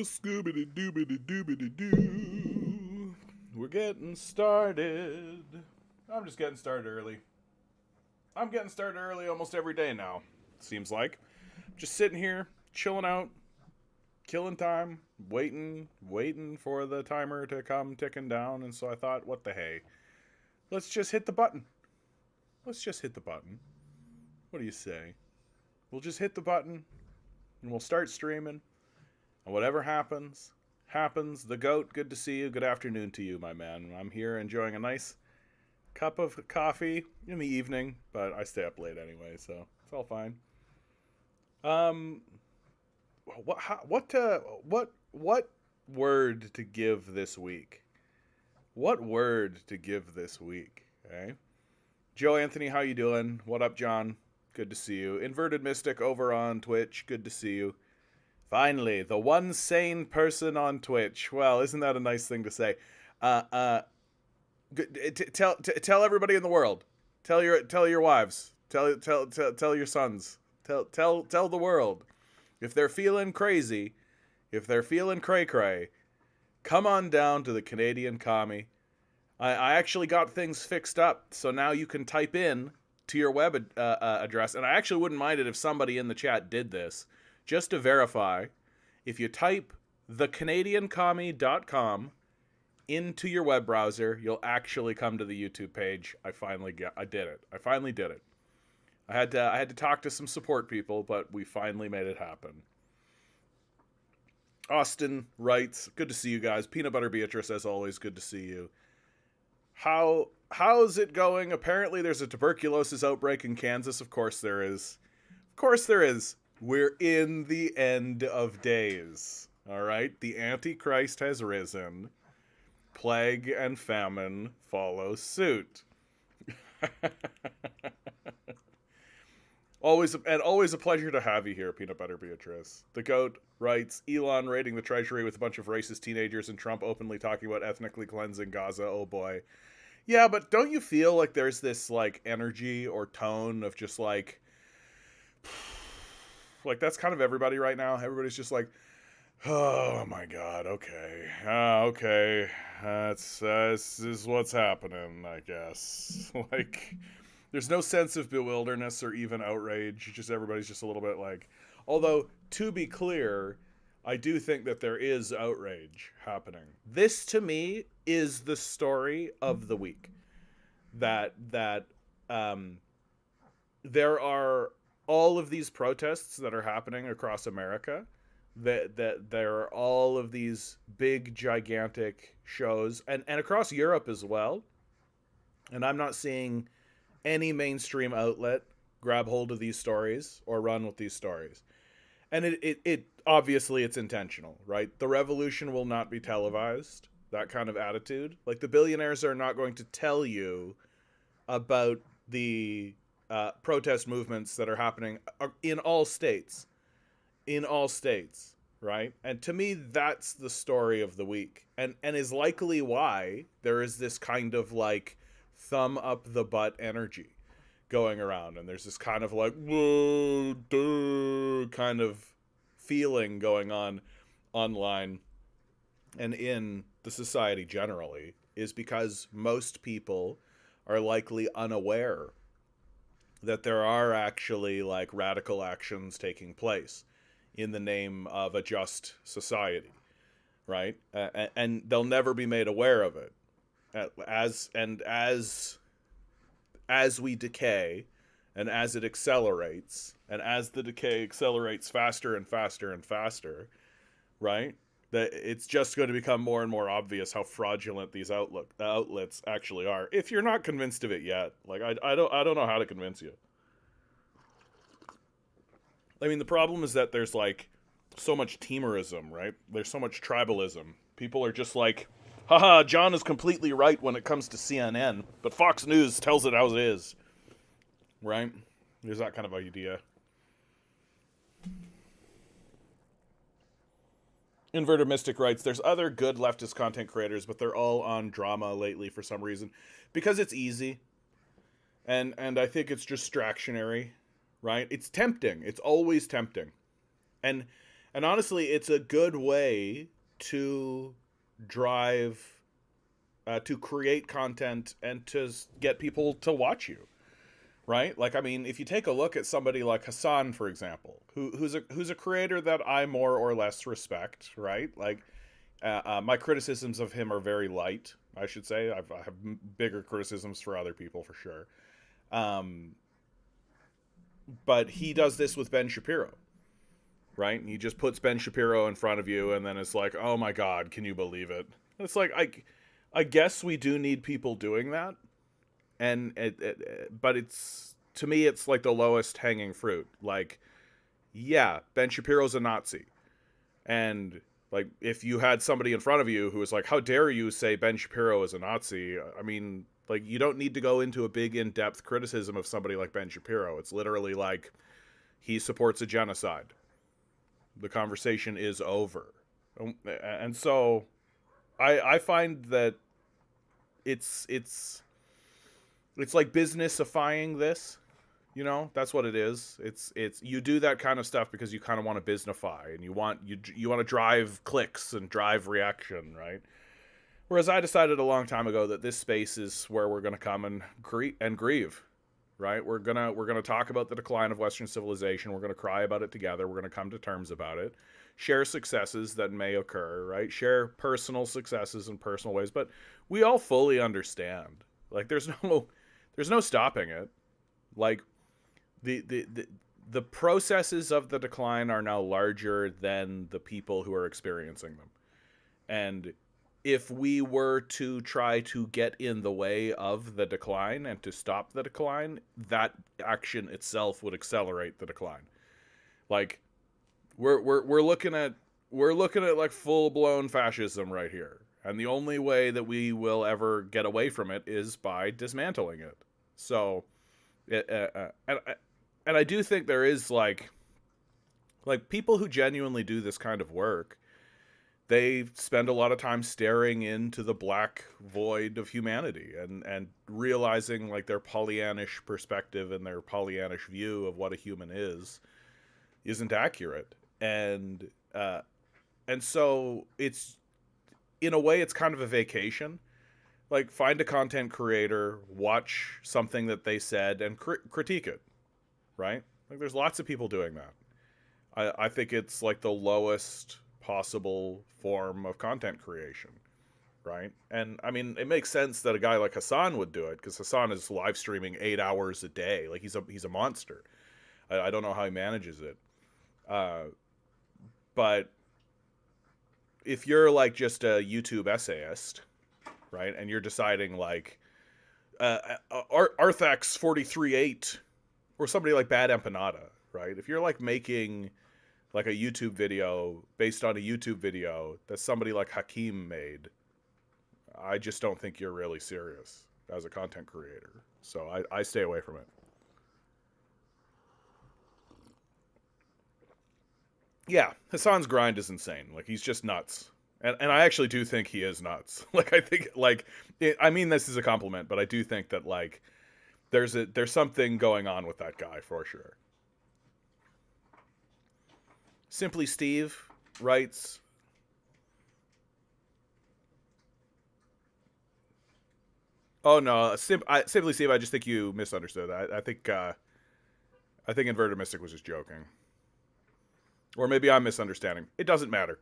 Scoobity doobity doobity doo. We're getting started. I'm just getting started early. I'm getting started early almost every day now, seems like. Just sitting here, chilling out, killing time, waiting for the timer to come ticking down, and so I thought, what the hey? Let's just hit the button. Let's just hit the button. What do you say? We'll just hit the button, and we'll start streaming. And whatever happens, happens. The goat, good to see you. Good afternoon to you, my man. I'm here enjoying a nice cup of coffee in the evening, but I stay up late anyway, so it's all fine. What word to give this week? What word to give this week? Okay. Joe Anthony, how you doing? What up, John? Good to see you. Inverted Mystic over on Twitch. Good to see you. Finally, the one sane person on Twitch. Well, isn't that a nice thing to say? Tell everybody in the world. Tell your wives. Tell your sons. Tell the world. If they're feeling crazy, if they're feeling cray-cray, come on down to the Canadian Commie. I actually got things fixed up, so now you can type in to your web address, and I actually wouldn't mind it if somebody in the chat did this. Just to verify, if you type thecanadiancommie.com into your web browser, you'll actually come to the YouTube page. I finally did it. I had to talk to some support people, but we finally made it happen. Austin writes, good to see you guys. Peanut Butter Beatrice, as always, good to see you. How's it going? Apparently there's a tuberculosis outbreak in Kansas. Of course there is. Of course there is. We're in the end of days. All right? The Antichrist has risen. Plague and famine follow suit. Always a pleasure to have you here, Peanut Butter Beatrice. The Goat writes, Elon raiding the treasury with a bunch of racist teenagers and Trump openly talking about ethnically cleansing Gaza. Oh boy. Yeah, but don't you feel like there's this like energy or tone of just like that's kind of everybody right now. Everybody's just like, oh my God, okay. Okay. This is what's happening, I guess. Like, there's no sense of bewilderness or even outrage. Just everybody's just a little bit like, although to be clear, I do think that there is outrage happening. This to me is the story of the week. That there are all of these protests that are happening across America, that there are all of these big, gigantic shows, and across Europe as well. And I'm not seeing any mainstream outlet grab hold of these stories or run with these stories. And it obviously it's intentional, right? The revolution will not be televised, that kind of attitude. Like, the billionaires are not going to tell you about the protest movements that are happening in all states, right? And to me, that's the story of the week, and is likely why there is this kind of like thumb up the butt energy going around, and there's this kind of like whoa, duh, kind of feeling going on online and in the society generally, is because most people are likely unaware that there are actually like radical actions taking place in the name of a just society, right? And they'll never be made aware of it. As we decay, and as it accelerates, and as the decay accelerates faster and faster and faster, right? That it's just going to become more and more obvious how fraudulent these outlets actually are. If you're not convinced of it yet, like I don't know how to convince you. I mean, the problem is that there's like so much teamerism, right? There's so much tribalism. People are just like, haha, John is completely right when it comes to CNN, but Fox News tells it as it is, right? There's that kind of idea. Inverted Mystic writes, there's other good leftist content creators, but they're all on drama lately for some reason. Because it's easy. And I think it's distractionary, right? It's tempting. It's always tempting. And And honestly, it's a good way to drive, to create content and to get people to watch you, right? Like, I mean, if you take a look at somebody like Hassan, for example, who's a creator that I more or less respect, right? Like, my criticisms of him are very light, I should say. I have bigger criticisms for other people for sure. Um, but he does this with Ben Shapiro, right? He just puts Ben Shapiro in front of you, and then it's like, oh my God, can you believe it? It's like, I guess we do need people doing that, and but it's, to me, it's like the lowest hanging fruit. Like, yeah, Ben Shapiro's a Nazi, and like, if you had somebody in front of you who was like, how dare you say Ben Shapiro is a Nazi? I mean, like, you don't need to go into a big in-depth criticism of somebody like Ben Shapiro. It's literally like, he supports a genocide. The conversation is over. And so I find that it's like businessifying this. You know, that's what it is. It's you do that kind of stuff because you kind of want to businessify, and you want to drive clicks and drive reaction, right? Whereas I decided a long time ago that this space is where we're going to come and grieve, right? We're gonna talk about the decline of Western civilization. We're gonna cry about it together. We're gonna come to terms about it. Share successes that may occur, right? Share personal successes in personal ways, but we all fully understand. Like, there's no stopping it. Like, the processes of the decline are now larger than the people who are experiencing them. And if we were to try to get in the way of the decline and to stop the decline, that action itself would accelerate the decline. Like, we're looking at like full blown fascism right here. And the only way that we will ever get away from it is by dismantling it. So, and I do think there is like people who genuinely do this kind of work. They spend a lot of time staring into the black void of humanity and realizing like their Pollyannish perspective and their Pollyannish view of what a human isn't accurate. And so it's, in a way, it's kind of a vacation. Like, find a content creator, watch something that they said, and critique it, right? Like, there's lots of people doing that. I think it's like the lowest possible form of content creation, right? And I mean, it makes sense that a guy like Hassan would do it, because Hassan is live streaming 8 hours a day. Like, he's a monster. I don't know how he manages it. But if you're like just a YouTube essayist, right, and you're deciding like Arthax 43.8 or somebody like Bad Empanada, right? If you're like making like a YouTube video based on a YouTube video that somebody like Hakeem made, I just don't think you're really serious as a content creator. So I stay away from it. Yeah, Hassan's grind is insane. Like, he's just nuts. And I actually do think he is nuts. Like, I think, like, I mean this is a compliment, but I do think that, like, there's something going on with that guy for sure. Simply Steve writes, oh no, Simply Steve, I just think you misunderstood. I think Inverted Mystic was just joking. Or maybe I'm misunderstanding. It doesn't matter.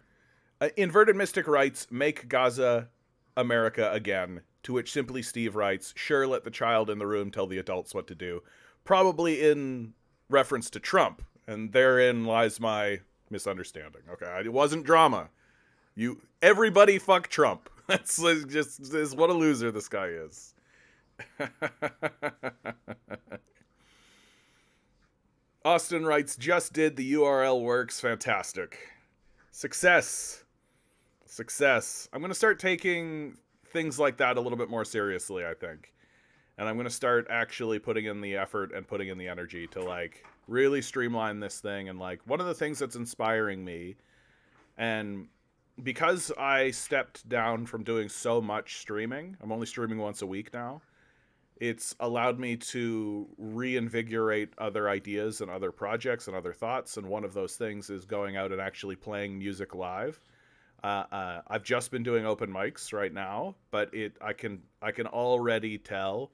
Inverted Mystic writes, make Gaza America again. To which Simply Steve writes, sure, let the child in the room tell the adults what to do. Probably in reference to Trump. And therein lies my misunderstanding. Okay, it wasn't drama. Everybody fuck Trump. That's just what a loser this guy is. Austin writes, just did, the URL works, fantastic. Success. I'm going to start taking things like that a little bit more seriously, I think. And I'm going to start actually putting in the effort and putting in the energy to like really streamline this thing. And like, one of the things that's inspiring me, and because I stepped down from doing so much streaming, I'm only streaming once a week now. It's allowed me to reinvigorate other ideas and other projects and other thoughts. And one of those things is going out and actually playing music live. I've just been doing open mics right now, but I can already tell,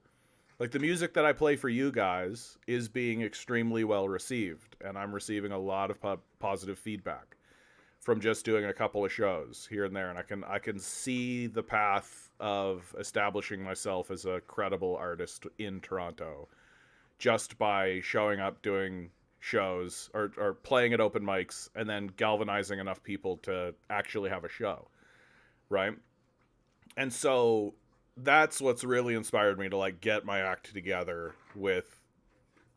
like, the music that I play for you guys is being extremely well received, and I'm receiving a lot of positive feedback from just doing a couple of shows here and there, and I can see the path of establishing myself as a credible artist in Toronto just by showing up, doing shows, or playing at open mics, and then galvanizing enough people to actually have a show, right? And so that's what's really inspired me to, like, get my act together with,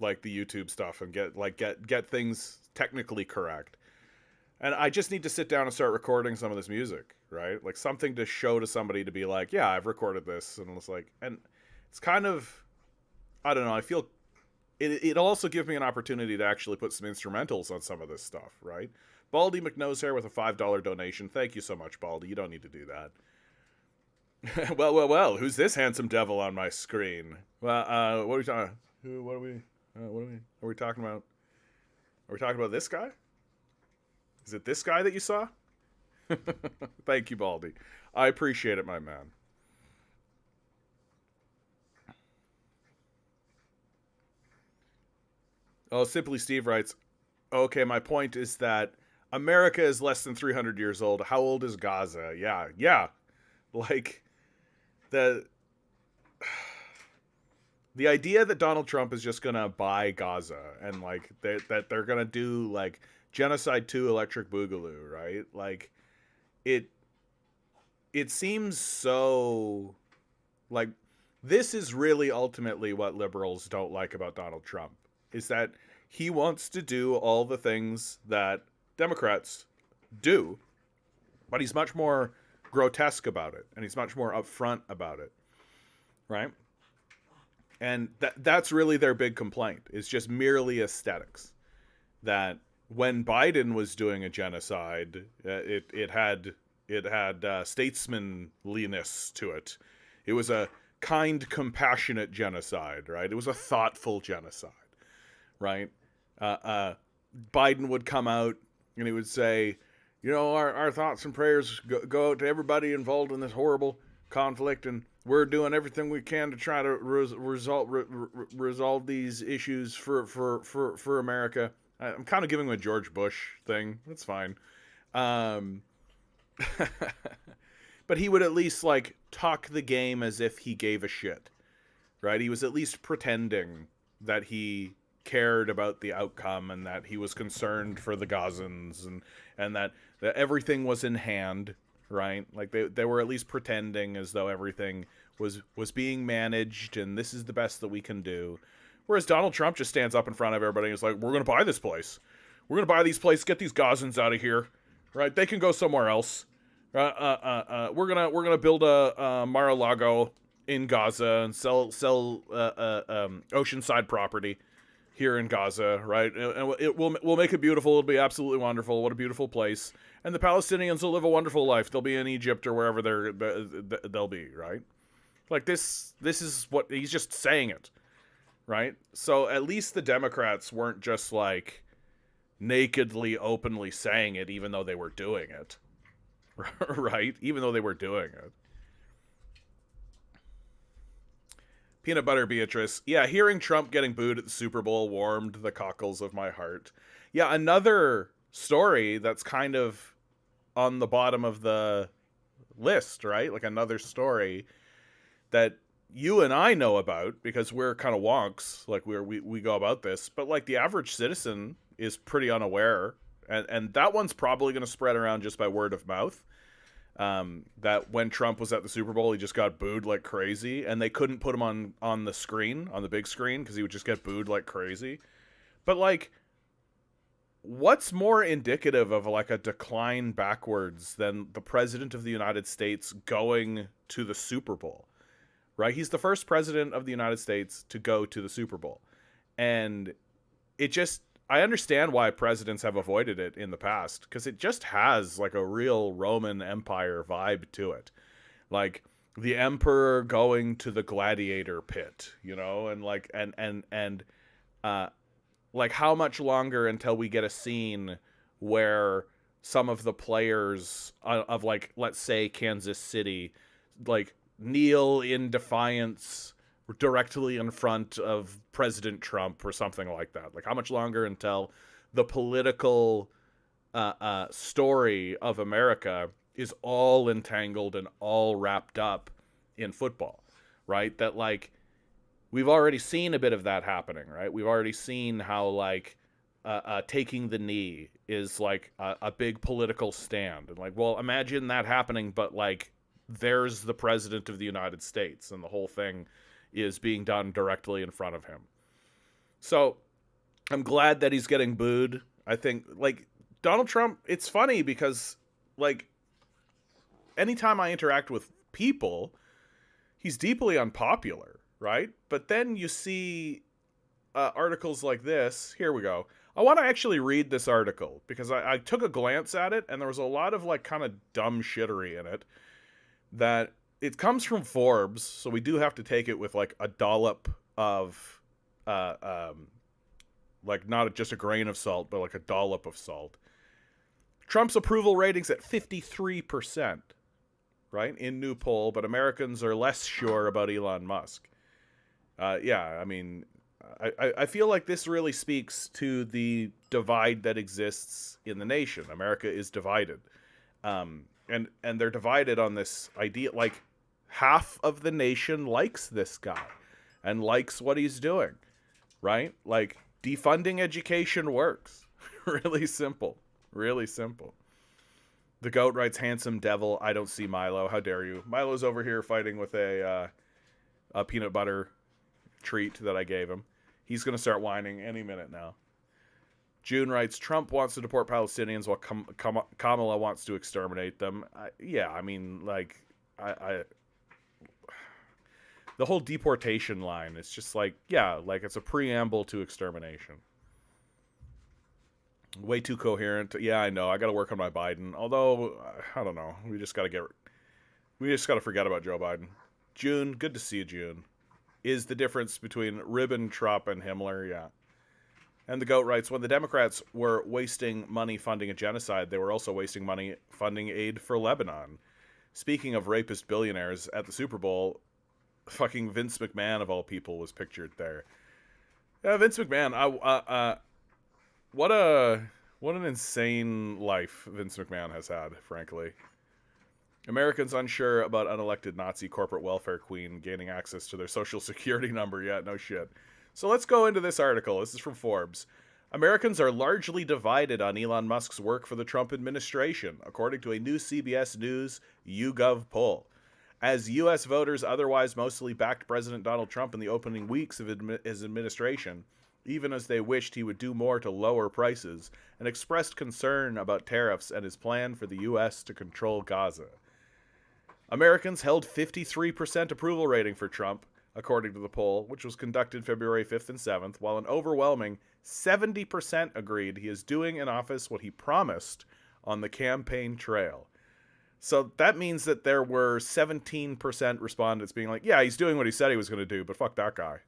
like, the YouTube stuff and get things technically correct. And I just need to sit down and start recording some of this music, right? Like, something to show to somebody to be like, yeah, I've recorded this. And it's like, and it's kind of, I don't know, I feel it'll also give me an opportunity to actually put some instrumentals on some of this stuff, right? Baldy McNosehair with a $5 donation. Thank you so much, Baldy. You don't need to do that. Well, who's this handsome devil on my screen? Well, what are we talking? Are we talking about? Are we talking about this guy? Is it this guy that you saw? Thank you, Baldy. I appreciate it, my man. Oh, Simply Steve writes, okay, my point is that America is less than 300 years old. How old is Gaza? Yeah. Like, the the idea that Donald Trump is just gonna buy Gaza and, like, that they're gonna do, like, Genocide 2 Electric Boogaloo, right? Like, it it seems so, like, this is really ultimately what liberals don't like about Donald Trump, is that he wants to do all the things that Democrats do, but he's much more grotesque about it, and he's much more upfront about it, right? And that's really their big complaint. It's just merely aesthetics. That when Biden was doing a genocide, it had statesmanliness to it. It was a kind, compassionate genocide, right? It was a thoughtful genocide, right? Biden would come out and he would say, you know, our thoughts and prayers go out to everybody involved in this horrible conflict, and we're doing everything we can to try to resolve these issues for America. I'm kind of giving him a George Bush thing. That's fine. But he would at least, like, talk the game as if he gave a shit, right? He was at least pretending that he cared about the outcome and that he was concerned for the Gazans, and that everything was in hand, right? Like, they were at least pretending as though everything was being managed and this is the best that we can do. Whereas Donald Trump just stands up in front of everybody and is like, we're going to buy this place. We're going to buy these places, get these Gazans out of here, right? They can go somewhere else. We're gonna build a Mar-a-Lago in Gaza and sell oceanside property here in Gaza, right? And we'll make it beautiful. It'll be absolutely wonderful. What a beautiful place. And the Palestinians will live a wonderful life. They'll be in Egypt or wherever they'll be, right? Like, this is what he's just saying it, right? So at least the Democrats weren't just, like, nakedly, openly saying it, even though they were doing it, right? Even though they were doing it. Peanut Butter Beatrice. Yeah, hearing Trump getting booed at the Super Bowl warmed the cockles of my heart. Yeah, another story that's kind of on the bottom of the list, right? Like, another story that you and I know about because we're kind of wonks, like, we go about this, but, like, the average citizen is pretty unaware, and that one's probably going to spread around just by word of mouth. That when Trump was at the Super Bowl, he just got booed like crazy, and they couldn't put him on the screen, on the big screen, because he would just get booed like crazy. But, like, what's more indicative of, like, a decline backwards than the president of the United States going to the Super Bowl, right? He's the first president of the United States to go to the Super Bowl. And it just, I understand why presidents have avoided it in the past, because it just has, like, a real Roman Empire vibe to it. Like, the emperor going to the gladiator pit, you know, and like uh like how much longer until we get a scene where some of the players of like, let's say Kansas City, like kneel in defiance directly in front of President Trump or something like that. Like how much longer until the political story of America is all entangled and all wrapped up in football, right? That like we've already seen a bit of that happening, right? We've already seen how like taking the knee is like a big political stand, and like, well, imagine that happening, but like there's the president of the United States, and the whole thing is being done directly in front of him. So I'm glad that he's getting booed. I think like Donald Trump, it's funny because like anytime I interact with people, he's deeply unpopular, right? But then you see articles like this. Here we go. I want to actually read this article because I took a glance at it and there was a lot of like kind of dumb shittery in it. That it comes from Forbes, so we do have to take it with like a dollop of like not just a grain of salt, but like a dollop of salt. Trump's approval ratings at 53%, right, in new poll, but Americans are less sure about Elon Musk. Yeah, I mean, I feel like this really speaks to the divide that exists in the nation. America is divided. And they're divided on this idea, like half of the nation likes this guy and likes what he's doing, right? Like defunding education works. Really simple. Really simple. The goat writes, handsome devil, I don't see Milo. How dare you? Milo's over here fighting with a peanut butter treat that I gave him. He's going to start whining any minute now. June writes, Trump wants to deport Palestinians while Kamala wants to exterminate them. Yeah, I mean, like, the whole deportation line is just like, yeah, like it's a preamble to extermination. Way too coherent. Yeah, I know. I got to work on my Biden. Although, I don't know. We just got to forget about Joe Biden. June, good to see you, June. Is the difference between Ribbentrop and Himmler? Yeah. And the GOAT writes, when the Democrats were wasting money funding a genocide, they were also wasting money funding aid for Lebanon. Speaking of rapist billionaires, at the Super Bowl, fucking Vince McMahon, of all people, was pictured there. Yeah, Vince McMahon, what an insane life Vince McMahon has had, frankly. Americans unsure about unelected Nazi corporate welfare queen gaining access to their social security number. Yeah, no shit. So let's go into this article. This is from Forbes. Americans are largely divided on Elon Musk's work for the Trump administration, according to a new CBS News YouGov poll. As U.S. voters otherwise mostly backed President Donald Trump in the opening weeks of his administration, even as they wished he would do more to lower prices, and expressed concern about tariffs and his plan for the U.S. to control Gaza. Americans held 53% approval rating for Trump, according to the poll, which was conducted February 5th and 7th, while an overwhelming 70% agreed he is doing in office what he promised on the campaign trail. So that means that there were 17% respondents being like, yeah, he's doing what he said he was going to do, but fuck that guy.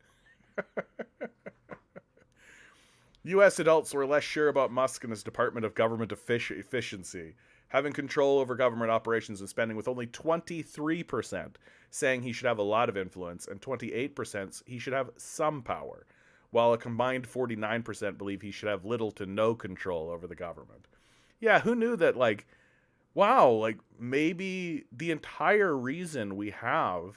U.S. adults were less sure about Musk and his Department of Government Efficiency, having control over government operations and spending, with only 23% saying he should have a lot of influence and 28% he should have some power, while a combined 49% believe he should have little to no control over the government. Yeah, who knew that, like, wow, like, maybe the entire reason we have,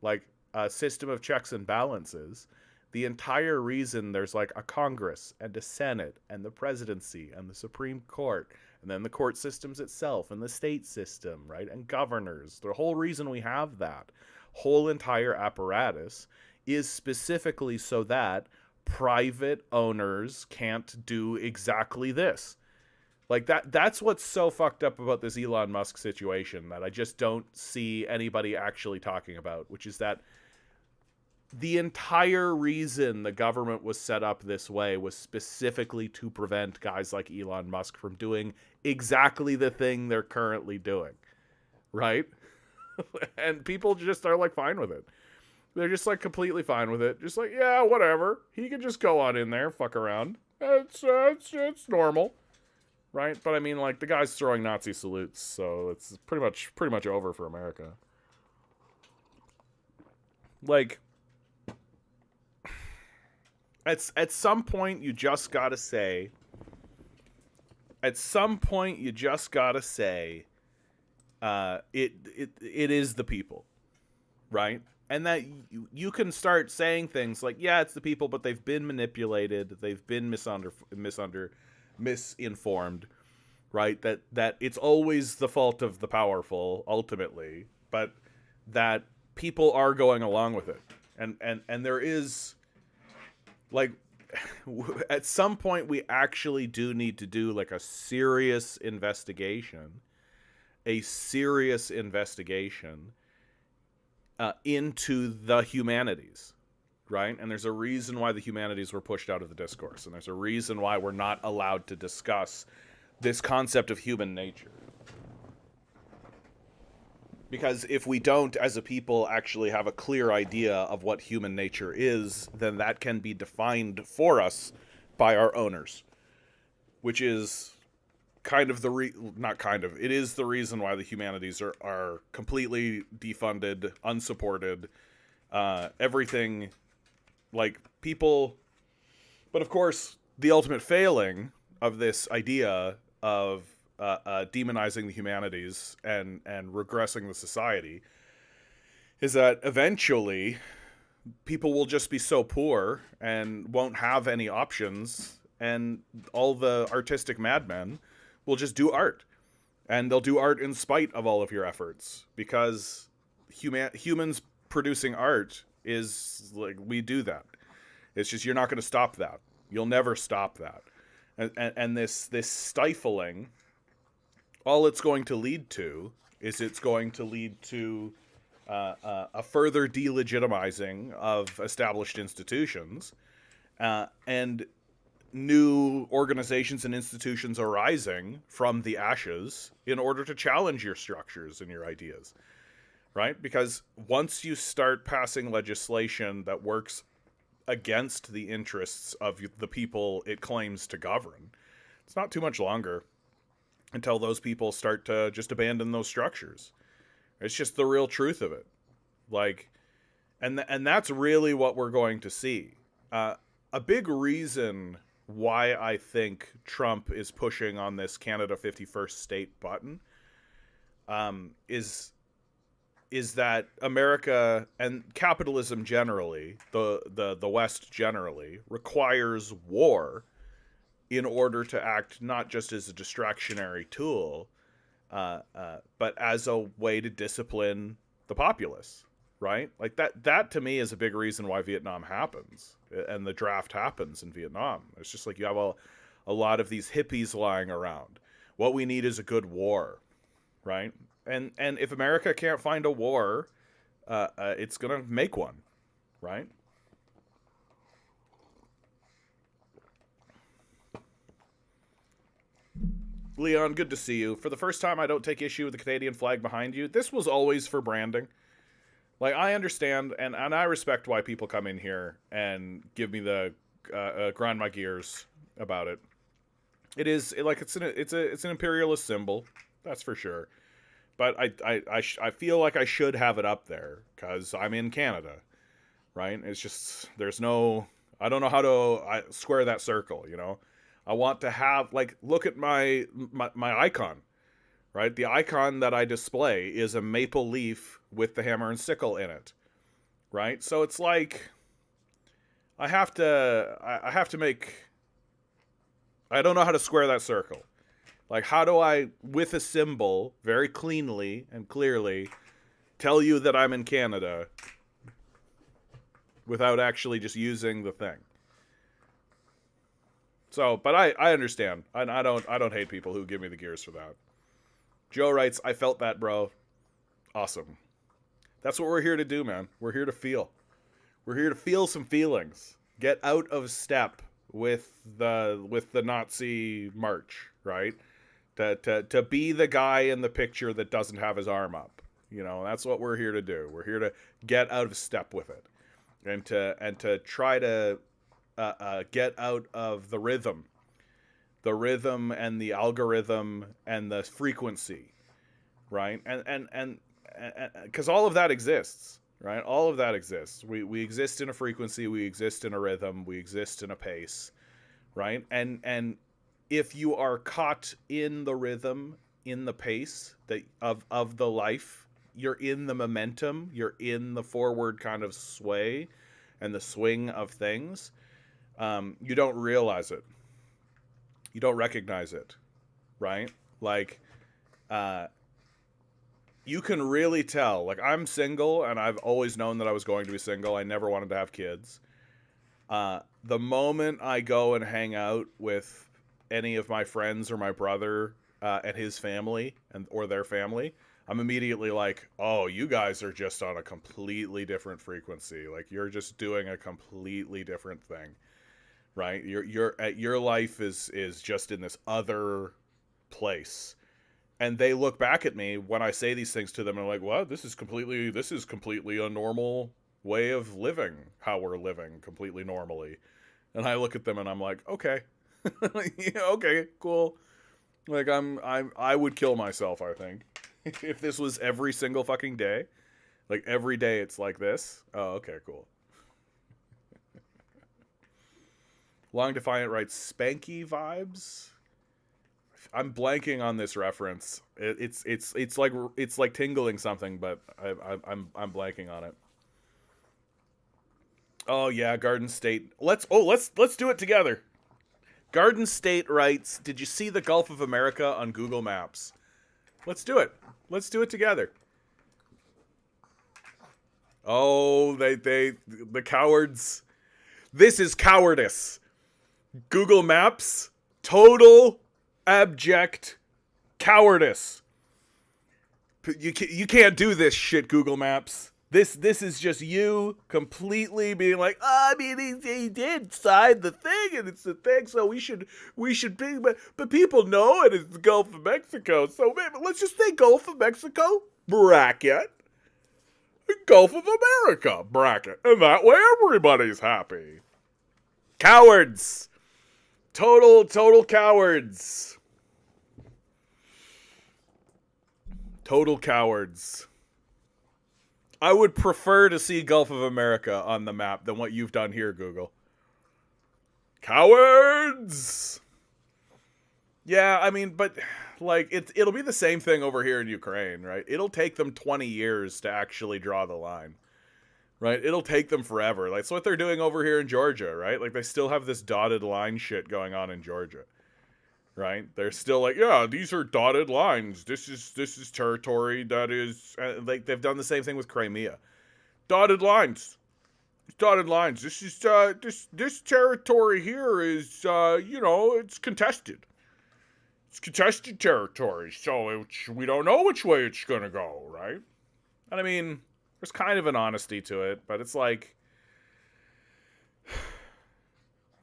like, a system of checks and balances, the entire reason there's, like, a Congress and a Senate and the presidency and the Supreme Court and then the court systems itself and the state system, right, and governors, the whole reason we have that whole entire apparatus is specifically so that private owners can't do exactly this. Like, that's what's so fucked up about this Elon Musk situation that I just don't see anybody actually talking about, which is that the entire reason the government was set up this way was specifically to prevent guys like Elon Musk from doing exactly the thing they're currently doing, right? And people just are like fine with it. They're just like completely fine with it. Just like, yeah, whatever. He can just go on in there, fuck around. It's normal, right? But I mean, like, the guy's throwing Nazi salutes, so it's pretty much over for America. Like, at some point you just gotta say. At some point you just gotta say, it is the people, right? And that you can start saying things like, yeah, it's the people, but they've been manipulated, they've been misinformed, right? That it's always the fault of the powerful, ultimately, but that people are going along with it. And there is, like, at some point we actually do need to do, like, a serious investigation into the humanities, right? And there's a reason why the humanities were pushed out of the discourse, and there's a reason why we're not allowed to discuss this concept of human nature. Because if we don't, as a people, actually have a clear idea of what human nature is, then that can be defined for us by our owners, which is kind of it is the reason why the humanities are completely defunded, unsupported, everything, like, people. But of course, the ultimate failing of this idea of demonizing the humanities and regressing the society is that eventually people will just be so poor and won't have any options, and all the artistic madmen will just do art, and they'll do art in spite of all of your efforts, because humans producing art is, like, we do that. It's just, you're not going to stop that. You'll never stop that. And this stifling, all it's going to lead to is it's going to lead to a further delegitimizing of established institutions, and new organizations and institutions arising from the ashes in order to challenge your structures and your ideas, right? Because once you start passing legislation that works against the interests of the people it claims to govern, it's not too much longer until those people start to just abandon those structures. It's just the real truth of it. Like, and that's really what we're going to see. A big reason why I think Trump is pushing on this Canada 51st state button is that America and capitalism generally, the West generally, requires war in order to act not just as a distractionary tool, but as a way to discipline the populace, right? Like, that to me is a big reason why Vietnam happens and the draft happens in Vietnam. It's just like, you have a lot of these hippies lying around. What we need is a good war, right? And if America can't find a war, it's gonna make one, right? Leon, good to see you. For the first time, I don't take issue with the Canadian flag behind you. This was always for branding. Like, I understand, and I respect why people come in here and give me the grind my gears about it. It is, like, it's an imperialist symbol, that's for sure. But I feel like I should have it up there because I'm in Canada, right? It's just, I don't know how to square that circle, you know? I want to have, like, look at my icon, right? The icon that I display is a maple leaf with the hammer and sickle in it, right? So it's like, I have to make, I don't know how to square that circle. Like, how do I, with a symbol, very cleanly and clearly, tell you that I'm in Canada without actually just using the thing? So, but I understand. I don't hate people who give me the gears for that. Joe writes, I felt that, bro. Awesome. That's what we're here to do, man. We're here to feel. We're here to feel some feelings. Get out of step with the Nazi march, right? To be the guy in the picture that doesn't have his arm up, You know, that's what we're here to do. We're here to get out of step with it, and to try to get out of the rhythm and the algorithm and the frequency, right? And because all of that exists, right? All of that exists. We exist in a frequency, we exist in a rhythm, we exist in a pace, right? And if you are caught in the rhythm, in the pace that of the life, you're in the momentum, you're in the forward kind of sway and the swing of things. You don't realize it. You don't recognize it, right? Like, you can really tell. Like, I'm single, and I've always known that I was going to be single. I never wanted to have kids. The moment I go and hang out with any of my friends or my brother and his family or their family, I'm immediately like, oh, you guys are just on a completely different frequency. Like, you're just doing a completely different thing, right? Your life is just in this other place. And they look back at me when I say these things to them and are like, well, this is completely a normal way of living, how we're living completely normally. And I look at them and I'm like, okay. Yeah, okay, cool. Like, I would kill myself, I think. If this was every single fucking day. Like, every day it's like this. Oh, okay, cool. Long Defiant writes, Spanky vibes? I'm blanking on this reference. It's like tingling something, but I'm blanking on it. Oh yeah, Garden State. Let's do it together. Garden State writes, did you see the Gulf of America on Google Maps? Let's do it. Let's do it together. Oh, the cowards. This is cowardice. Google Maps, total abject cowardice. You can't do this shit, Google Maps. This is just you completely being like, oh, I mean, he did sign the thing, and it's the thing, so we should be, but people know it is the Gulf of Mexico, so maybe let's just say Gulf of Mexico, bracket, Gulf of America, bracket, and that way everybody's happy. Cowards. Total cowards. Total cowards. I would prefer to see Gulf of America on the map than what you've done here, Google. Cowards! Yeah, I mean, but, like, it'll be the same thing over here in Ukraine, right? It'll take them 20 years to actually draw the line. Right? It'll take them forever. Like, it's what they're doing over here in Georgia, right? Like, they still have this dotted line shit going on in Georgia. Right? They're still like, yeah, these are dotted lines. This is territory that is... like, they've done the same thing with Crimea. Dotted lines. Dotted lines. This is, this territory here is, it's contested. It's contested territory, so we don't know which way it's gonna go, right? And I mean... there's kind of an honesty to it, but it's like,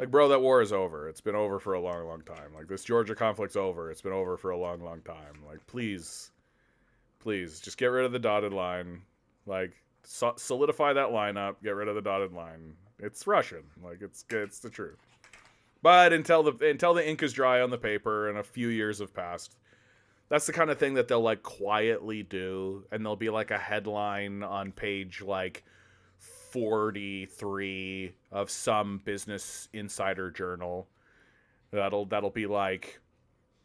bro, that war is over. It's been over for a long, long time. Like, this Georgia conflict's over. It's been over for a long, long time. Like, please, just get rid of the dotted line. Like, solidify that lineup. Get rid of the dotted line. It's Russian. Like, it's the truth. But until the ink is dry on the paper and a few years have passed, that's the kind of thing that they'll, like, quietly do, and there'll be, like, a headline on page, like, 43 of some Business Insider journal. That'll be, like,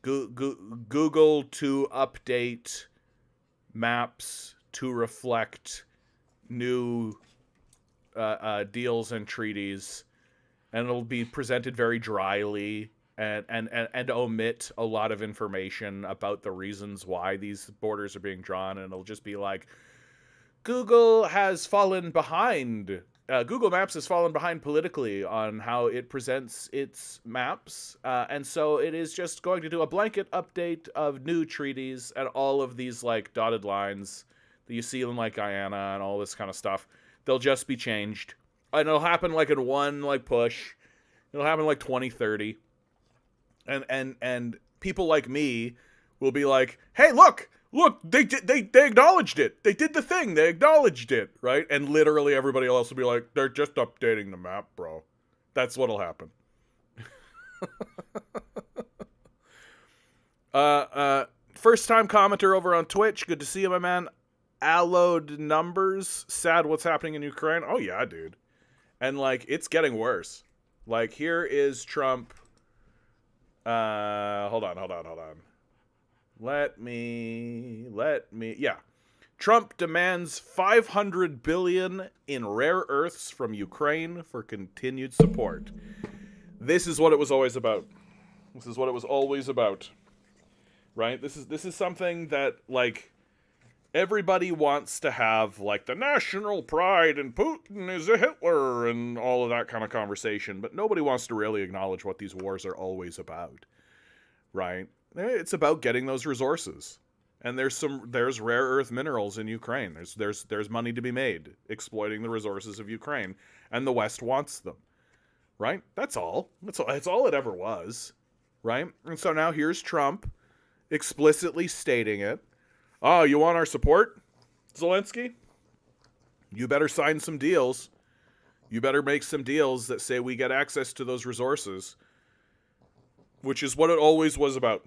Google to update maps to reflect new deals and treaties, and it'll be presented very dryly, and omit a lot of information about the reasons why these borders are being drawn, and it'll just be like, Google has fallen behind. Google Maps has fallen behind politically on how it presents its maps, and so it is just going to do a blanket update of new treaties, and all of these, like, dotted lines that you see in, like, Guyana and all this kind of stuff, they'll just be changed. And it'll happen, like, in one, like, push. It'll happen, like, 2030. And people like me will be like, hey, look, look, they acknowledged it. They did the thing. They acknowledged it, right? And literally everybody else will be like, they're just updating the map, bro. That's what'll happen. First time commenter over on Twitch. Good to see you, my man. Allowed numbers. Sad what's happening in Ukraine. Oh yeah, dude. And like, it's getting worse. Like, here is Trump. Hold on. Let me, yeah. Trump demands $500 billion in rare earths from Ukraine for continued support. This is what it was always about. This is what it was always about. Right? This is something that, like, everybody wants to have, like, the national pride and Putin is a Hitler and all of that kind of conversation, but nobody wants to really acknowledge what these wars are always about. Right? It's about getting those resources. And there's rare earth minerals in Ukraine. There's money to be made exploiting the resources of Ukraine, and the West wants them. Right? That's all. That's all it ever was. Right? And so now here's Trump explicitly stating it. Oh, you want our support, Zelensky? You better sign some deals. You better make some deals that say we get access to those resources, which is what it always was about.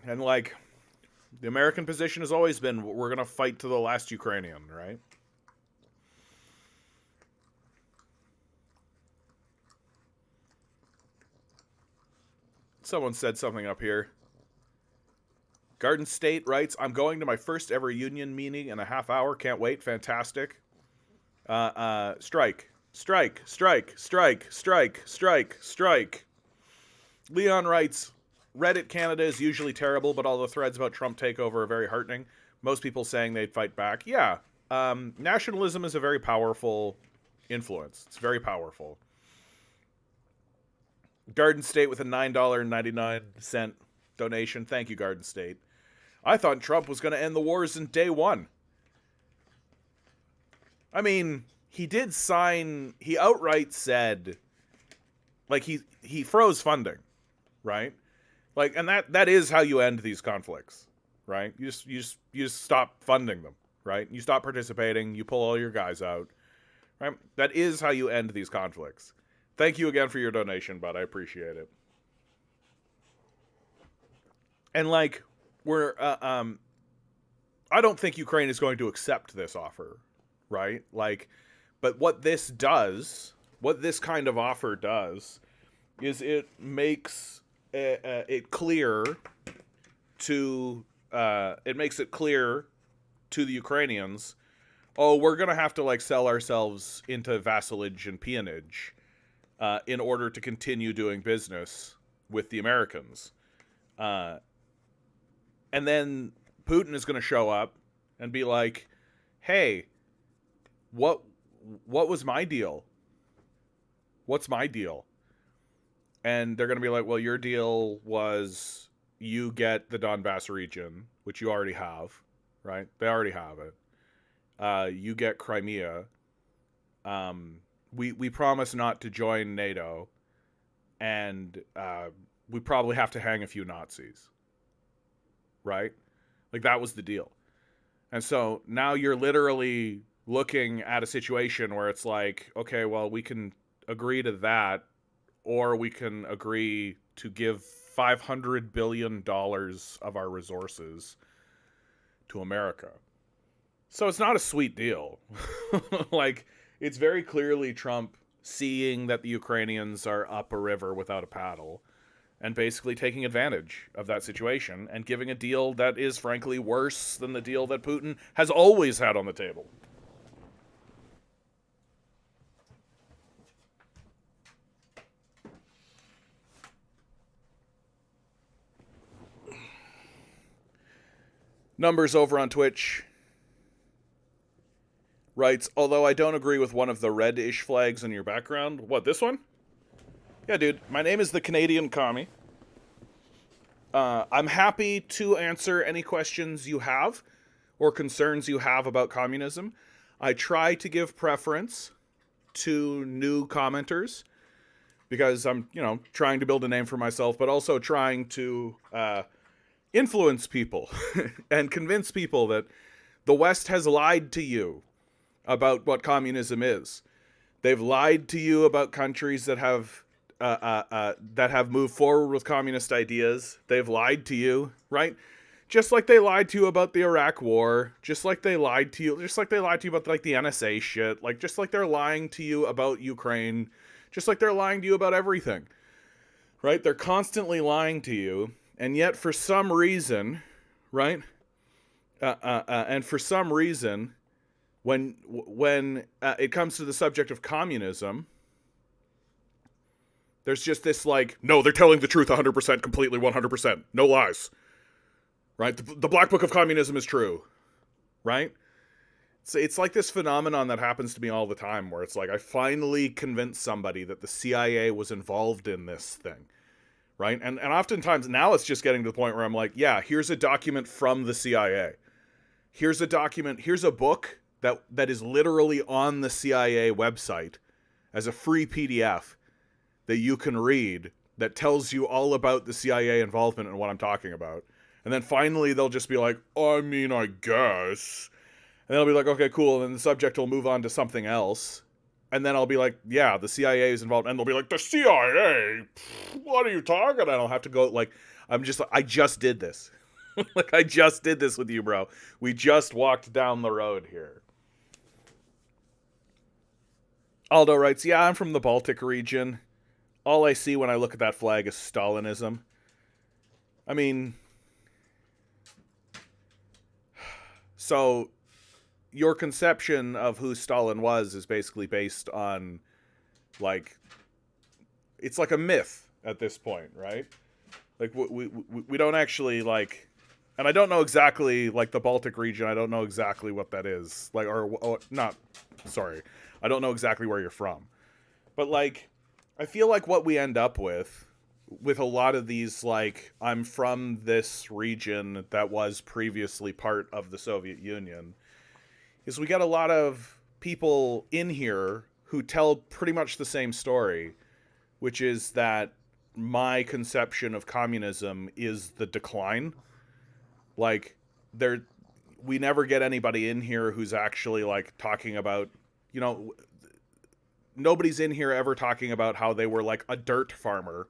And, like, the American position has always been, we're going to fight to the last Ukrainian, right? Someone said something up here. Garden State writes, I'm going to my first ever union meeting in a half hour. Can't wait. Fantastic. Strike. Leon writes, Reddit Canada is usually terrible, but all the threads about Trump takeover are very heartening. Most people saying they'd fight back. Yeah. Nationalism is a very powerful influence. It's very powerful. Garden State with a $9.99 donation. Thank you, Garden State. I thought Trump was going to end the wars in day one. I mean, he did sign, he outright said, like, he froze funding, right? Like, and that is how you end these conflicts, right? You just stop funding them, right? You stop participating, you pull all your guys out, right? That is how you end these conflicts. Thank you again for your donation, bud. I appreciate it. And, like, I don't think Ukraine is going to accept this offer, right? Like, but what this kind of offer does, is it makes it clear to the Ukrainians, oh, we're gonna have to, like, sell ourselves into vassalage and peonage in order to continue doing business with the Americans. And then Putin is going to show up and be like, hey, what was my deal? What's my deal? And they're going to be like, well, your deal was you get the Donbass region, which you already have, right? They already have it. You get Crimea. We promise not to join NATO, and we probably have to hang a few Nazis, right? Like, that was the deal. And so now you're literally looking at a situation where it's like, okay, well, we can agree to that, or we can agree to give $500 billion of our resources to America. So it's not a sweet deal. Like, it's very clearly Trump seeing that the Ukrainians are up a river without a paddle and basically taking advantage of that situation and giving a deal that is, frankly, worse than the deal that Putin has always had on the table. Numbers over on Twitch writes, although I don't agree with one of the red-ish flags in your background. What, this one? Yeah, dude. My name is the Canadian Commie. I'm happy to answer any questions you have or concerns you have about communism. I try to give preference to new commenters because I'm, trying to build a name for myself, but also trying to influence people and convince people that the West has lied to you about what communism is. They've lied to you about countries that have moved forward with communist ideas. They've lied to you, right? Just like they lied to you about the Iraq War, just like they lied to you about like the NSA shit, like just like they're lying to you about Ukraine, just like they're lying to you about everything, right? They're constantly lying to you, and yet for some reason, right? And for some reason, when it comes to the subject of communism, there's just this like, no, they're telling the truth 100%, completely 100%, no lies. Right? The Black Book of Communism is true. Right? It's like this phenomenon that happens to me all the time where it's like I finally convinced somebody that the CIA was involved in this thing. Right? And oftentimes now it's just getting to the point where I'm like, yeah, here's a document from the CIA. Here's a book that is literally on the CIA website as a free PDF that you can read that tells you all about the CIA involvement and what I'm talking about. And then finally they'll just be like, I mean, I guess. And they'll be like, okay, cool. And then the subject will move on to something else. And then I'll be like, yeah, the CIA is involved. And they'll be like, the CIA? What are you talking about? And I'll have to go like, I just did this. Like, I just did this with you, bro. We just walked down the road here. Aldo writes, yeah, I'm from the Baltic region. All I see when I look at that flag is Stalinism. I mean, so your conception of who Stalin was is basically based on, like, it's like a myth at this point, right? Like, we don't actually, like, and I don't know exactly, like, the Baltic region, I don't know exactly what that is. Like, I don't know exactly where you're from. But, like, I feel like what we end up with a lot of these, like, I'm from this region that was previously part of the Soviet Union, is we get a lot of people in here who tell pretty much the same story, which is that my conception of communism is the decline. Like, we never get anybody in here who's actually, like, talking about, nobody's in here ever talking about how they were like a dirt farmer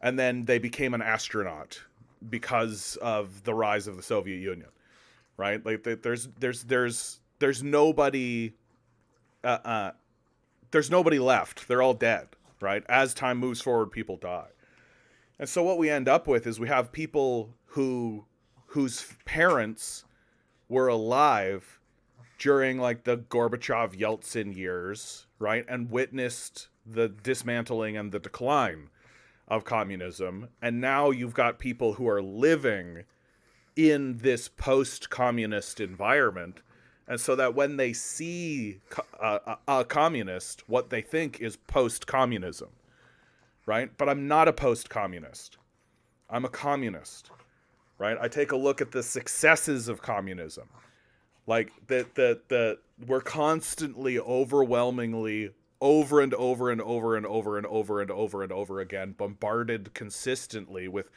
and then they became an astronaut because of the rise of the Soviet Union, right? Like there's nobody left. They're all dead, right? As time moves forward, people die. And so what we end up with is we have people whose parents were alive during like the Gorbachev-Yeltsin years, right? And witnessed the dismantling and the decline of communism. And now you've got people who are living in this post-communist environment. And so that when they see a communist, what they think is post-communism, right? But I'm not a post-communist. I'm a communist, right? I take a look at the successes of communism. Like, we're constantly, overwhelmingly, over and over and over and over and over and over and over again, bombarded consistently with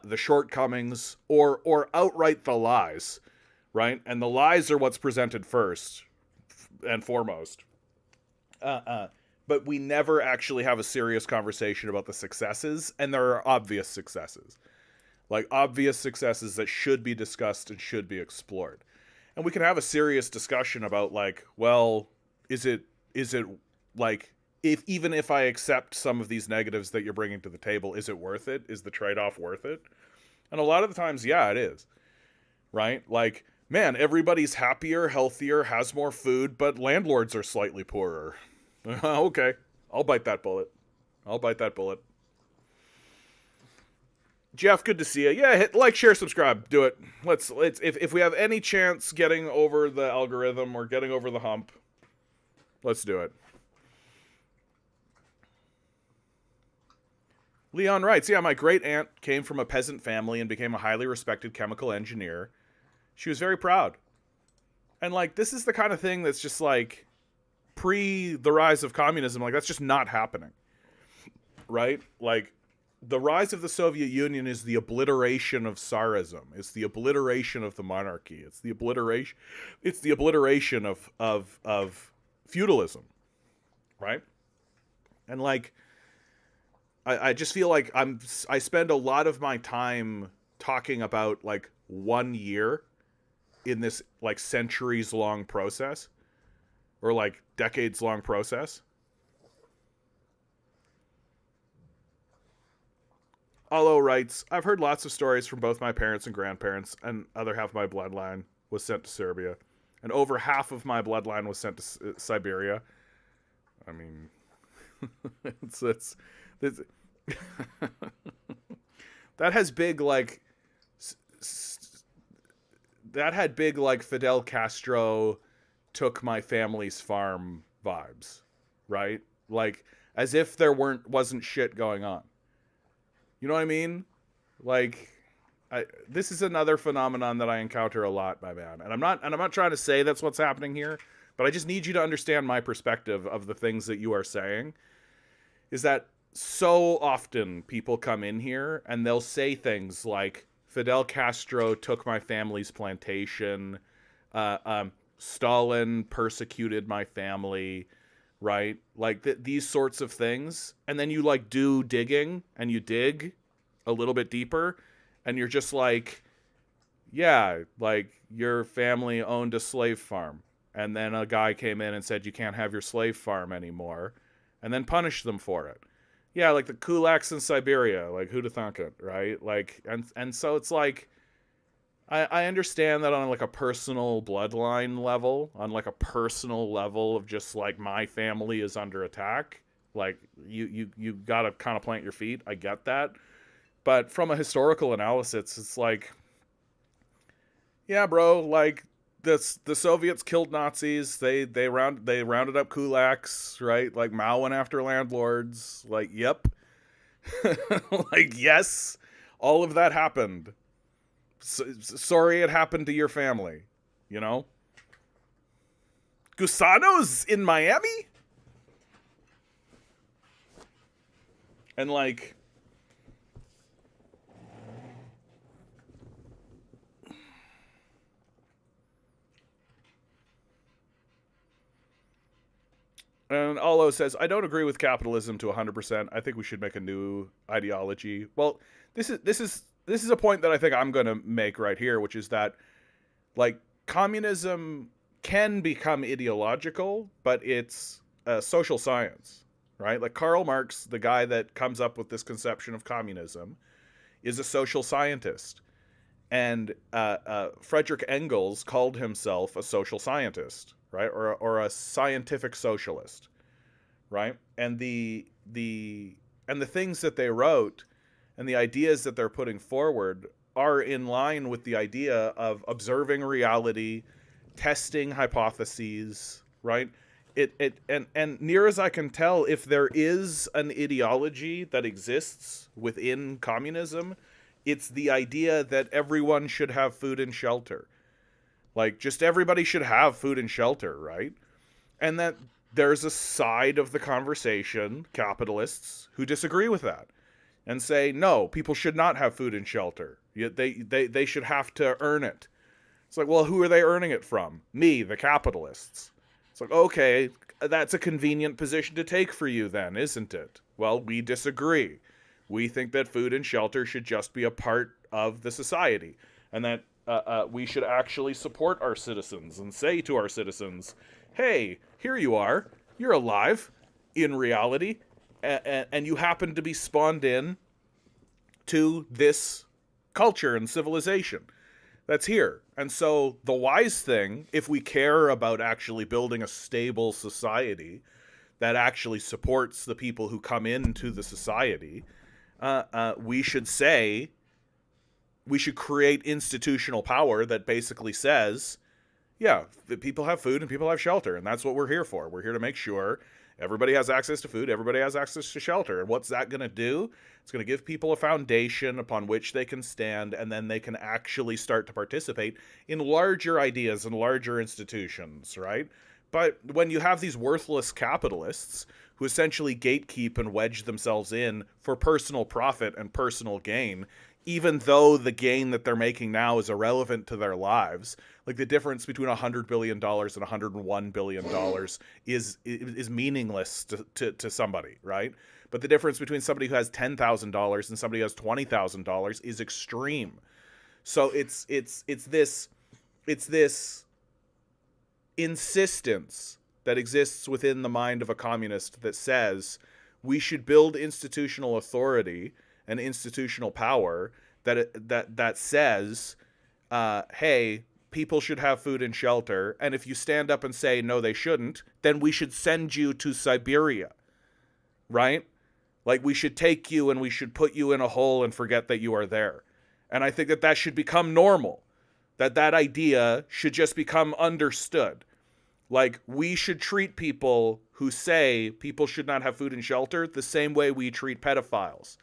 the shortcomings or outright the lies, right? And the lies are what's presented first and foremost. But we never actually have a serious conversation about the successes, and there are obvious successes. Like, obvious successes that should be discussed and should be explored. And we can have a serious discussion about, like, well, is it like, even if I accept some of these negatives that you're bringing to the table, is it worth it? Is the trade-off worth it? And a lot of the times, yeah, it is. Right? Like, man, everybody's happier, healthier, has more food, but landlords are slightly poorer. Okay, I'll bite that bullet. Jeff, good to see you. Yeah, hit like, share, subscribe. Do it. Let's if we have any chance getting over the algorithm or getting over the hump, let's do it. Leon writes, yeah, my great aunt came from a peasant family and became a highly respected chemical engineer. She was very proud. And, like, this is the kind of thing that's just, like, pre the rise of communism, like, that's just not happening. right? Like, the rise of the Soviet Union is the obliteration of Tsarism. It's the obliteration of the monarchy. It's the obliteration of feudalism, right? And like, I just feel like I spend a lot of my time talking about like 1 year in this like centuries long process, or like decades long process. Allo writes, I've heard lots of stories from both my parents and grandparents, and other half of my bloodline was sent to Serbia, and over half of my bloodline was sent to Siberia. I mean, it's that has big like that had big like Fidel Castro took my family's farm vibes, right? Like, as if there wasn't shit going on. You know what I mean? Like, this is another phenomenon that I encounter a lot, my man. And I'm not trying to say that's what's happening here, but I just need you to understand my perspective of the things that you are saying. Is that so often people come in here and they'll say things like, Fidel Castro took my family's plantation, Stalin persecuted my family, right? Like these sorts of things. And then you like do digging, and you dig a little bit deeper, and you're just like, yeah, like your family owned a slave farm, and then a guy came in and said you can't have your slave farm anymore, and then punished them for it. Yeah, like the kulaks in Siberia, like who'da thunk it, right? Like, and so it's like, I understand that on like a personal bloodline level, on like a personal level of just like my family is under attack. Like you gotta kind of plant your feet. I get that. But from a historical analysis, it's like, yeah, bro, like the Soviets killed Nazis. They rounded up kulaks, right? Like Mao went after landlords. Like, yep. Like, yes, all of that happened. Sorry it happened to your family, you know? Gusano's in Miami? And like, and Allo says, I don't agree with capitalism to 100%. I think we should make a new ideology. Well, this is a point that I think I'm going to make right here, which is that, like, communism can become ideological, but it's a social science, right? Like, Karl Marx, the guy that comes up with this conception of communism, is a social scientist. And Friedrich Engels called himself a social scientist, right? Or a scientific socialist, right? And the things that they wrote and the ideas that they're putting forward are in line with the idea of observing reality, testing hypotheses, right? And near as I can tell, if there is an ideology that exists within communism, it's the idea that everyone should have food and shelter. Like, just everybody should have food and shelter, right? And that there's a side of the conversation, capitalists, who disagree with that and say, no, people should not have food and shelter. They should have to earn it. It's like, well, who are they earning it from? Me, the capitalists. It's like, okay, that's a convenient position to take for you then, isn't it? Well, we disagree. We think that food and shelter should just be a part of the society, and that we should actually support our citizens and say to our citizens, hey, here you are. You're alive in reality, and you happen to be spawned in to this culture and civilization that's here. And so the wise thing, if we care about actually building a stable society that actually supports the people who come into the society, we should say, we should create institutional power that basically says, yeah, people have food and people have shelter, and that's what we're here for. We're here to make sure everybody has access to food, everybody has access to shelter. And what's that going to do? It's going to give people a foundation upon which they can stand, and then they can actually start to participate in larger ideas and larger institutions, right? But when you have these worthless capitalists who essentially gatekeep and wedge themselves in for personal profit and personal gain, even though the gain that they're making now is irrelevant to their lives. Like, the difference between $100 billion and $101 billion is meaningless to somebody, right? But the difference between somebody who has $10,000 and somebody who has $20,000 is extreme. So it's this insistence that exists within the mind of a communist that says we should build institutional authority and institutional power that says, hey, people should have food and shelter, and if you stand up and say no, they shouldn't, then we should send you to Siberia, right? Like, we should take you and we should put you in a hole and forget that you are there. And I think that should become normal. That idea should just become understood. Like, we should treat people who say people should not have food and shelter the same way we treat pedophiles.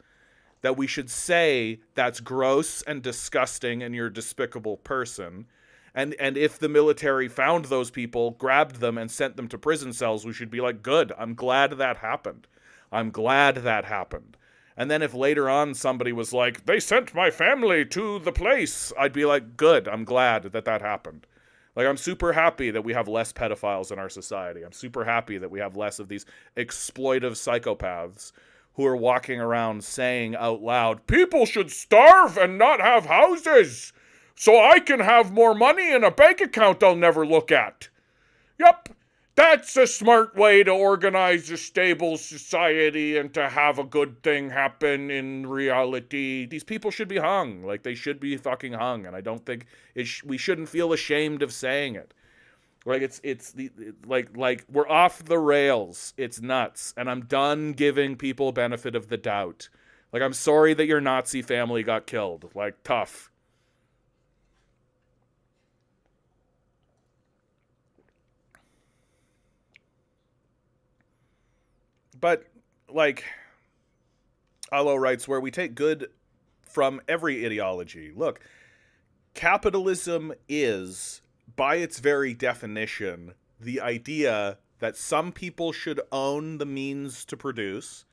That we should say that's gross and disgusting and you're a despicable person. And if the military found those people, grabbed them, and sent them to prison cells, we should be like, good, I'm glad that happened. I'm glad that happened. And then if later on somebody was like, they sent my family to the place, I'd be like, good, I'm glad that happened. Like, I'm super happy that we have less pedophiles in our society. I'm super happy that we have less of these exploitive psychopaths who are walking around saying out loud, people should starve and not have houses so I can have more money in a bank account I'll never look at. Yep. That's a smart way to organize a stable society and to have a good thing happen in reality. These people should be hung. Like, they should be fucking hung. And I don't think we shouldn't feel ashamed of saying it. Like, we're off the rails. It's nuts. And I'm done giving people benefit of the doubt. Like, I'm sorry that your Nazi family got killed. Like, tough. But, like, Allo writes, where we take good from every ideology. Look, capitalism is, by its very definition, the idea that some people should own the means to produce,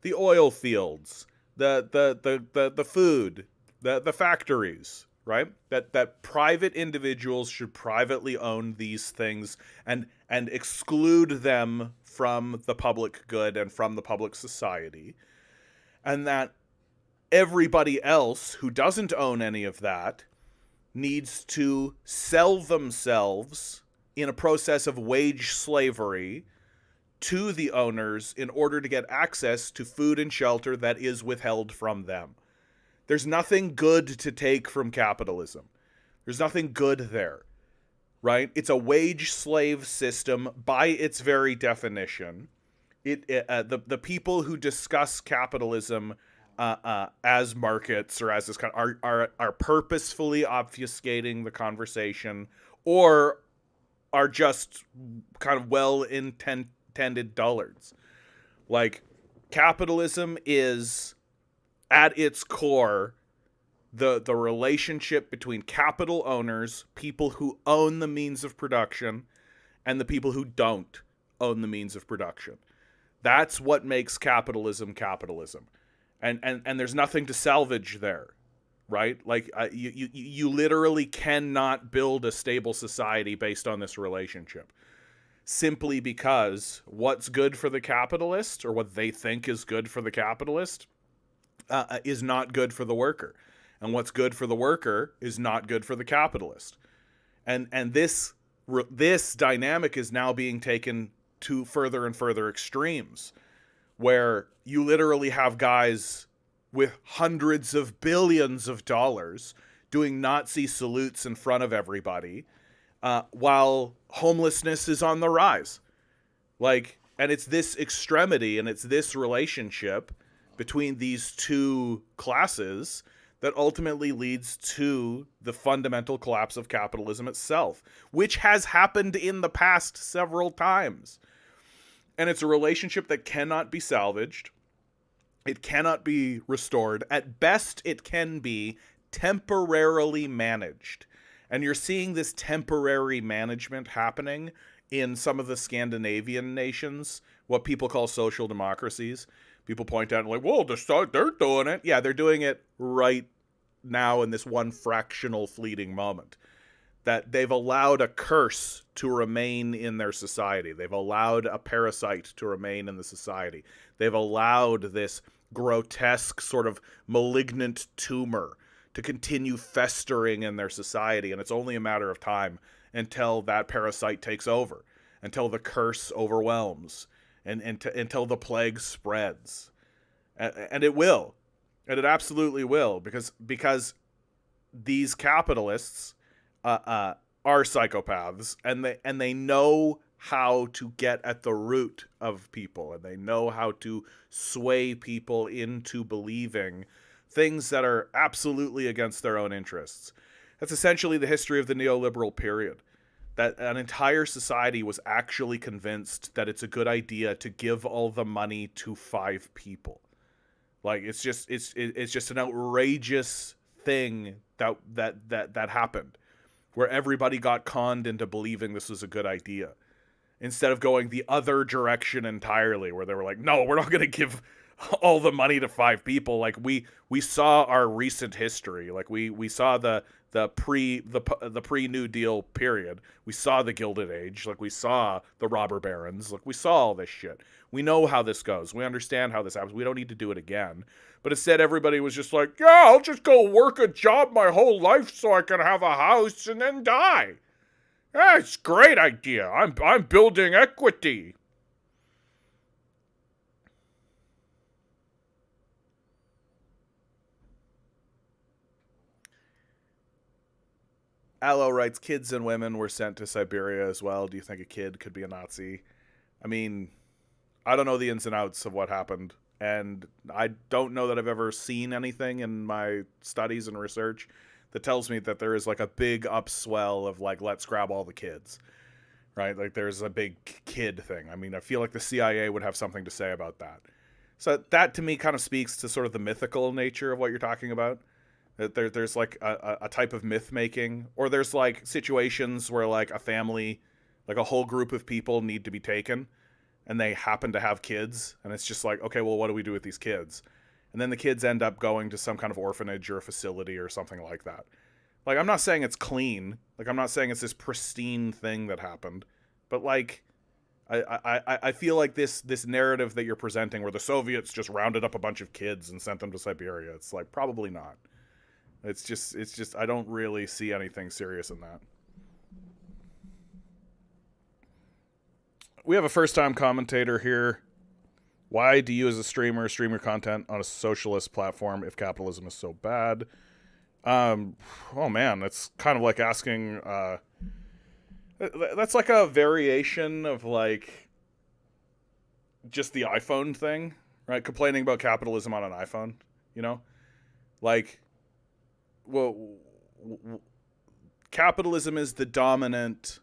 the oil fields, the food, the factories, right? That private individuals should privately own these things and exclude them from the public good and from the public society. And that everybody else who doesn't own any of that needs to sell themselves in a process of wage slavery to the owners in order to get access to food and shelter that is withheld from them. There's nothing good to take from capitalism. There's nothing good there, right? It's a wage slave system by its very definition. The people who discuss capitalism as markets or as this kind of, are purposefully obfuscating the conversation, or are just kind of well-intended dullards. Like, capitalism is, at its core, the relationship between capital owners, people who own the means of production, and the people who don't own the means of production. That's what makes capitalism capitalism. And there's nothing to salvage there, right? Like, you literally cannot build a stable society based on this relationship. Simply because what's good for the capitalist, or what they think is good for the capitalist, is not good for the worker. And what's good for the worker is not good for the capitalist. And this dynamic is now being taken to further and further extremes, where you literally have guys with hundreds of billions of dollars doing Nazi salutes in front of everybody, while homelessness is on the rise. Like, and it's this extremity and it's this relationship between these two classes that ultimately leads to the fundamental collapse of capitalism itself, which has happened in the past several times. And it's a relationship that cannot be salvaged. It cannot be restored. At best, it can be temporarily managed. And you're seeing this temporary management happening in some of the Scandinavian nations, what people call social democracies. People point out like, whoa, they're doing it. Yeah, they're doing it right now in this one fractional fleeting moment. That they've allowed a curse to remain in their society. They've allowed a parasite to remain in the society. They've allowed this grotesque sort of malignant tumor to continue festering in their society. And it's only a matter of time until that parasite takes over, until the curse overwhelms, and until the plague spreads. And it will. And it absolutely will, because these capitalists are psychopaths, and they know how to get at the root of people, and they know how to sway people into believing things that are absolutely against their own interests. That's essentially the history of the neoliberal period. That an entire society was actually convinced that it's a good idea to give all the money to 5 people. Like, it's just an outrageous thing that happened, where everybody got conned into believing this was a good idea, instead of going the other direction entirely, where they were like, no, we're not going to give all the money to 5 people. Like, we saw our recent history. Like, we saw the pre New Deal period. We saw the Gilded Age. Like, we saw the robber barons. Like, we saw all this shit. We know how this goes. We understand how this happens. We don't need to do it again. But instead, everybody was just like, yeah, I'll just go work a job my whole life so I can have a house and then die. That's a great idea. I'm building equity. Allo writes, kids and women were sent to Siberia as well. Do you think a kid could be a Nazi? I mean, I don't know the ins and outs of what happened, and I don't know that I've ever seen anything in my studies and research that tells me that there is like a big upswell of like, let's grab all the kids, right? Like, there's a big kid thing. I mean, I feel like the CIA would have something to say about that. So that to me kind of speaks to sort of the mythical nature of what you're talking about. There's like a type of myth making, or there's like situations where like a family, like a whole group of people need to be taken, and they happen to have kids, and it's just like, okay, well, what do we do with these kids? And then the kids end up going to some kind of orphanage or a facility or something like that. Like, I'm not saying it's clean. Like, I'm not saying it's this pristine thing that happened, but like, I feel like this narrative that you're presenting, where the Soviets just rounded up a bunch of kids and sent them to Siberia, it's like, probably not. It's just I don't really see anything serious in that. We have a first-time commentator here. Why do you as a stream your content on a socialist platform if capitalism is so bad? Oh man, that's kind of like asking, that's like a variation of like just the iPhone thing, right? Complaining about capitalism on an iPhone, you know? Like, well, capitalism is the dominant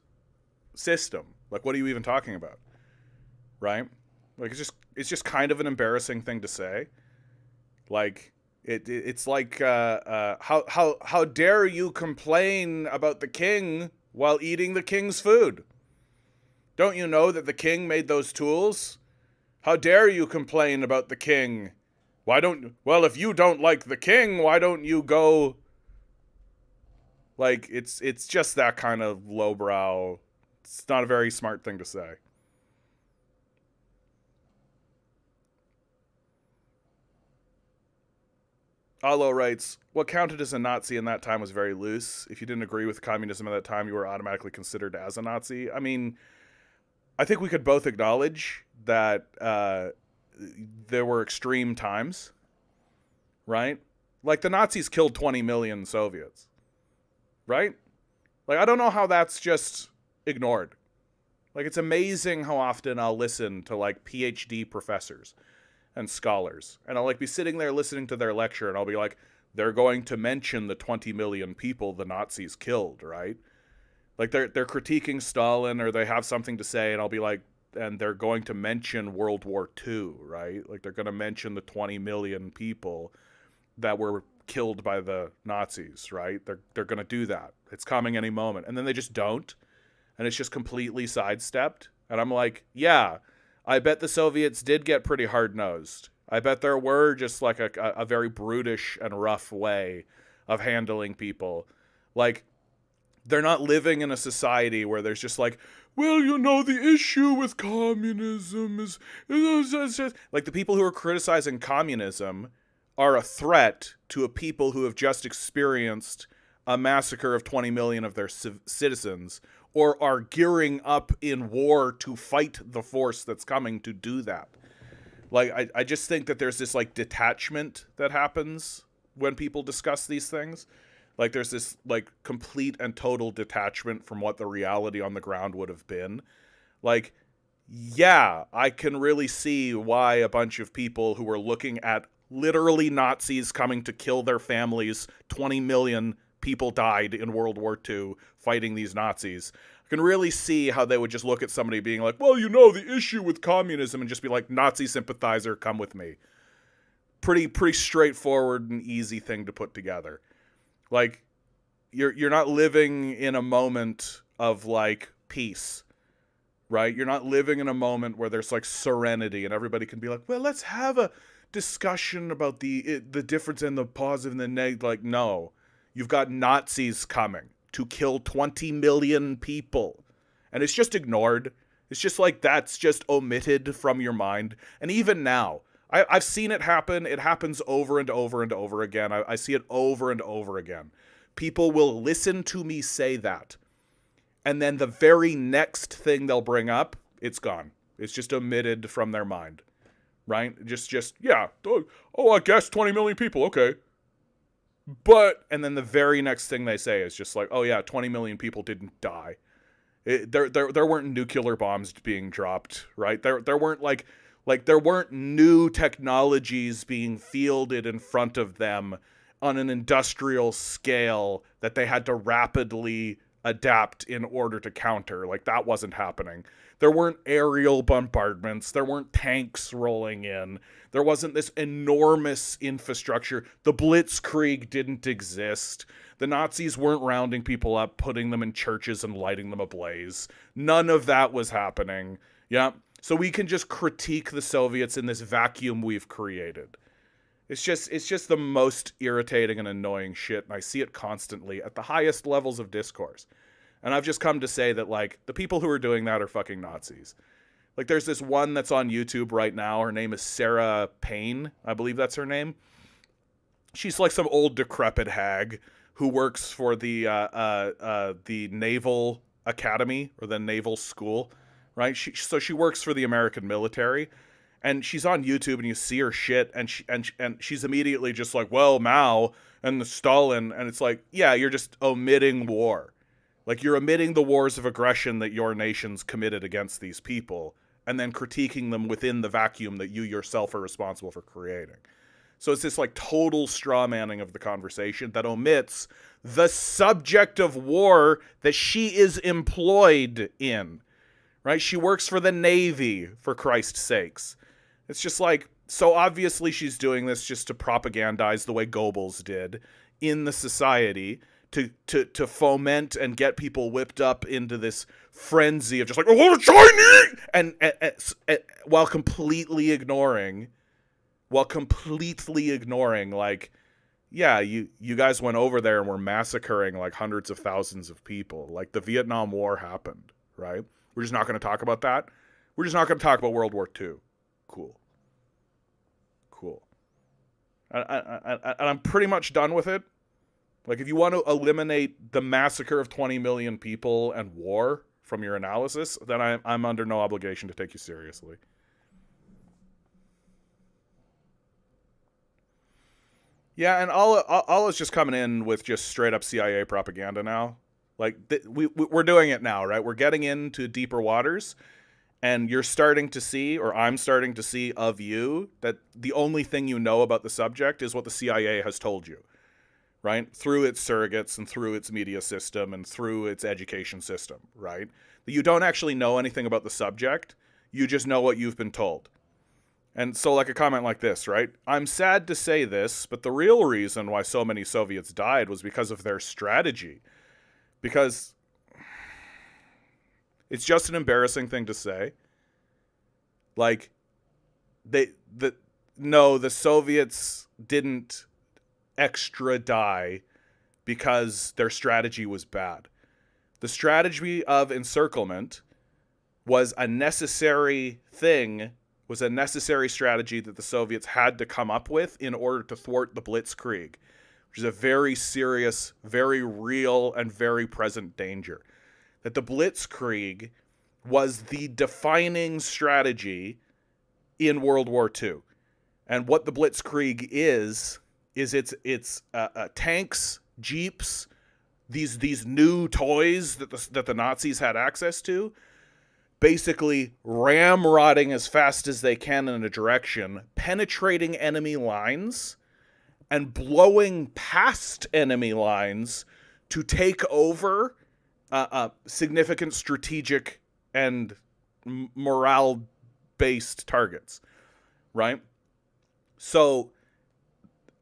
system. Like, what are you even talking about? Right? Like, it's just kind of an embarrassing thing to say. Like, it's like, how dare you complain about the king while eating the king's food? Don't you know that the king made those tools? How dare you complain about the king? Well, if you don't like the king, why don't you go? Like, it's just that kind of lowbrow. It's not a very smart thing to say. Allo writes, what counted as a Nazi in that time was very loose. If you didn't agree with communism at that time, you were automatically considered as a Nazi. I mean, I think we could both acknowledge that there were extreme times, right? Like, the Nazis killed 20 million Soviets. Right? Like, I don't know how that's just ignored. Like, it's amazing how often I'll listen to like PhD professors and scholars, and I'll like be sitting there listening to their lecture, and I'll be like, they're going to mention the 20 million people the Nazis killed, right? Like, they're critiquing Stalin, or they have something to say, and I'll be like, and they're going to mention World War II, right? Like, they're going to mention the 20 million people that were killed by the Nazis, right? They're going to do that. It's coming any moment. And then they just don't. and it's just completely sidestepped. And I'm like, yeah, I bet the Soviets did get pretty hard-nosed. I bet there were just like a very brutish and rough way of handling people. Like, they're not living in a society where there's just like, well, you know, the issue with communism is like, the people who are criticizing communism are a threat to a people who have just experienced a massacre of 20 million of their citizens, or are gearing up in war to fight the force that's coming to do that. Like, I just think that there's this, like, detachment that happens when people discuss these things. Like, there's this, like, complete and total detachment from what the reality on the ground would have been. Like, yeah, I can really see why a bunch of people who were looking at literally Nazis coming to kill their families, 20 million people died in World War II fighting these Nazis. I can really see how they would just look at somebody being like, well, you know, the issue with communism, and just be like, Nazi sympathizer, come with me. Pretty straightforward and easy thing to put together. Like, you're not living in a moment of, like, peace, right? You're not living in a moment where there's, like, serenity and everybody can be like, well, let's have a discussion about the difference in the positive and the negative. Like, no. You've got Nazis coming to kill 20 million people. And it's just ignored. It's just like, that's just omitted from your mind. And even now, I've seen it happen. It happens over and over and over again. I see it over and over again. People will listen to me say that. And then the very next thing they'll bring up, it's gone. It's just omitted from their mind. Right? Just yeah. Oh, I guess 20 million people. Okay. But, and then the very next thing they say is just like, oh yeah, 20 million people didn't die. There weren't nuclear bombs being dropped, right? There weren't like there weren't new technologies being fielded in front of them on an industrial scale that they had to rapidly adapt in order to counter. Like, that wasn't happening. There weren't aerial bombardments. There weren't tanks rolling in. There wasn't this enormous infrastructure. The Blitzkrieg didn't exist. The Nazis weren't rounding people up, putting them in churches and lighting them ablaze. None of that was happening. Yeah. So we can just critique the Soviets in this vacuum we've created. It's just the most irritating and annoying shit, and I see it constantly at the highest levels of discourse. And I've just come to say that, like, the people who are doing that are fucking Nazis. Like, there's this one that's on YouTube right now. Her name is Sarah Payne. I believe that's her name. She's like some old decrepit hag who works for the Naval Academy, or the Naval School, right? So she works for the American military. And she's on YouTube, and you see her shit, and she's immediately just like, well, Mao and the Stalin, and it's like, yeah, you're just omitting war. Like, you're omitting the wars of aggression that your nations committed against these people, and then critiquing them within the vacuum that you yourself are responsible for creating. So it's this, like, total straw manning of the conversation that omits the subject of war that she is employed in, right? She works for the Navy, for Christ's sakes. It's just like, so obviously she's doing this just to propagandize the way Goebbels did in the society, to foment and get people whipped up into this frenzy of just like, oh, Chinese! And while completely ignoring, like, yeah, you guys went over there and were massacring like hundreds of thousands of people. Like, the Vietnam War happened, right? We're just not going to talk about that. We're just not going to talk about World War II. Cool. And I'm pretty much done with it. Like, if you want to eliminate the massacre of 20 million people and war from your analysis, then I'm under no obligation to take you seriously. Yeah, and all is just coming in with just straight up CIA propaganda now. Like, we're doing it now, right? We're getting into deeper waters. And you're starting to see, or I'm starting to see of you, that the only thing you know about the subject is what the CIA has told you, right? Through its surrogates and through its media system and through its education system, right? That you don't actually know anything about the subject. You just know what you've been told. And so, like, a comment like this, right? I'm sad to say this, but the real reason why so many Soviets died was because of their strategy. Because It's just an embarrassing thing to say. Like, the Soviets didn't extra die because their strategy was bad. The strategy of encirclement was a necessary thing, was a necessary strategy that the Soviets had to come up with in order to thwart the Blitzkrieg, which is a very serious, very real, and very present danger. That the Blitzkrieg was the defining strategy in World War II. And what the Blitzkrieg is it's tanks, jeeps, these new toys that the Nazis had access to, basically ramrodding as fast as they can in a direction, penetrating enemy lines, and blowing past enemy lines to take over significant strategic and morale-based targets, right? So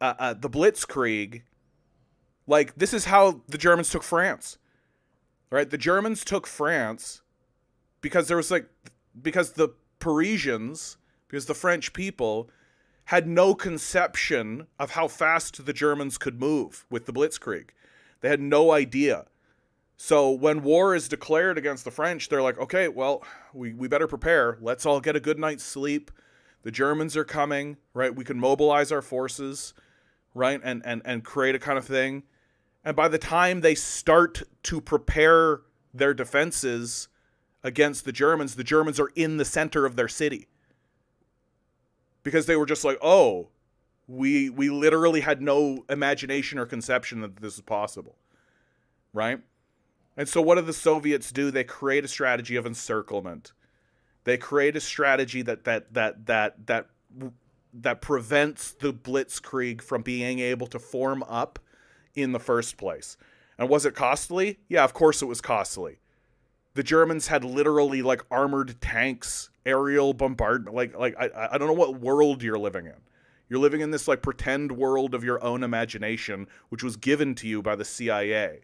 the Blitzkrieg, like, this is how the Germans took France, right? The Germans took France because because the Parisians, because the French people had no conception of how fast the Germans could move with the Blitzkrieg. They had no idea. So when war is declared against the French, they're like, okay, well, we better prepare. Let's all get a good night's sleep. The Germans are coming, right? We can mobilize our forces, right? And create a kind of thing. And by the time they start to prepare their defenses against the Germans are in the center of their city. Because they were just like, oh, we literally had no imagination or conception that this is possible, right? And so what do the Soviets do? They create a strategy of encirclement. They create a strategy that prevents the Blitzkrieg from being able to form up in the first place. And was it costly? Yeah, of course it was costly. The Germans had literally, like, armored tanks, aerial bombardment. I don't know what world you're living in. You're living in this, like, pretend world of your own imagination, which was given to you by the CIA.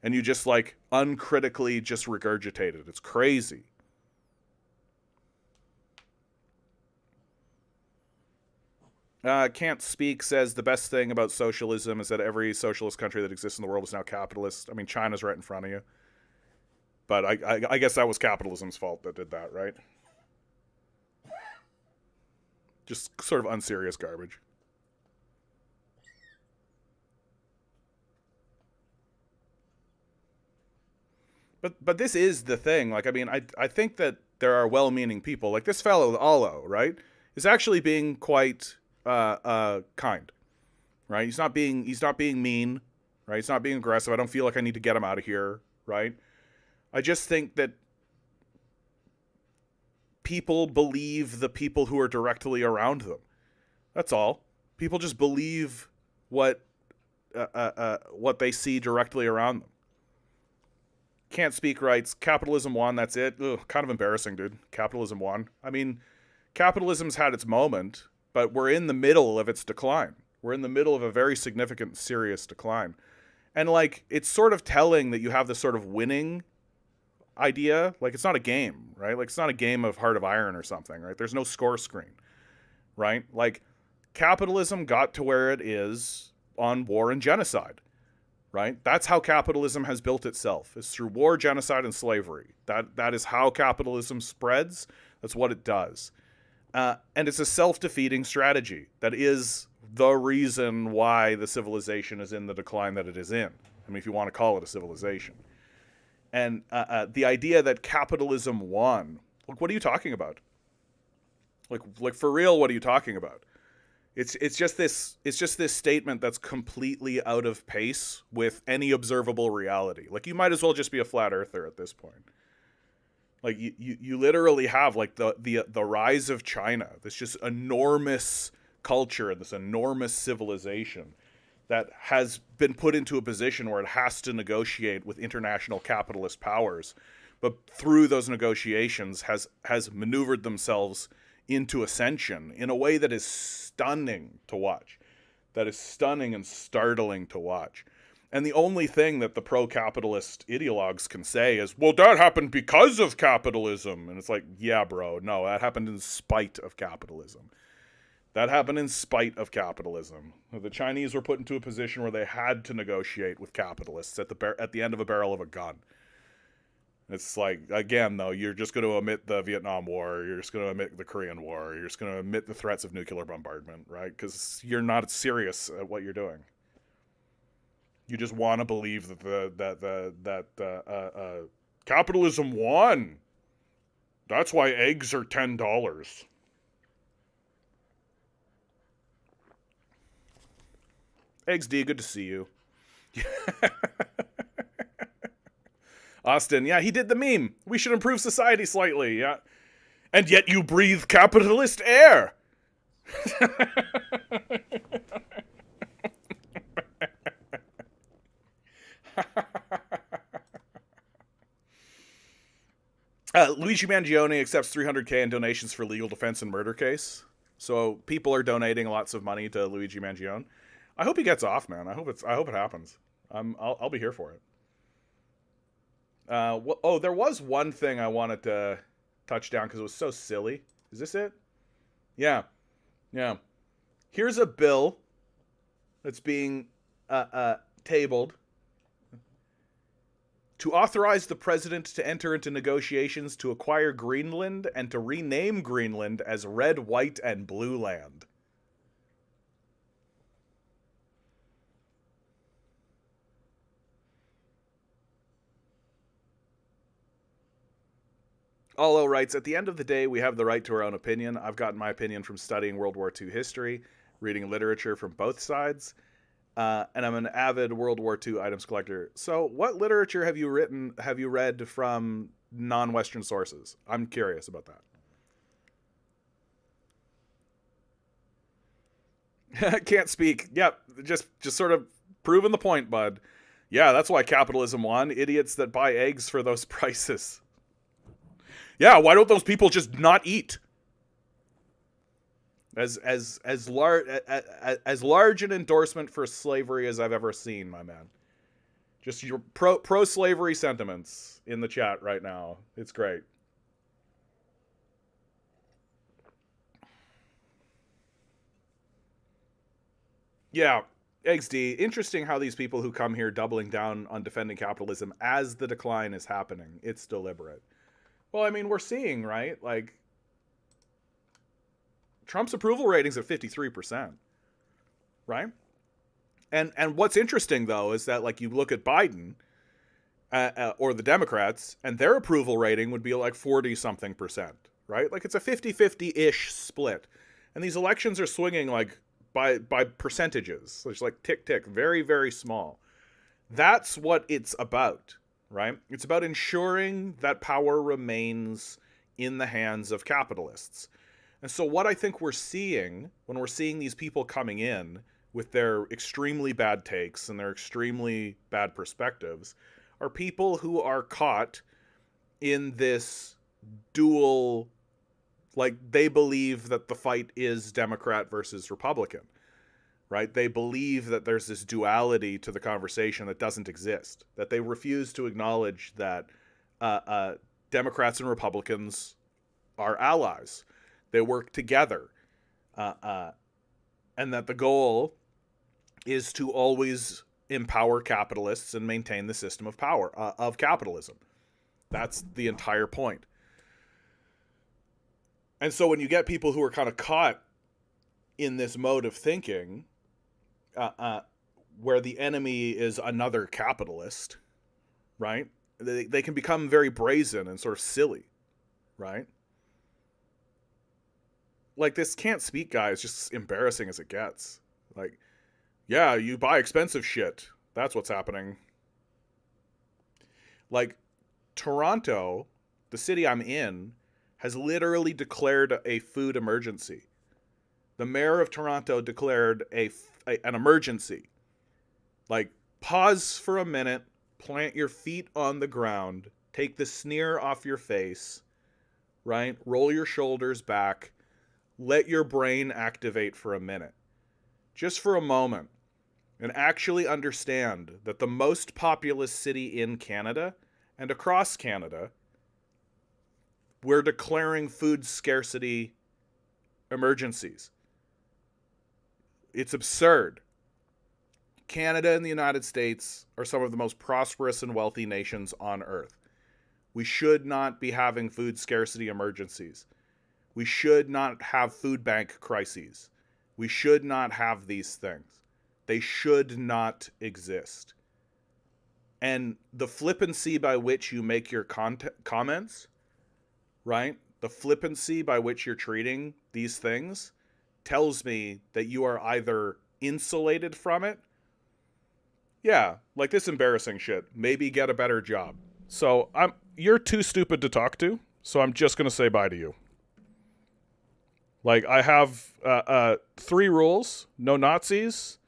And you just, like, uncritically just regurgitate it. It's crazy. Can't Speak says the best thing about socialism is that every socialist country that exists in the world is now capitalist. I mean, China's right in front of you. But I guess that was capitalism's fault that did that, right? Just sort of unserious garbage. But this is the thing. Like, I mean, I think that there are well-meaning people. Like this fellow, Allo, right, is actually being quite kind, right? He's not being mean, right? He's not being aggressive. I don't feel like I need to get him out of here, right? I just think that people believe the people who are directly around them. That's all. People just believe what they see directly around them. Can't Speak writes, capitalism won, that's it. Ugh, kind of embarrassing, dude. Capitalism won. I mean, capitalism's had its moment, but we're in the middle of its decline. We're in the middle of a very significant, serious decline. And, like, it's sort of telling that you have this sort of winning idea. Like, it's not a game, right? Like, it's not a game of Heart of Iron or something, right? There's no score screen, right? Like, capitalism got to where it is on war and genocide, right? That's how capitalism has built itself. It's through war, genocide, and slavery. That is how capitalism spreads. That's what it does. And it's a self-defeating strategy that is the reason why the civilization is in the decline that it is in. I mean, if you want to call it a civilization. And the idea that capitalism won, like, what are you talking about? Like for real, what are you talking about? It's just this statement that's completely out of pace with any observable reality. Like, you might as well just be a flat earther at this point. Like, you literally have, like, the rise of China, this just enormous culture, this enormous civilization that has been put into a position where it has to negotiate with international capitalist powers, but through those negotiations has maneuvered themselves into ascension in a way that is stunning to watch. That is stunning and startling to watch. And the only thing that the pro-capitalist ideologues can say is, well, that happened because of capitalism. And it's like, yeah, bro, no, that happened in spite of capitalism. That happened in spite of capitalism. The Chinese were put into a position where they had to negotiate with capitalists at the end of a barrel of a gun. It's like, again, though, you're just going to omit the Vietnam War, you're just going to omit the Korean War, you're just going to omit the threats of nuclear bombardment, right? Because you're not serious at what you're doing. You just want to believe that capitalism won. That's why eggs are $10. Eggs D, good to see you. Austin, yeah, he did the meme. We should improve society slightly, yeah. And yet you breathe capitalist air. Luigi Mangione accepts $300K in donations for legal defense and murder case. So people are donating lots of money to Luigi Mangione. I hope he gets off, man. I hope it happens. I'll be here for it. There was one thing I wanted to touch down because it was so silly. Is this it? Yeah. Here's a bill that's being tabled to authorize the president to enter into negotiations to acquire Greenland and to rename Greenland as Red, White, and Blue Land. Allo writes, at the end of the day, we have the right to our own opinion. I've gotten my opinion from studying World War II history, reading literature from both sides, and I'm an avid World War II items collector. So what literature have you read from non-Western sources? I'm curious about that. Can't speak. Yep, just sort of proving the point, bud. Yeah, that's why capitalism won. Idiots that buy eggs for those prices. Yeah, why don't those people just not eat? As large an endorsement for slavery as I've ever seen, my man. Just your pro slavery sentiments in the chat right now. It's great. Yeah, XD. Interesting how these people who come here doubling down on defending capitalism as the decline is happening. It's deliberate. Well, I mean, we're seeing, right? Like, Trump's approval rating's at 53%, right? And what's interesting, though, is that, like, you look at Biden or the Democrats, and their approval rating would be like 40-something%, right? Like, it's a 50-50-ish split. And these elections are swinging, like, by percentages. So it's like tick, very, very small. That's what it's about. Right? It's about ensuring that power remains in the hands of capitalists. And so what I think we're seeing when we're seeing these people coming in with their extremely bad takes and their extremely bad perspectives are people who are caught in this dual, like, they believe that the fight is Democrat versus Republican. Right? They believe that there's this duality to the conversation that doesn't exist, that they refuse to acknowledge that Democrats and Republicans are allies. They work together. And that the goal is to always empower capitalists and maintain the system of power, of capitalism. That's the entire point. And so when you get people who are kind of caught in this mode of thinking, where the enemy is another capitalist, right? They can become very brazen and sort of silly, right? Like, this can't speak guy is just embarrassing as it gets. Like, yeah, you buy expensive shit. That's what's happening. Like, Toronto, the city I'm in, has literally declared a food emergency. The mayor of Toronto declared an emergency. Like, pause for a minute, plant your feet on the ground, take the sneer off your face, right? Roll your shoulders back, let your brain activate for a minute. Just for a moment. and actually understand that the most populous city in Canada and across Canada, we're declaring food scarcity emergencies. It's absurd. Canada and the United States are some of the most prosperous and wealthy nations on earth. We should not be having food scarcity emergencies. We should not have food bank crises. We should not have these things. They should not exist. And the flippancy by which you make your comments, right? The flippancy by which you're treating these things tells me that you are either insulated from it. Yeah, like this embarrassing shit. Maybe get a better job. So you're too stupid to talk to, so I'm just going to say bye to you. Like, I have 3 rules. No Nazis.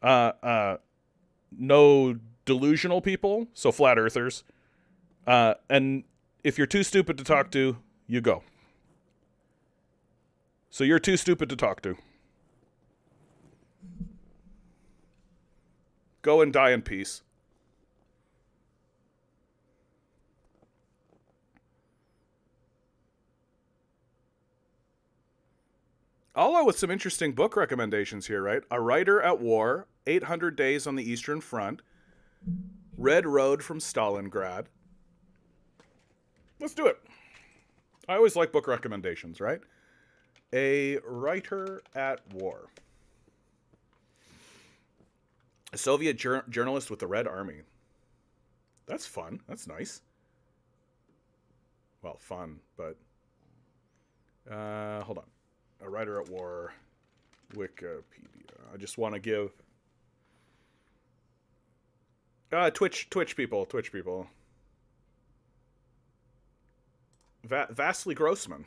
No delusional people, so flat earthers. And if you're too stupid to talk to, you go. So you're too stupid to talk to. Go and die in peace. Although with some interesting book recommendations here, right? A Writer at War, 800 Days on the Eastern Front, Red Road from Stalingrad. Let's do it. I always like book recommendations, right? A Writer at War. A Soviet journalist with the Red Army. That's fun. That's nice. Well, fun, but... hold on. A Writer at War, Wikipedia. I just want to give... Twitch people. Vasily Grossman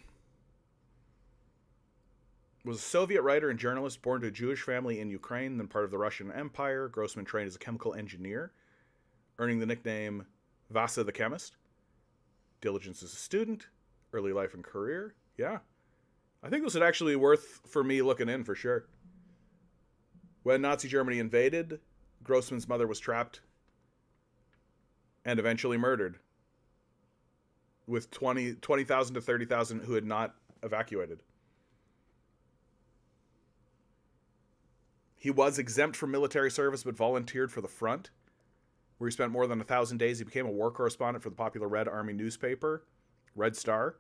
was a Soviet writer and journalist born to a Jewish family in Ukraine, then part of the Russian Empire. Grossman trained as a chemical engineer, earning the nickname Vasa the Chemist. Diligence as a student, early life and career. Yeah. I think this would actually be worth for me looking in for sure. When Nazi Germany invaded, Grossman's mother was trapped and eventually murdered, with 20,000 to 30,000 who had not evacuated. He was exempt from military service but volunteered for the front, where he spent more than 1,000 days. He became a war correspondent for the popular Red Army newspaper, Red Star.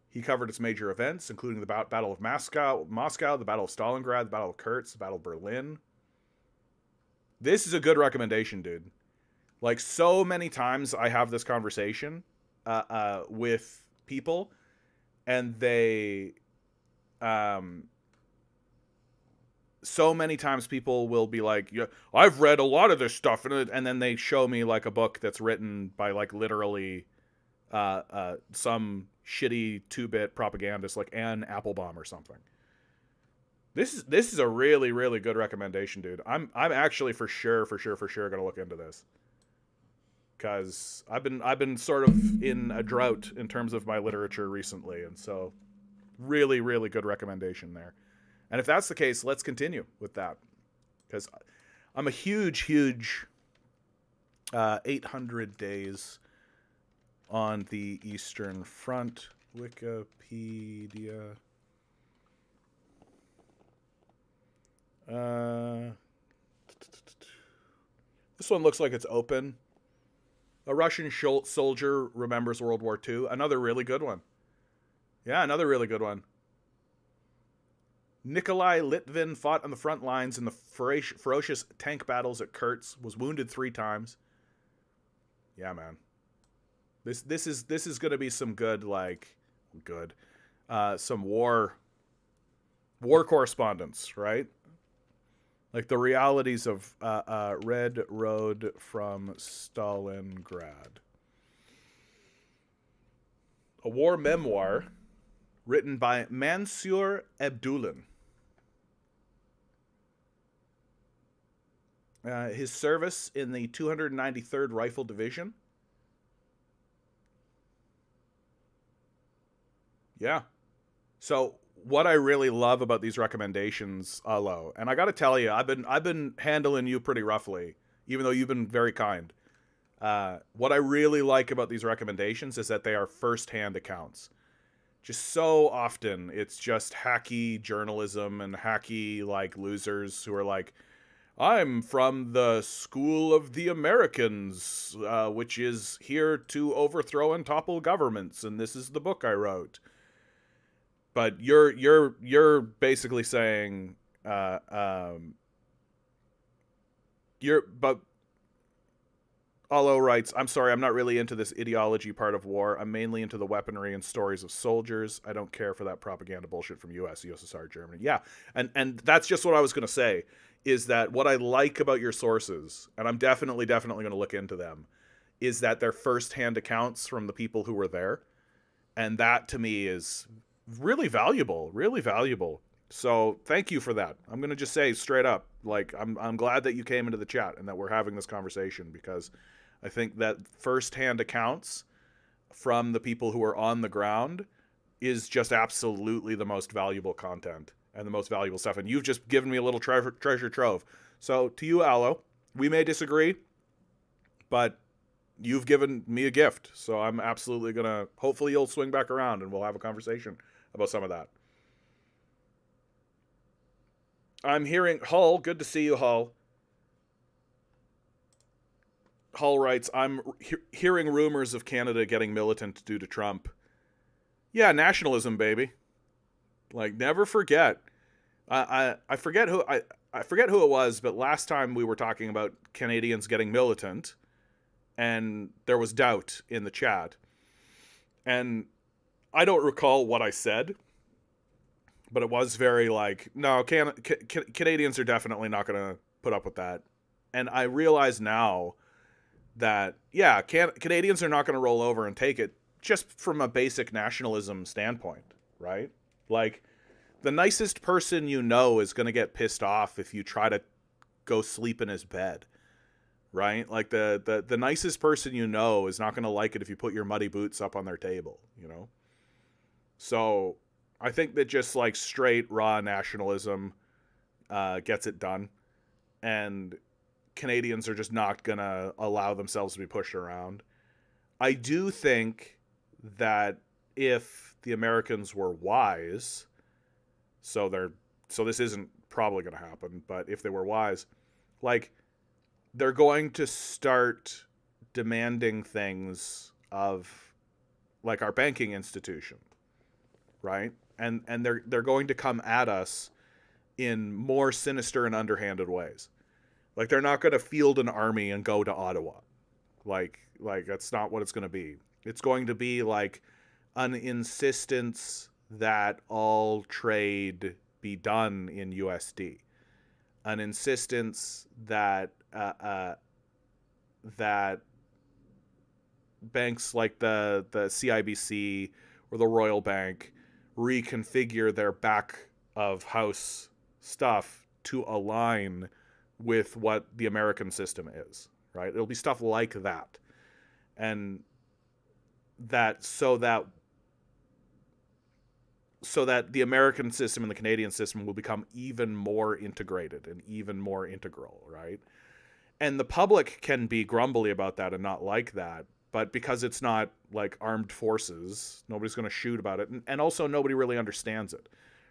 He covered its major events, including the Battle of Moscow, the Battle of Stalingrad, the Battle of Kursk, the Battle of Berlin. This is a good recommendation, dude. Like, so many times I have this conversation with people, and they... so many times people will be like, yeah, I've read a lot of this stuff, and then they show me like a book that's written by like literally some shitty 2-bit propagandist like Anne Applebaum or something. This is a really, really good recommendation, dude. I'm actually for sure gonna look into this, because I've been sort of in a drought in terms of my literature recently, and so really, really good recommendation there. And if that's the case, let's continue with that, because I'm a huge 800 Days on the Eastern Front. Wikipedia. This one looks like it's open. A Russian soldier remembers World War II. Another really good one. Yeah, another really good one. Nikolai Litvin fought on the front lines in the ferocious tank battles at Kursk, was wounded 3 times. Yeah, man. This is going to be some good, some war correspondence, right? Like the realities of Red Road from Stalingrad. A war memoir written by Mansour Abdulin. His service in the 293rd Rifle Division. Yeah. So what I really love about these recommendations, Alo, and I got to tell you, I've been handling you pretty roughly, even though you've been very kind. What I really like about these recommendations is that they are first-hand accounts. Just so often, it's just hacky journalism and hacky like losers who are like, "I'm from the School of the Americans, which is here to overthrow and topple governments, and this is the book I wrote." But you're basically saying, uh, um, you're but Allo writes, "I'm sorry, I'm not really into this ideology part of war. I'm mainly into the weaponry and stories of soldiers. I don't care for that propaganda bullshit from US, USSR, Germany." Yeah, and that's just what I was going to say, is that what I like about your sources, and I'm definitely going to look into them, is that they're first-hand accounts from the people who were there. And that to me is really valuable, really valuable. So thank you for that. I'm going to just say straight up, like, I'm glad that you came into the chat and that we're having this conversation, because I think that firsthand accounts from the people who are on the ground is just absolutely the most valuable content and the most valuable stuff. And you've just given me a little treasure trove. So to you, Aloe, we may disagree, but you've given me a gift. So I'm absolutely going to, hopefully you'll swing back around and we'll have a conversation about some of that. I'm hearing, Hull, good to see you, Hull. Hull writes, I'm hearing rumors of Canada getting militant due to Trump. Yeah, nationalism, baby. Like, never forget. I forget who I forget who it was, but last time we were talking about Canadians getting militant, and there was doubt in the chat. And I don't recall what I said, but it was very like, no, Canadians are definitely not going to put up with that. And I realize now that, yeah, Canadians are not going to roll over and take it, just from a basic nationalism standpoint, right? Like, the nicest person you know is going to get pissed off if you try to go sleep in his bed, right? Like, the nicest person you know is not going to like it if you put your muddy boots up on their table, you know? So I think that just like straight raw nationalism gets it done. And Canadians are just not going to allow themselves to be pushed around. I do think that if the Americans were wise, so this isn't probably going to happen, but if they were wise, like, they're going to start demanding things of, like, our banking institution, right? And they're going to come at us in more sinister and underhanded ways. Like, they're not going to field an army and go to Ottawa. Like that's not what it's going to be. It's going to be like an insistence that all trade be done in USD. An insistence that that banks like the CIBC or the Royal Bank reconfigure their back of house stuff to align with what the American system is, right? It'll be stuff like that. And so that the American system and the Canadian system will become even more integrated and even more integral, right? And the public can be grumbly about that and not like that, but because it's not like armed forces, nobody's going to shoot about it. And also nobody really understands it,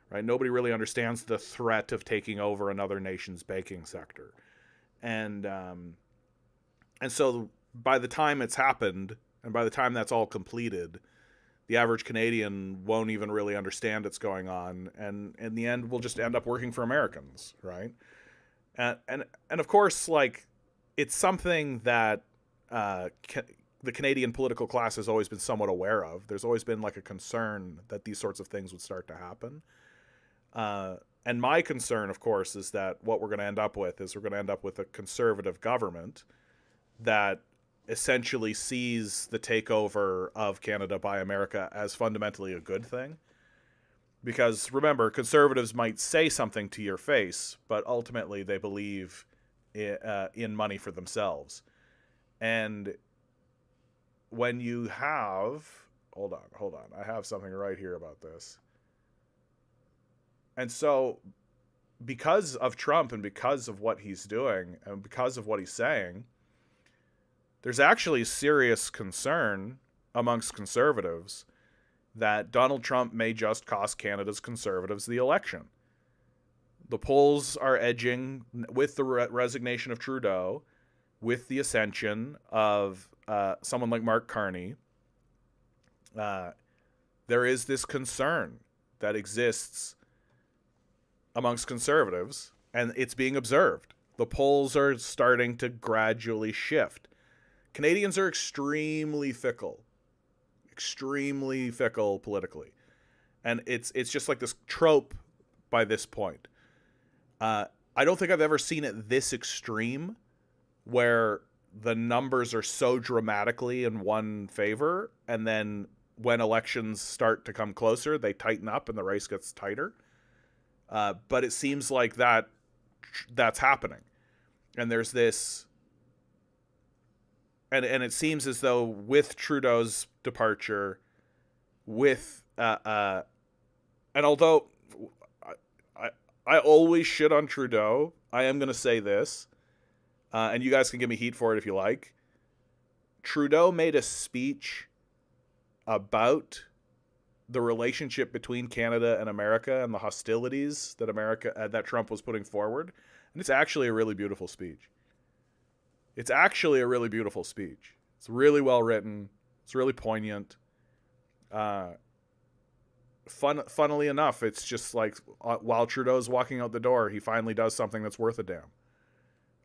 right? Nobody really understands the threat of taking over another nation's banking sector. And so by the time it's happened, and by the time that's all completed, the average Canadian won't even really understand what's going on, and in the end, we'll just end up working for Americans, right? And of course, like, it's something that the Canadian political class has always been somewhat aware of. There's always been like a concern that these sorts of things would start to happen. And my concern, of course, is that what we're going to end up with is we're going to end up with a conservative government that essentially sees the takeover of Canada by America as fundamentally a good thing. Because remember, conservatives might say something to your face, but ultimately they believe in money for themselves. And when you have... Hold on. I have something right here about this. And so because of Trump and because of what he's doing and because of what he's saying, there's actually serious concern amongst conservatives that Donald Trump may just cost Canada's conservatives the election. The polls are edging with the resignation of Trudeau, with the ascension of someone like Mark Carney. There is this concern that exists amongst conservatives, and it's being observed. The polls are starting to gradually shift. Canadians are extremely fickle politically. And it's just like this trope by this point. I don't think I've ever seen it this extreme where the numbers are so dramatically in one favor, and then when elections start to come closer, they tighten up and the race gets tighter. But it seems like that's happening. And there's this... And it seems as though with Trudeau's departure, with... and although I always shit on Trudeau, I am going to say this, and you guys can give me heat for it if you like. Trudeau made a speech about the relationship between Canada and America and the hostilities that that Trump was putting forward, and it's actually a really beautiful speech. It's really well written. It's really poignant. Funnily enough, it's just like while Trudeau's walking out the door, he finally does something that's worth a damn.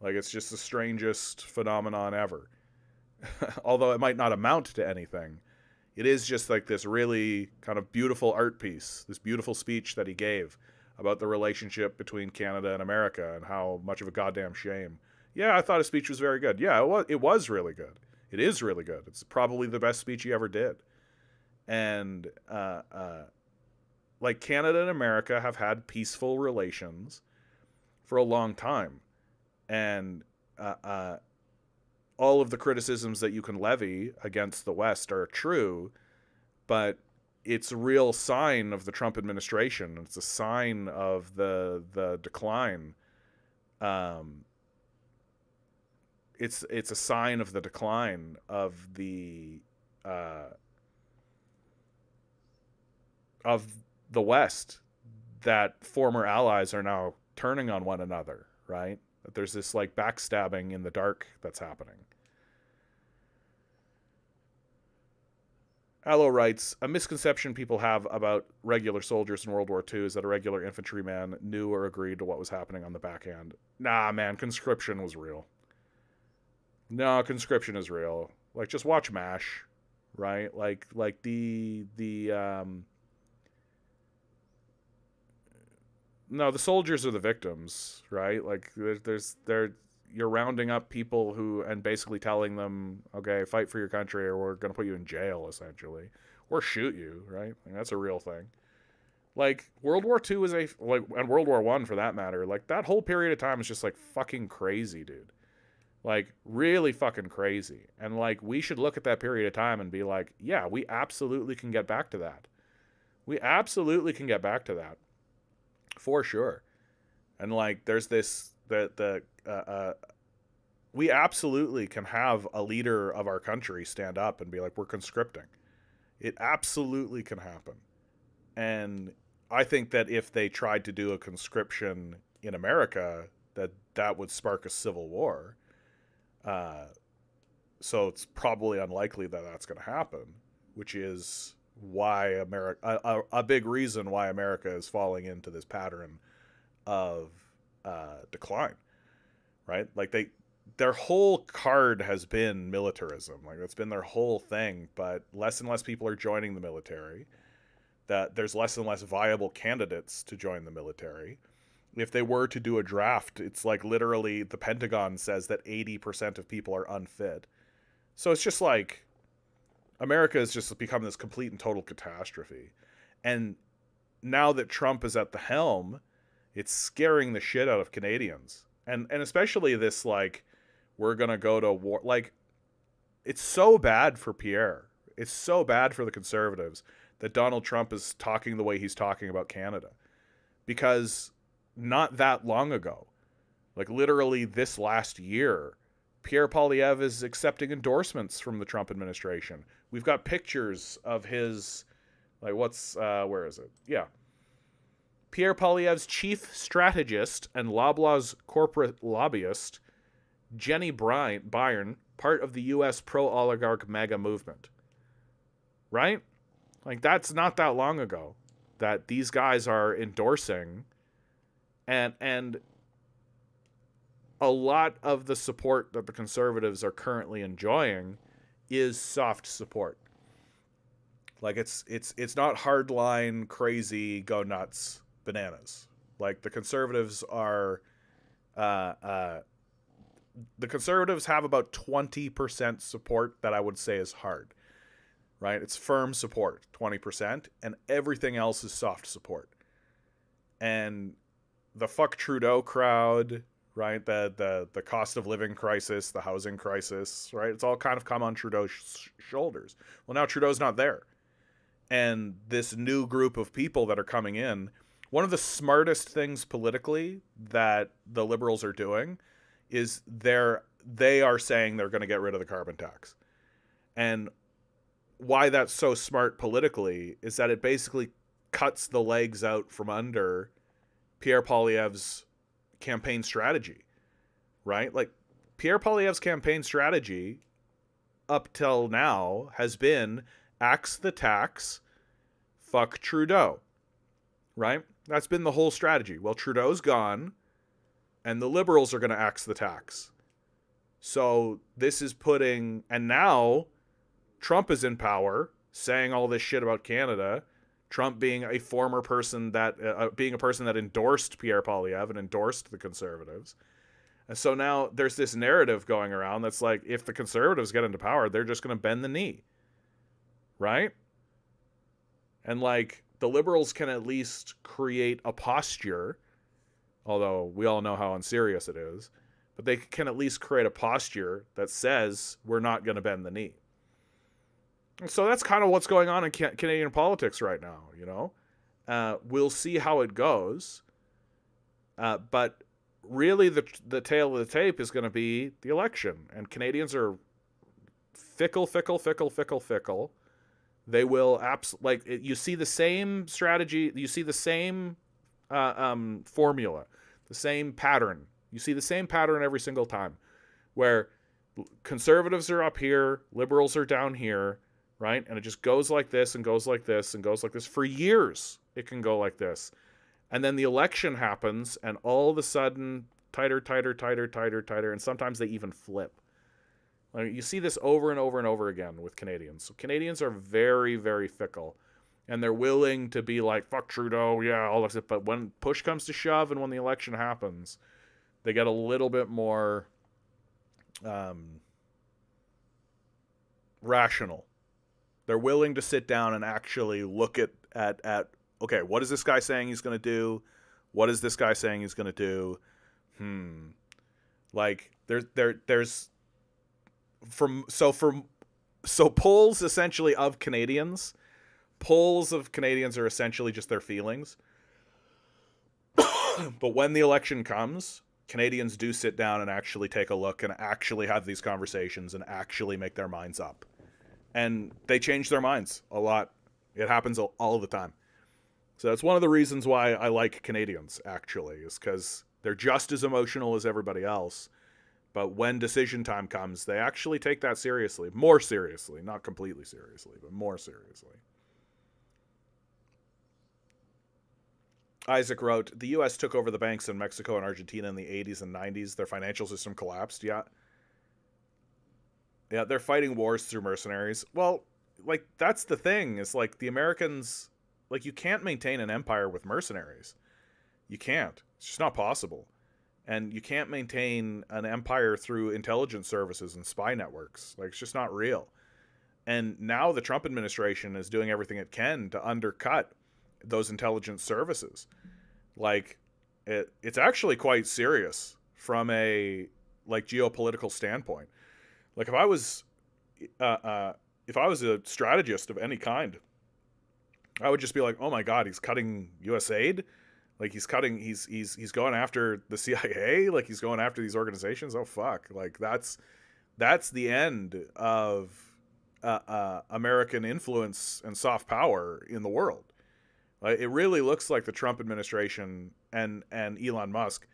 Like, it's just the strangest phenomenon ever. Although it might not amount to anything, it is just like this really kind of beautiful art piece, this beautiful speech that he gave about the relationship between Canada and America and how much of a goddamn shame. Yeah, I thought his speech was very good. Yeah, it was really good. It is really good. It's probably the best speech he ever did. And like, Canada and America have had peaceful relations for a long time. And all of the criticisms that you can levy against the West are true, but it's a real sign of the Trump administration. It's a sign of the decline. It's a sign of the decline of the West, that former allies are now turning on one another, right? That there's this like backstabbing in the dark that's happening. Allo writes, a misconception people have about regular soldiers in World War II is that a regular infantryman knew or agreed to what was happening on the backhand. Nah, man, conscription was real. No, conscription is real. Like, just watch MASH, right? Like no, the soldiers are the victims, right? Like, you're rounding up people and basically telling them, okay, fight for your country or we're going to put you in jail, essentially. Or shoot you, right? Like, that's a real thing. Like, World War II is and World War I for that matter, like, that whole period of time is just, like, fucking crazy, dude. Like, really fucking crazy. And, like, we should look at that period of time and be like, yeah, we absolutely can get back to that. For sure. And, like, there's this, we absolutely can have a leader of our country stand up and be like, we're conscripting. It absolutely can happen. And I think that if they tried to do a conscription in America, that would spark a civil war. So it's probably unlikely that that's going to happen, which is why a big reason why America is falling into this pattern of decline, right? Like, their whole card has been militarism. Like, that's been their whole thing, but less and less people are joining the military. That there's less and less viable candidates to join the military. If they were to do a draft, it's like literally the Pentagon says that 80% of people are unfit. So it's just like America has just become this complete and total catastrophe. And now that Trump is at the helm, it's scaring the shit out of Canadians. And especially this, like, we're going to go to war. Like, it's so bad for Pierre. It's so bad for the Conservatives that Donald Trump is talking the way he's talking about Canada. because not that long ago, like literally this last year, Pierre Poilievre is accepting endorsements from the Trump administration. We've got pictures of his, like, where is it? Yeah. Pierre Poilievre's chief strategist and Loblaw's corporate lobbyist, Jenny Byrne, part of the U.S. pro-oligarch MAGA movement. Right? Like, that's not that long ago that these guys are endorsing, and a lot of the support that the conservatives are currently enjoying is soft support. Like, it's not hardline, crazy, go nuts bananas. Like, the conservatives are, the conservatives have about 20% support that I would say is hard, right? It's firm support, 20%, and everything else is soft support. And the fuck Trudeau crowd, right? The cost of living crisis, the housing crisis, right? It's all kind of come on Trudeau's shoulders. Well, now Trudeau's not there. And this new group of people that are coming in, one of the smartest things politically that the Liberals are doing is they are saying they're going to get rid of the carbon tax. And why that's so smart politically is that it basically cuts the legs out from under Pierre Poilievre's campaign strategy, right? Like, Pierre Poilievre's campaign strategy up till now has been axe the tax, fuck Trudeau, right? That's been the whole strategy. Well, Trudeau's gone, and the Liberals are going to axe the tax. So this is and now Trump is in power, saying all this shit about Canada. Trump being a former person being a person that endorsed Pierre Poilievre and endorsed the conservatives. And so now there's this narrative going around that's like, if the conservatives get into power, they're just going to bend the knee. Right? And like, the Liberals can at least create a posture, although we all know how unserious it is, but they can at least create a posture that says we're not going to bend the knee. And so that's kind of what's going on in Canadian politics right now, you know? We'll see how it goes. But really the tail of the tape is going to be the election. And Canadians are fickle. They will you see the same strategy, you see the same formula, the same pattern. You see the same pattern every single time, where conservatives are up here, liberals are down here, right? And it just goes like this and goes like this and goes like this. For years, it can go like this. And then the election happens, and all of a sudden, tighter, and sometimes they even flip. Like, you see this over and over and over again with Canadians. So Canadians are very, very fickle. And they're willing to be like, fuck Trudeau, yeah, all this. But when push comes to shove and when the election happens, they get a little bit more rational. They're willing to sit down and actually look at okay, what is this guy saying he's going to do? What is this guy saying he's going to do? Like, there's polls essentially of Canadians. Polls of Canadians are essentially just their feelings. But when the election comes, Canadians do sit down and actually take a look and actually have these conversations and actually make their minds up. And they change their minds a lot. It happens all the time. So that's one of the reasons why I like Canadians, actually, is because they're just as emotional as everybody else. But when decision time comes, they actually take that seriously. More seriously. Not completely seriously, but more seriously. Isaac wrote, the U.S. took over the banks in Mexico and Argentina in the 80s and 90s. Their financial system collapsed. Yeah, they're fighting wars through mercenaries. Well, like, that's the thing. Is like, the Americans, like, you can't maintain an empire with mercenaries. You can't. It's just not possible. And you can't maintain an empire through intelligence services and spy networks. Like, it's just not real. And now the Trump administration is doing everything it can to undercut those intelligence services. Like, it's actually quite serious from a, like, geopolitical standpoint. Like, if I was a strategist of any kind, I would just be like, oh my God, he's cutting U.S. aid. Like he's going after the CIA, like he's going after these organizations. Oh fuck. Like that's the end of American influence and soft power in the world. It really looks like the Trump administration and Elon Musk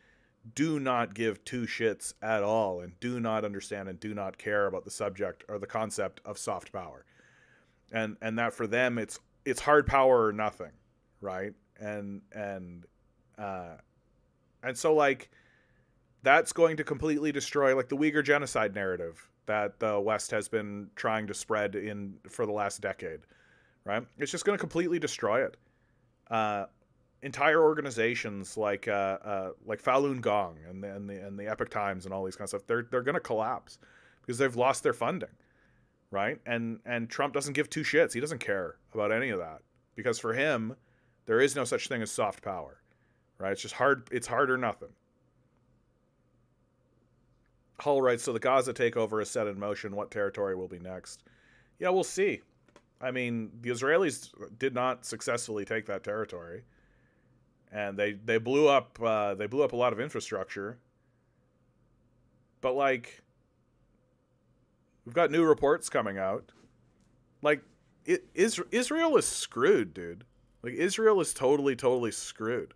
do not give two shits at all, and do not understand and do not care about the subject or the concept of soft power, and that for them it's hard power or nothing, right? And so like that's going to completely destroy like the Uyghur genocide narrative that the West has been trying to spread in for the last decade, right? It's just going to completely destroy it. Entire organizations like Falun Gong and the Epoch Times and all these kinds of stuff, they're going to collapse because they've lost their funding, right? And Trump doesn't give two shits. He doesn't care about any of that because for him, there is no such thing as soft power, right? It's just hard. It's hard or nothing. Hull writes, so the Gaza takeover is set in motion. What territory will be next? Yeah, we'll see. I mean, the Israelis did not successfully take that territory, and they blew up a lot of infrastructure. But like, we've got new reports coming out. Like, Israel is screwed, dude. Like, Israel is totally screwed.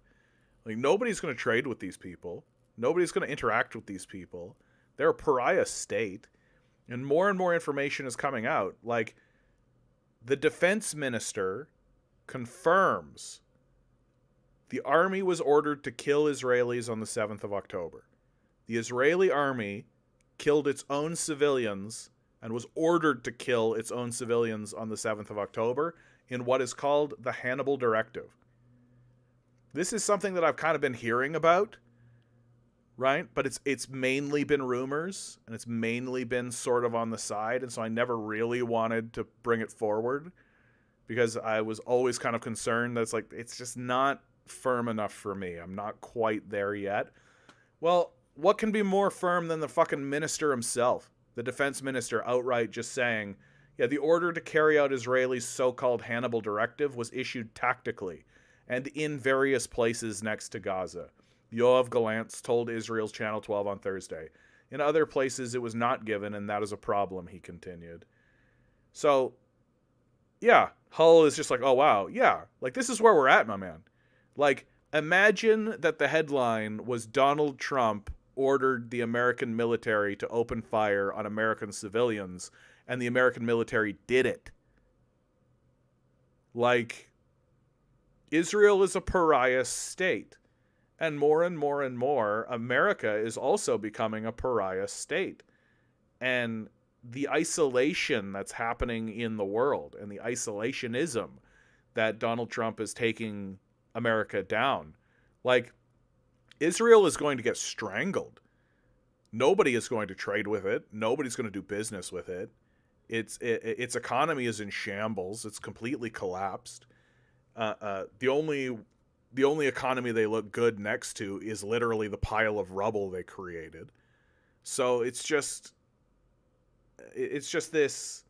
Like, nobody's going to trade with these people. Nobody's going to interact with these people. They're a pariah state, and more information is coming out. Like, the defense minister confirms the army was ordered to kill Israelis on the 7th of October. The Israeli army killed its own civilians and was ordered to kill its own civilians on the 7th of October in what is called the Hannibal Directive. This is something that I've kind of been hearing about, right? But it's mainly been rumors, and it's mainly been sort of on the side, and so I never really wanted to bring it forward because I was always kind of concerned that it's like, it's just not firm enough for me. I'm not quite there yet. Well, what can be more firm than the fucking minister himself? The defense minister outright just saying, yeah, the order to carry out Israelis' so-called Hannibal Directive was issued tactically and in various places next to Gaza. Yoav Gallant told Israel's Channel 12 on Thursday. In other places, it was not given, and that is a problem, he continued. So, yeah, Hull is just like, oh, wow, yeah, like, this is where we're at, my man. Like, imagine that the headline was Donald Trump ordered the American military to open fire on American civilians, and the American military did it. Like, Israel is a pariah state. And more, America is also becoming a pariah state. And the isolation that's happening in the world and the isolationism that Donald Trump is taking America down. Like, Israel is going to get strangled. Nobody is going to trade with it. Nobody's going to do business with it. Its economy is in shambles. It's completely collapsed. The only economy they look good next to is literally the pile of rubble they created. So it's just this,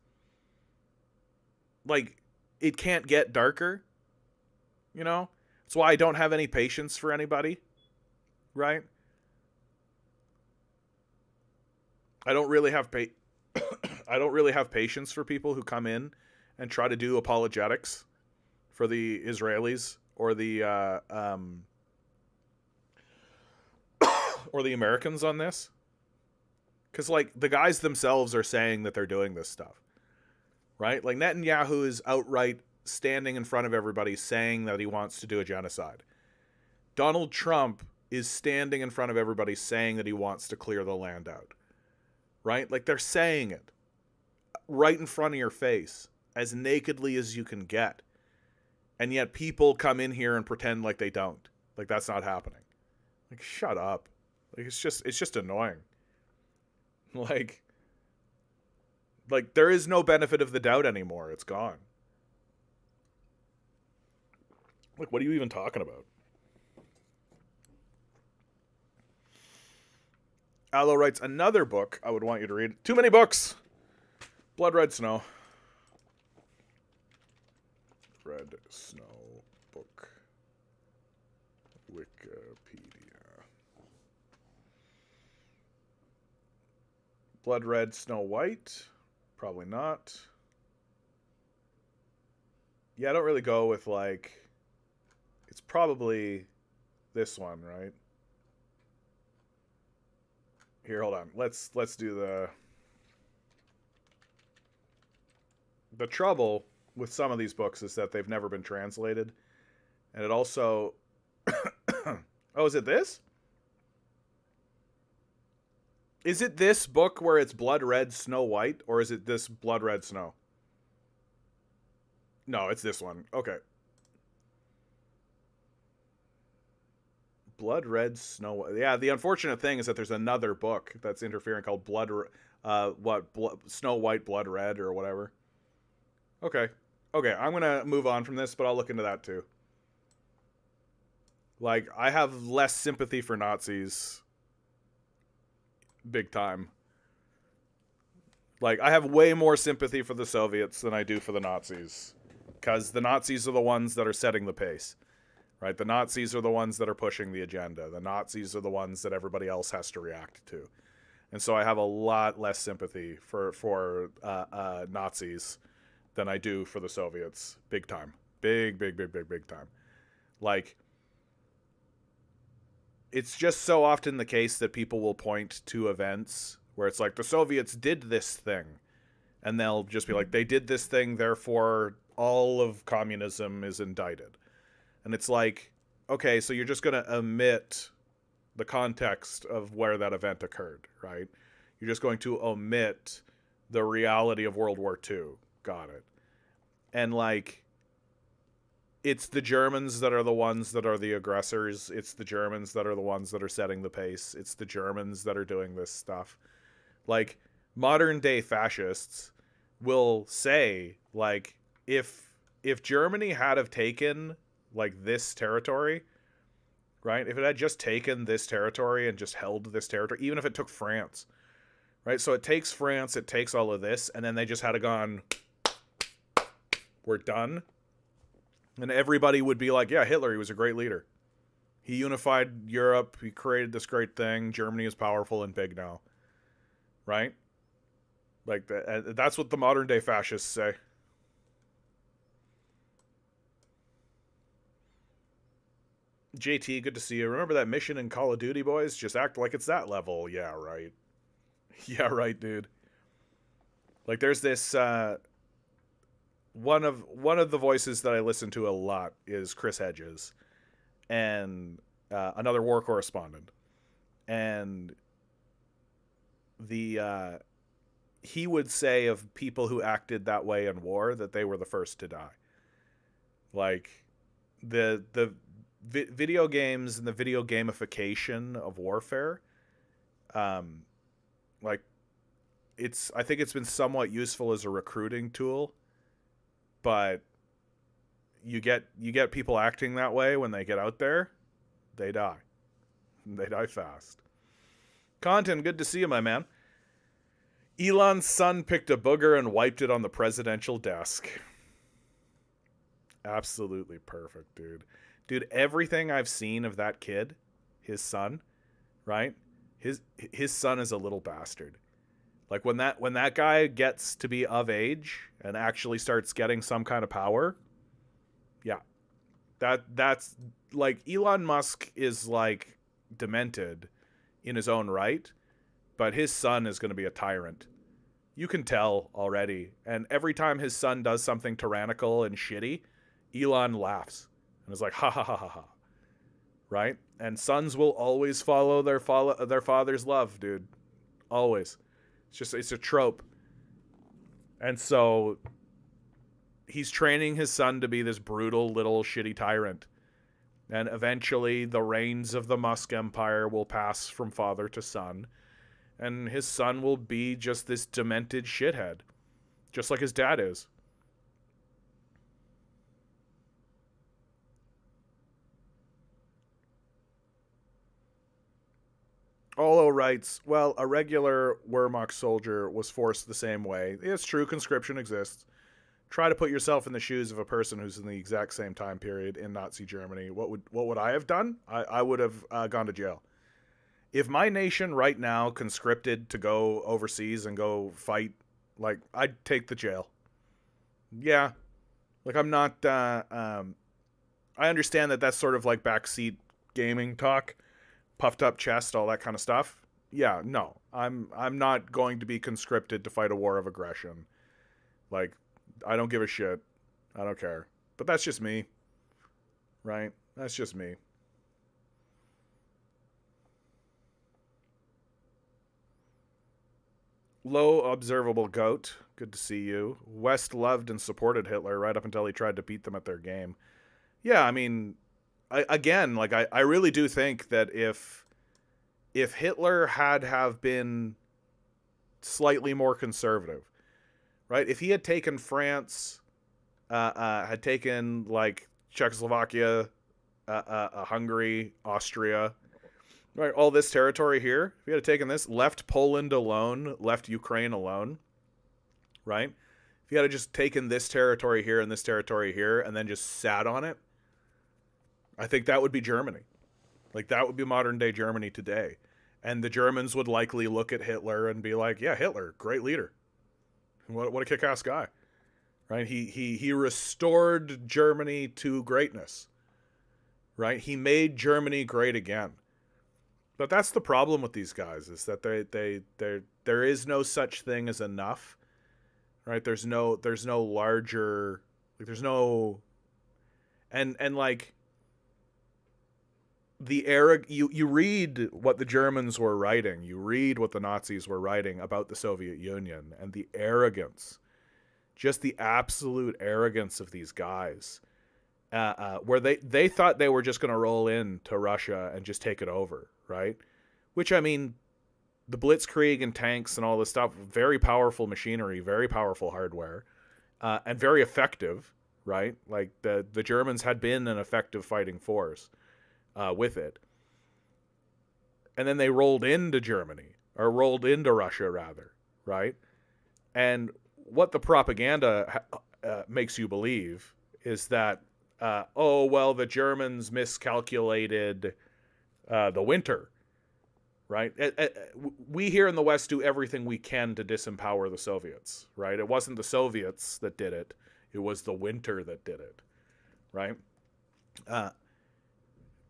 like, it can't get darker, you know? That's why I don't have any patience for anybody, right? I don't really have patience for people who come in and try to do apologetics for the Israelis or the Americans on this. Because, like, the guys themselves are saying that they're doing this stuff, right? Like, Netanyahu is outright standing in front of everybody saying that he wants to do a genocide. Donald Trump is standing in front of everybody saying that he wants to clear the land out, right? Like, they're saying it right in front of your face, as nakedly as you can get. And yet people come in here and pretend like they don't. Like, that's not happening. Like, shut up. Like, it's just annoying. Like, there is no benefit of the doubt anymore. It's gone. Like, what are you even talking about? Allo writes, another book I would want you to read. Too many books. Blood Red Snow. Red Snow book. Wikipedia. Blood red, Snow White? Probably not. Yeah, I don't really go with, like... It's probably this one, right? Here, hold on. Let's do the trouble with some of these books is that they've never been translated. And it also... Oh, is it this? Is it this book where it's Blood Red, Snow White? Or is it this Blood Red Snow? No, it's this one. Okay. Blood Red, Snow White. Yeah, the unfortunate thing is that there's another book that's interfering called Snow White, Blood Red, or whatever. Okay. Okay, I'm going to move on from this, but I'll look into that too. Like, I have less sympathy for Nazis. Big time. Like, I have way more sympathy for the Soviets than I do for the Nazis. Because the Nazis are the ones that are setting the pace. Right? The Nazis are the ones that are pushing the agenda. The Nazis are the ones that everybody else has to react to. And so I have a lot less sympathy for Nazis than I do for the Soviets. Big time. Big time. Like, it's just so often the case that people will point to events where it's like, the Soviets did this thing. And they'll just be like, they did this thing, therefore all of communism is indicted. And it's like, okay, so you're just going to omit the context of where that event occurred, right? You're just going to omit the reality of World War II. Got it. And, like, it's the Germans that are the ones that are the aggressors. It's the Germans that are the ones that are setting the pace. It's the Germans that are doing this stuff. Like, modern day fascists will say, like, if Germany had have taken, like, this territory, right? If it had just taken this territory and just held this territory, even if it took France, right? So it takes France, it takes all of this, and then they just had gone, we're done. And everybody would be like, yeah, Hitler, he was a great leader. He unified Europe. He created this great thing. Germany is powerful and big now. Right? Like, that's what the modern day fascists say. JT, good to see you. Remember that mission in Call of Duty, boys? Just act like it's that level. Yeah, right. Yeah, right, dude. Like, there's this... One of the voices that I listen to a lot is Chris Hedges, and another war correspondent, and he would say of people who acted that way in war that they were the first to die. Like, the video games and the video gamification of warfare, like, I think it's been somewhat useful as a recruiting tool. But you get people acting that way when they get out there, they die. They die fast. Content, good to see you, my man. Elon's son picked a booger and wiped it on the presidential desk. Absolutely perfect, dude. Dude, everything I've seen of that kid, his son, right? His son is a little bastard. Like, when that guy gets to be of age and actually starts getting some kind of power, yeah. That's like, Elon Musk is, like, demented in his own right, but his son is going to be a tyrant. You can tell already. And every time his son does something tyrannical and shitty, Elon laughs and is like, ha ha ha ha ha. Right? And sons will always follow their father's love, dude. Always. It's a trope. And so he's training his son to be this brutal little shitty tyrant. And eventually the reins of the Musk empire will pass from father to son. And his son will be just this demented shithead. Just like his dad is. Olo writes, well, a regular Wehrmacht soldier was forced the same way. It's true, conscription exists. Try to put yourself in the shoes of a person who's in the exact same time period in Nazi Germany. What would I have done? I would have gone to jail. If my nation right now conscripted to go overseas and go fight, like, I'd take the jail. Yeah. Like, I'm not, I understand that that's sort of like backseat gaming talk, puffed up chest, all that kind of stuff. Yeah, no. I'm not going to be conscripted to fight a war of aggression. Like, I don't give a shit. I don't care. But that's just me. Right? That's just me. Low observable goat. Good to see you. West loved and supported Hitler right up until he tried to beat them at their game. Yeah, I mean, I really do think that if Hitler had have been slightly more conservative, right? If he had taken France, had taken like Czechoslovakia, Hungary, Austria, right, all this territory here, if he had taken this, left Poland alone, left Ukraine alone, right? If he had just taken this territory here and this territory here and then just sat on it, I think that would be Germany. Like, that would be modern day Germany today. And the Germans would likely look at Hitler and be like, yeah, Hitler, great leader. What a kick-ass guy. Right? He restored Germany to greatness. Right? He made Germany great again. But that's the problem with these guys, is that there is no such thing as enough. Right? There's no larger, like, there's no, and like, the you read what the Germans were writing, you read what the Nazis were writing about the Soviet Union, and the arrogance, just the absolute arrogance of these guys, where they thought they were just going to roll into Russia and just take it over, right? Which, I mean, the Blitzkrieg and tanks and all this stuff, very powerful machinery, very powerful hardware, and very effective, right? Like, the Germans had been an effective fighting force with it. And then they rolled into Germany, or rolled into Russia rather, right? And what the propaganda makes you believe is that, oh, well, the Germans miscalculated the winter, right? We here in the West do everything we can to disempower the Soviets, right? It wasn't the Soviets that did it. It was the winter that did it, right?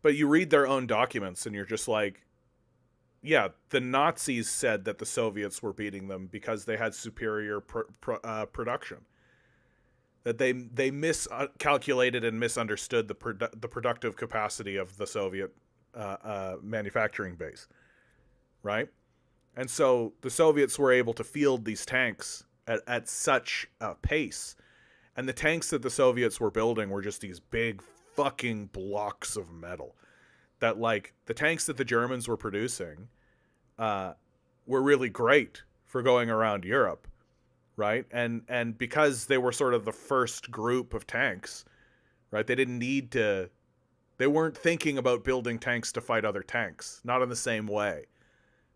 But you read their own documents and you're just like, yeah, the Nazis said that the Soviets were beating them because they had superior production. That they miscalculated and misunderstood the productive capacity of the Soviet manufacturing base, right? And so the Soviets were able to field these tanks at such a pace. And the tanks that the Soviets were building were just these big fucking blocks of metal. That, like, the tanks that the Germans were producing were really great for going around Europe, right? And because they were sort of the first group of tanks, right? They weren't thinking about building tanks to fight other tanks, not in the same way,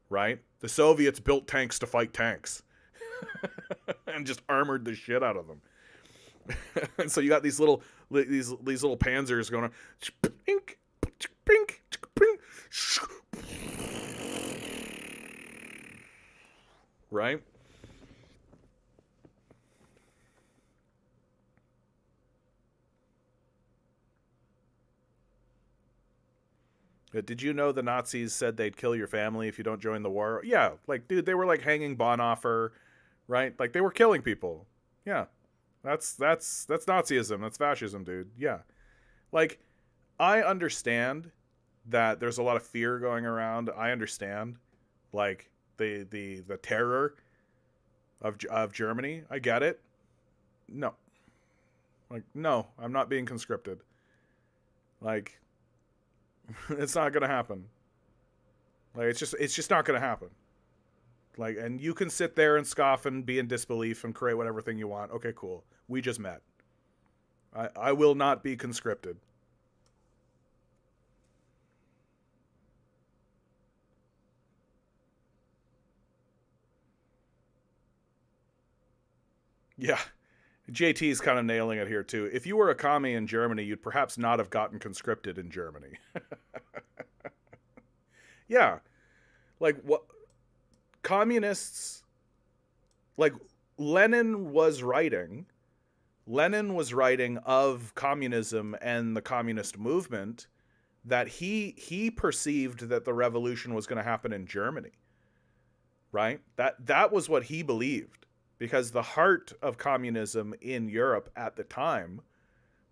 right? The Soviets built tanks to fight tanks and just armored the shit out of them. And so you got these little panzers going on, pink, pink, pink, right? Did you know the Nazis said they'd kill your family if you don't join the war? Yeah, like, dude, they were like hanging Bonhoeffer, right? Like, they were killing people. Yeah. That's Nazism. That's fascism, dude. Yeah. Like, I understand that there's a lot of fear going around. I understand, like, the terror of Germany. I get it. No. Like, no, I'm not being conscripted. Like, it's not going to happen. Like, it's just not going to happen. Like, and you can sit there and scoff and be in disbelief and create whatever thing you want. Okay, cool. We just met. I will not be conscripted. Yeah. JT's kind of nailing it here too. If you were a commie in Germany, you'd perhaps not have gotten conscripted in Germany. Yeah. Like what communists, like Lenin was writing of communism and the communist movement, that he perceived that the revolution was going to happen in Germany. Right? That was what he believed, because the heart of communism in Europe at the time,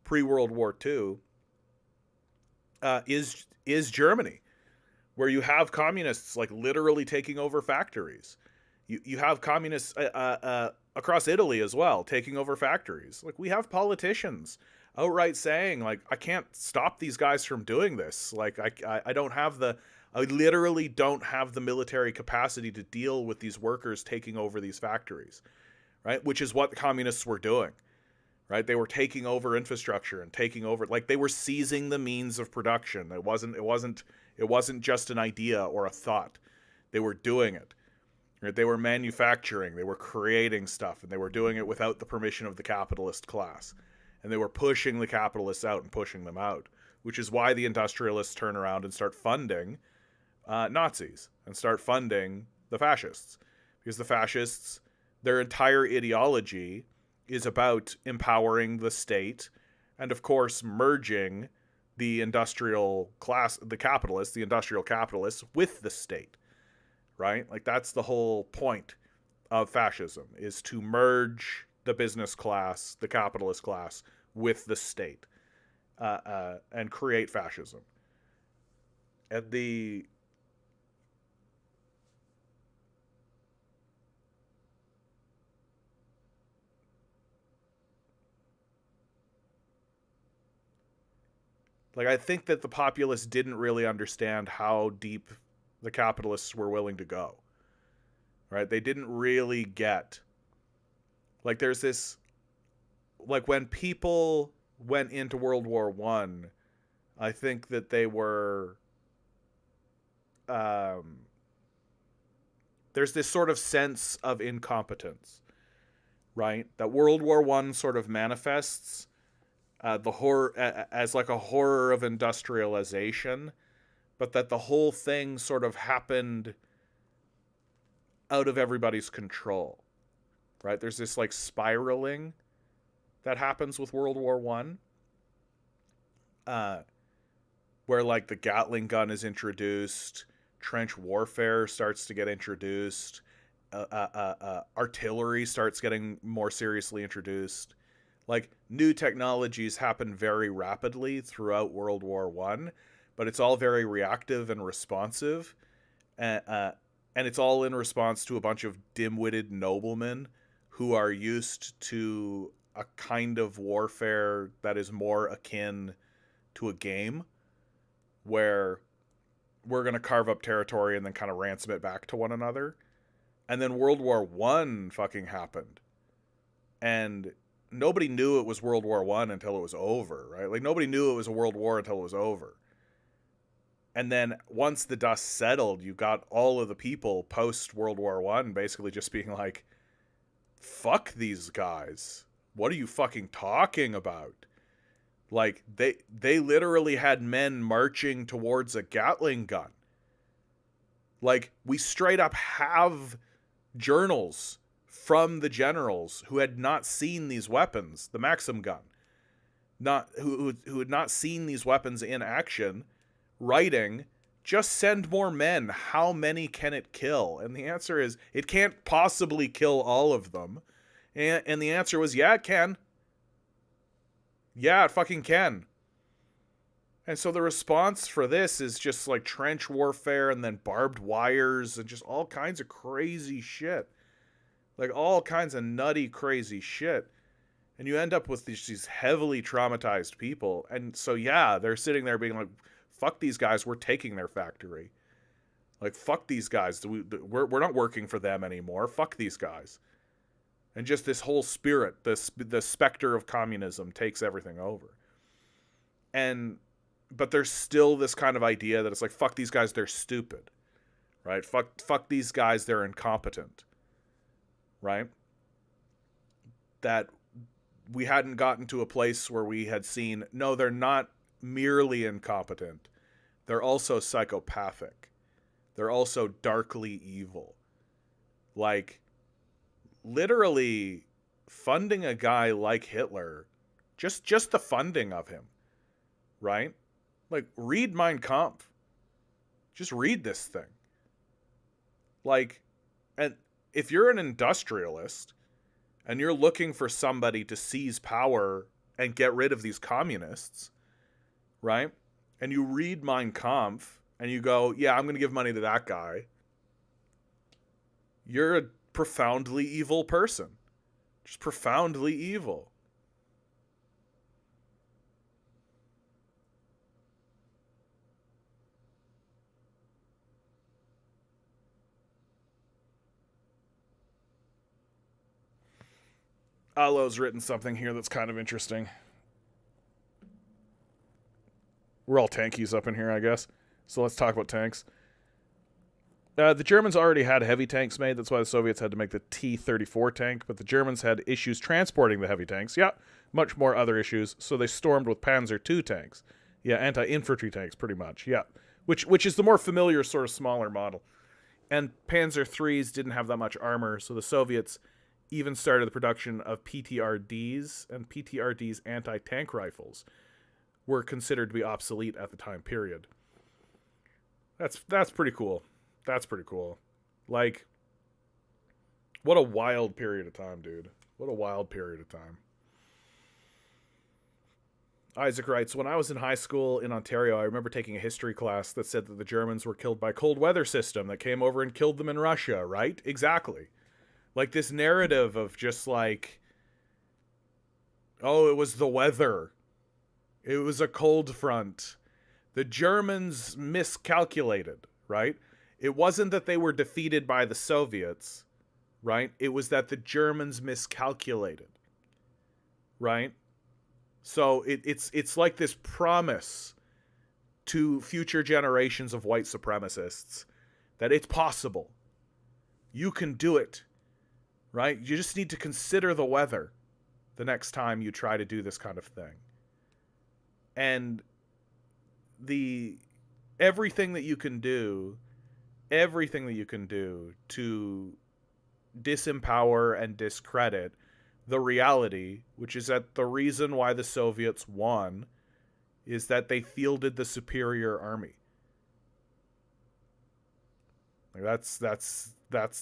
pre-World War II, is Germany, where you have communists like literally taking over factories. You have communists across Italy as well taking over factories. Like, we have politicians outright saying, like, I can't stop these guys from doing this. Like, I literally don't have the military capacity to deal with these workers taking over these factories, right? Which is what the communists were doing, right? They were taking over infrastructure and taking over, like, they were seizing the means of production. It wasn't just an idea or a thought. They were doing it. Right? They were manufacturing, they were creating stuff, and they were doing it without the permission of the capitalist class. And they were pushing the capitalists out and pushing them out, which is why the industrialists turn around and start funding Nazis and start funding the fascists. Because the fascists, their entire ideology is about empowering the state and, of course, merging the industrial class, the industrial capitalists with the state, right? Like, that's the whole point of fascism, is to merge the business class, the capitalist class, with the state, and create fascism. And I think that the populists didn't really understand how deep the capitalists were willing to go, right? They didn't really get, like, there's this, like, when people went into World War I think that they were, there's this sort of sense of incompetence, right? That World War I sort of manifests the horror as like a horror of industrialization, but that the whole thing sort of happened out of everybody's control, right? There's this like spiraling that happens with World War I, where like the Gatling gun is introduced, trench warfare starts to get introduced, artillery starts getting more seriously introduced. Like, new technologies happen very rapidly throughout World War I, but it's all very reactive and responsive, and it's all in response to a bunch of dim-witted noblemen who are used to a kind of warfare that is more akin to a game, where we're going to carve up territory and then kind of ransom it back to one another. And then World War I fucking happened. And nobody knew it was World War I until it was over, right? Like, nobody knew it was a world war until it was over. And then once the dust settled, you got all of the people post World War I basically just being like, fuck these guys. What are you fucking talking about? Like, they literally had men marching towards a Gatling gun. Like, we straight up have journals from the generals who had not seen these weapons, the Maxim gun, who had not seen these weapons in action, writing, just send more men. How many can it kill? And the answer is, it can't possibly kill all of them. And the answer was, yeah, it can. Yeah, it fucking can. And so the response for this is just like trench warfare and then barbed wires and just all kinds of crazy shit. Like, all kinds of nutty, crazy shit. And you end up with these heavily traumatized people. And so, yeah, they're sitting there being like, fuck these guys, we're taking their factory. Like, fuck these guys, we're not working for them anymore. Fuck these guys. And just this whole spirit, the specter of communism takes everything over. But there's still this kind of idea that it's like, fuck these guys, they're stupid. Right? Fuck these guys, they're incompetent. Right? That we hadn't gotten to a place where we had seen, no, they're not merely incompetent. They're also psychopathic. They're also darkly evil. Like, literally funding a guy like Hitler, just the funding of him, right? Like, read Mein Kampf. Just read this thing. Like, and if you're an industrialist and you're looking for somebody to seize power and get rid of these communists, right? And you read Mein Kampf and you go, yeah, I'm going to give money to that guy. You're a profoundly evil person. Just profoundly evil. Alo's written something here that's kind of interesting. We're all tankies up in here, I guess. So let's talk about tanks. The Germans already had heavy tanks made. That's why the Soviets had to make the T-34 tank. But the Germans had issues transporting the heavy tanks. Yeah, much more other issues. So they stormed with Panzer II tanks. Yeah, anti-infantry tanks, pretty much. Yeah, which is the more familiar sort of smaller model. And Panzer IIIs didn't have that much armor, so the Soviets even started the production of PTRDs, and PTRDs anti-tank rifles were considered to be obsolete at the time period. That's pretty cool. That's pretty cool. Like, what a wild period of time, dude. What a wild period of time. Isaac writes, when I was in high school in Ontario, I remember taking a history class that said that the Germans were killed by cold weather system that came over and killed them in Russia, right? Exactly. Like, this narrative of just like, oh, it was the weather. It was a cold front. The Germans miscalculated, right? It wasn't that they were defeated by the Soviets, right? It was that the Germans miscalculated, right? So it's like this promise to future generations of white supremacists that it's possible. You can do it, right? You just need to consider the weather the next time you try to do this kind of thing. And everything that you can do to disempower and discredit the reality, which is that the reason why the Soviets won is that they fielded the superior army. Like, that's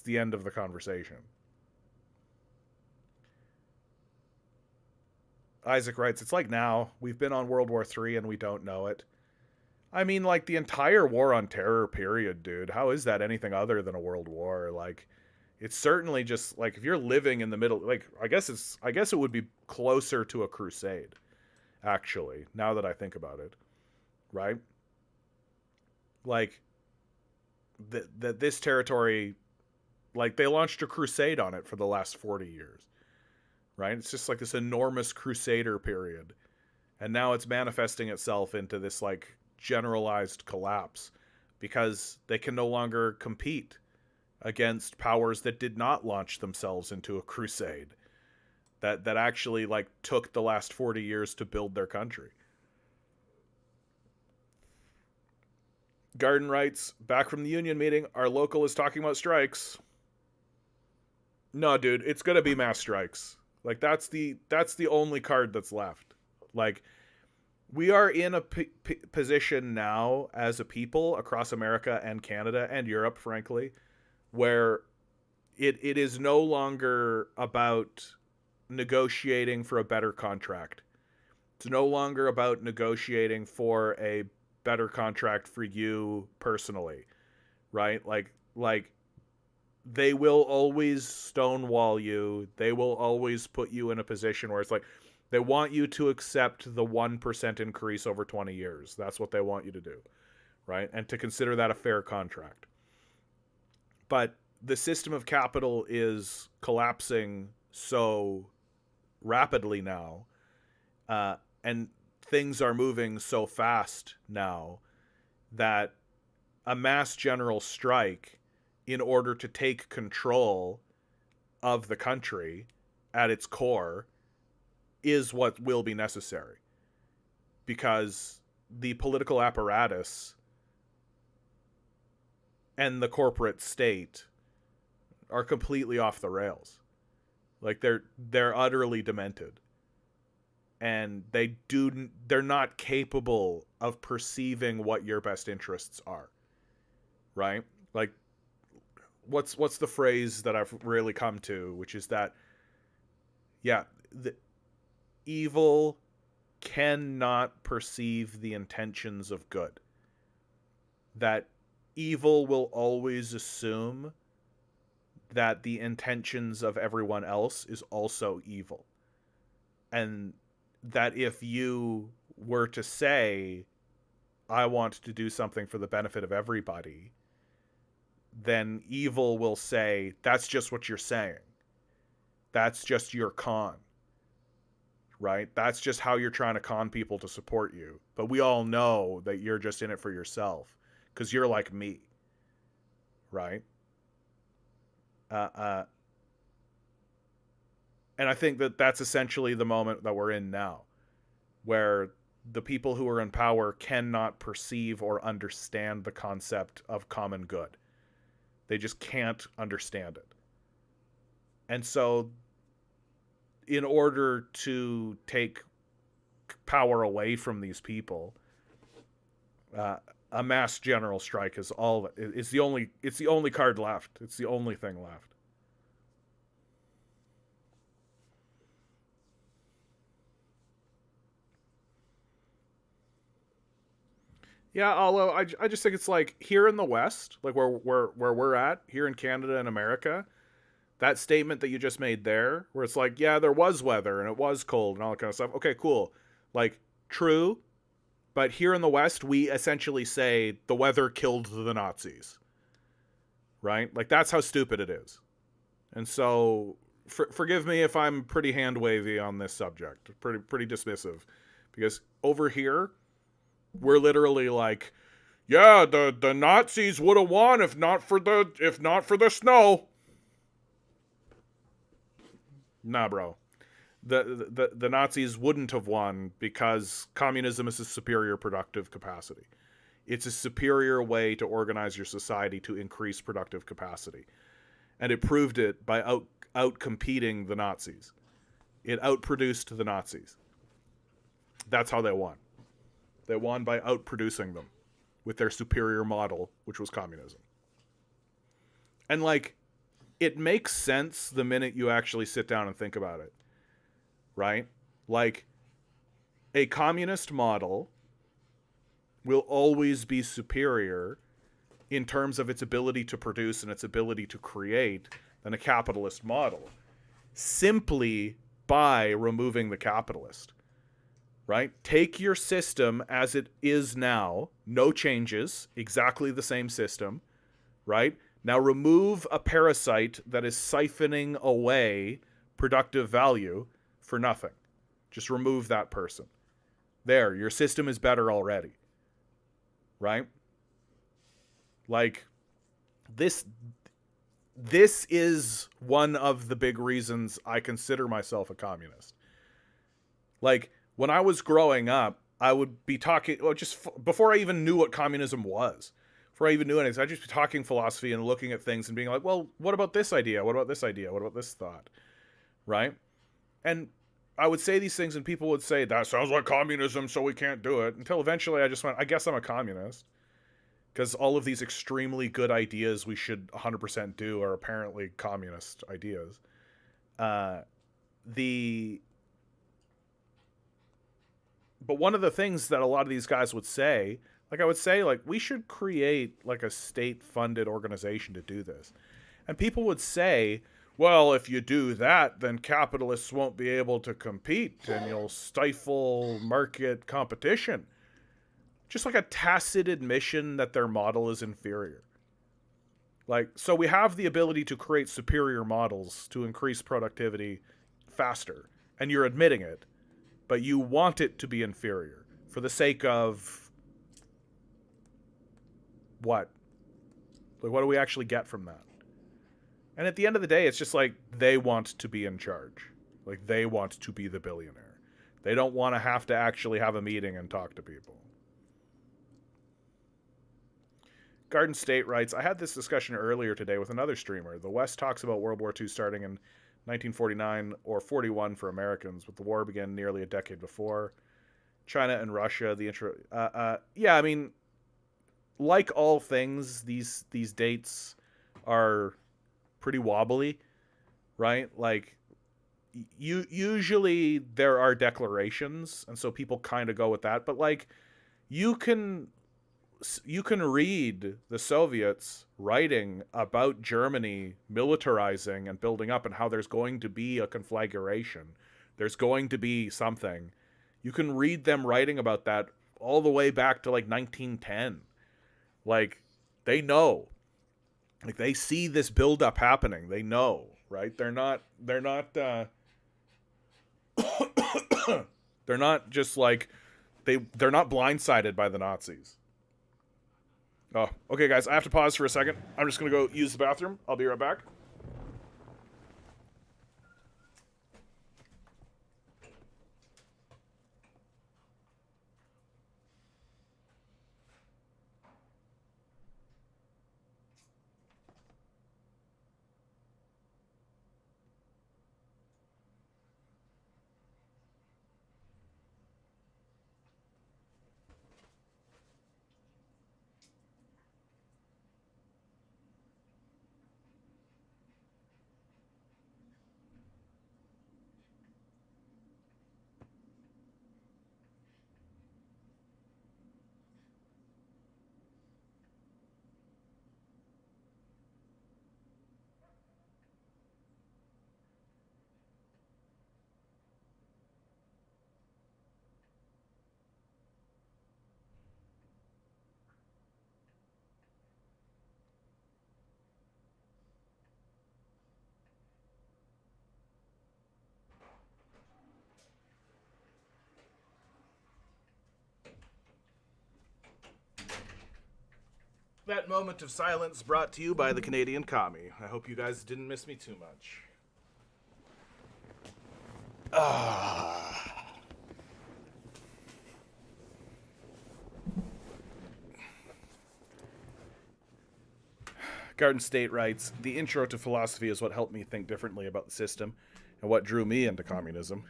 the end of the conversation. Isaac writes, it's like now, we've been on World War III and we don't know it. I mean, like, the entire war on terror period, dude, how is that anything other than a world war? Like, it's certainly just, like, if you're living in the middle, like, I guess it would be closer to a crusade, actually, now that I think about it, right? Like, this territory, like, they launched a crusade on it for the last 40 years, right? It's just like this enormous crusader period. And now it's manifesting itself into this, like, generalized collapse because they can no longer compete against powers that did not launch themselves into a crusade, that actually, like, took the last 40 years to build their country. Garden writes, back from the union meeting, our local is talking about strikes. No, dude, it's gonna be mass strikes. Like, that's the only card that's left. Like, we are in a position now as a people across America and Canada and Europe, frankly, where it is no longer about negotiating for a better contract. It's no longer about negotiating for a better contract for you personally, right? Like they will always stonewall you. They will always put you in a position where it's like, they want you to accept the 1% increase over 20 years. That's what they want you to do, right? And to consider that a fair contract. But the system of capital is collapsing so rapidly now, and things are moving so fast now, that a mass general strike in order to take control of the country at its core is what will be necessary, because the political apparatus and the corporate state are completely off the rails. Like they're utterly demented, and they're not capable of perceiving what your best interests are, right? Like what's the phrase that I've really come to, which is that the evil cannot perceive the intentions of good. That evil will always assume that the intentions of everyone else is also evil. And that if you were to say, I want to do something for the benefit of everybody, then evil will say, that's just what you're saying. That's just your con. Right? That's just how you're trying to con people to support you. But we all know that you're just in it for yourself because you're like me. Right? And I think that that's essentially the moment that we're in now, where the people who are in power cannot perceive or understand the concept of common good. They just can't understand it. And so in order to take power away from these people, a mass general strike is the only card left. It's the only thing left. Yeah, although I just think it's like here in the West, like where we're at here in Canada and America, that statement that you just made there, where it's like, yeah, there was weather and it was cold and all that kind of stuff. Okay, cool. Like, true. But here in the West, we essentially say the weather killed the Nazis. Right? Like, that's how stupid it is. And so, forgive me if I'm pretty hand-wavy on this subject. Pretty dismissive. Because over here, we're literally like, yeah, the Nazis would have won if not for the snow. Nah, bro. The Nazis wouldn't have won because communism is a superior productive capacity. It's a superior way to organize your society to increase productive capacity. And it proved it by out-competing the Nazis. It outproduced the Nazis. That's how they won. They won by outproducing them with their superior model, which was communism. And like, it makes sense the minute you actually sit down and think about it, right? Like, a communist model will always be superior in terms of its ability to produce and its ability to create than a capitalist model, simply by removing the capitalist, right? Take your system as it is now, no changes, exactly the same system, right? Now remove a parasite that is siphoning away productive value for nothing. Just remove that person. There, your system is better already. Right? Like, this is one of the big reasons I consider myself a communist. Like, when I was growing up, I would be talking, before I even knew what communism was, before I even knew anything, I'd just be talking philosophy and looking at things and being like, well, what about this idea? What about this idea? What about this thought? Right? And I would say these things and people would say, that sounds like communism, so we can't do it. Until eventually I just went, I guess I'm a communist. Because all of these extremely good ideas we should 100% do are apparently communist ideas. But one of the things that a lot of these guys would say, like I would say, like, we should create like a state-funded organization to do this. And people would say, well, if you do that, then capitalists won't be able to compete and you'll stifle market competition. Just like a tacit admission that their model is inferior. Like, so we have the ability to create superior models to increase productivity faster, and you're admitting it, but you want it to be inferior for the sake of what? Like, what do we actually get from that? And at the end of the day, it's just like they want to be in charge. Like, they want to be the billionaire. They don't want to have to actually have a meeting and talk to people. Garden State writes, I had this discussion earlier today with another streamer. The West talks about World War II starting in 1949 or 41 for Americans, but the war began nearly a decade before. China and Russia, the intro... yeah, I mean, like all things, these dates are pretty wobbly, right? Like, usually there are declarations, and so people kind of go with that. But, like, you can read the Soviets writing about Germany militarizing and building up and how there's going to be a conflagration. There's going to be something. You can read them writing about that all the way back to, like, 1910. Like, they know. Like, they see this buildup happening. They know, right? They're not they're not just like, they're not blindsided by the Nazis. Oh, okay, guys, I have to pause for a second. I'm just going to go use the bathroom. I'll be right back. That moment of silence brought to you by the Canadian Commie. I hope you guys didn't miss me too much. Garden State writes, the intro to philosophy is what helped me think differently about the system and what drew me into communism.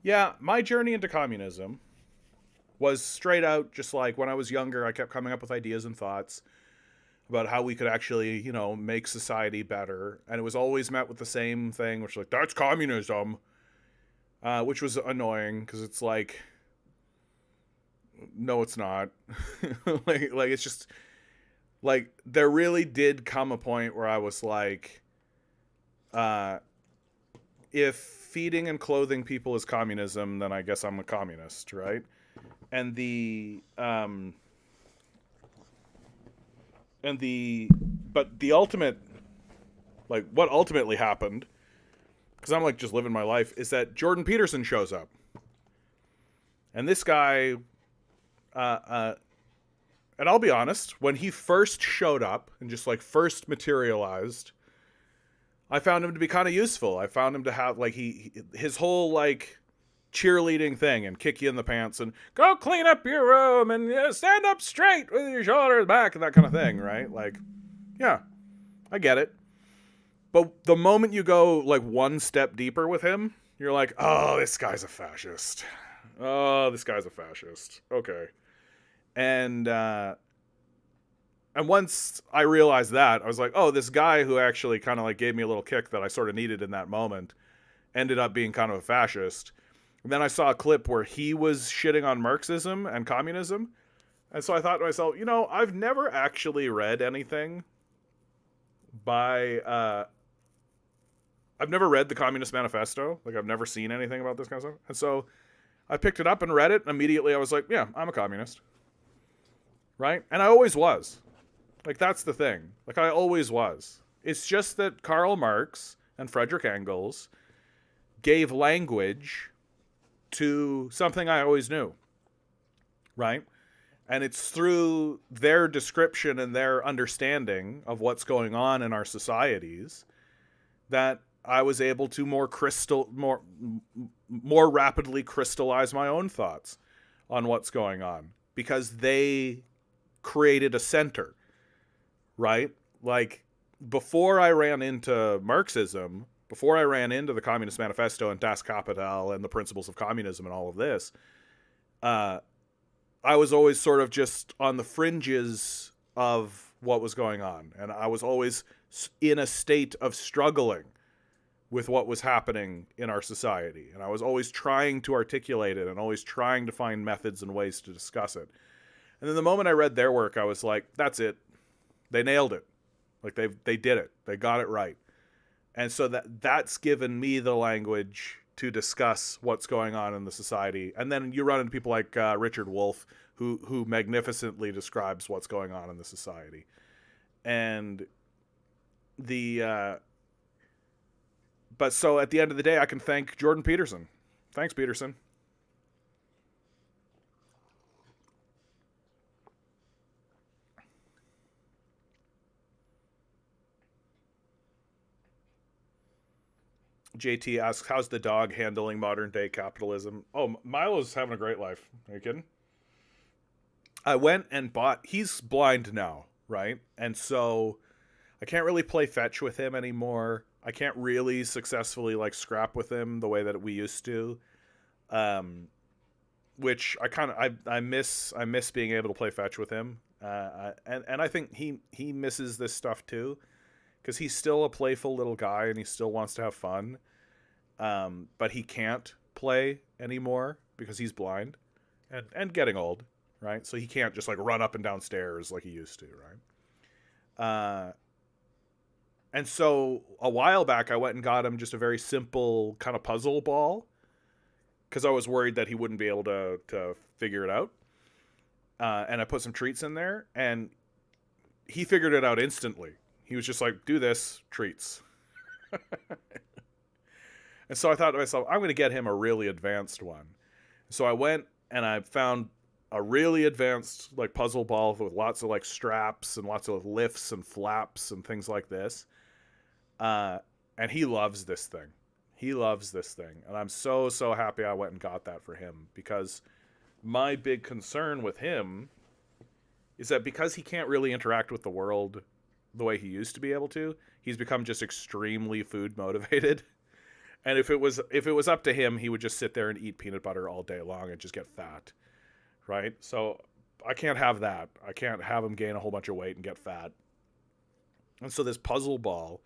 Yeah, my journey into communism was straight out just like when I was younger, I kept coming up with ideas and thoughts about how we could actually, you know, make society better. And it was always met with the same thing, which was like, that's communism, which was annoying because it's like, no, it's not. like it's just like, there really did come a point where I was like, if feeding and clothing people is communism, then I guess I'm a communist, right? But the ultimate, like, what ultimately happened, because I'm like just living my life, is that Jordan Peterson shows up. And this guy, and I'll be honest, when he first showed up and just like first materialized, I found him to be kind of useful. I found him to have like, his whole like cheerleading thing and kick you in the pants and go clean up your room and stand up straight with your shoulders back and that kind of thing, right? Like, yeah, I get it. But the moment you go like one step deeper with him, you're like, oh, this guy's a fascist. Oh, this guy's a fascist. Okay. And once I realized that, I was like, oh, this guy who actually kind of like gave me a little kick that I sort of needed in that moment ended up being kind of a fascist. And then I saw a clip where he was shitting on Marxism and communism. And so I thought to myself, you know, I've never actually read anything by, I've never read the Communist Manifesto. Like, I've never seen anything about this kind of stuff. And so I picked it up and read it, and immediately I was like, yeah, I'm a communist. Right? And I always was. Like, that's the thing. Like, I always was. It's just that Karl Marx and Frederick Engels gave language to something I always knew, right? And it's through their description and their understanding of what's going on in our societies that I was able to more more rapidly crystallize my own thoughts on what's going on, because they created a center, right? Like, before I ran into Marxism, before I ran into the Communist Manifesto and Das Kapital and the principles of communism and all of this, I was always sort of just on the fringes of what was going on. And I was always in a state of struggling with what was happening in our society. And I was always trying to articulate it and always trying to find methods and ways to discuss it. And then the moment I read their work, I was like, that's it. They nailed it. Like, they did it. They got it right. And so that's given me the language to discuss what's going on in the society. And then you run into people like Richard Wolff, who magnificently describes what's going on in the society. And but so at the end of the day, I can thank Jordan Peterson. Thanks, Peterson. JT asks, how's the dog handling modern day capitalism? Oh, Milo's having a great life. Are you kidding? I went and he's blind now, right? And so I can't really play fetch with him anymore. I can't really successfully like scrap with him the way that we used to. Which I miss being able to play fetch with him. And I think he misses this stuff too, because he's still a playful little guy and he still wants to have fun. But he can't play anymore because he's blind and getting old, right? So he can't just like run up and down stairs like he used to, right? And so a while back, I went and got him just a very simple kind of puzzle ball, because I was worried that he wouldn't be able to figure it out. And I put some treats in there, and he figured it out instantly. He was just like, do this, treats. And so I thought to myself, I'm going to get him a really advanced one. So I went and I found a really advanced like puzzle ball with lots of like straps and lots of lifts and flaps and things like this. And he loves this thing. He loves this thing. And I'm so happy I went and got that for him, because my big concern with him is that because he can't really interact with the world the way he used to be able to, he's become just extremely food motivated. And if it was up to him, he would just sit there and eat peanut butter all day long and just get fat, right? So I can't have that. I can't have him gain a whole bunch of weight and get fat. And so this puzzle ball,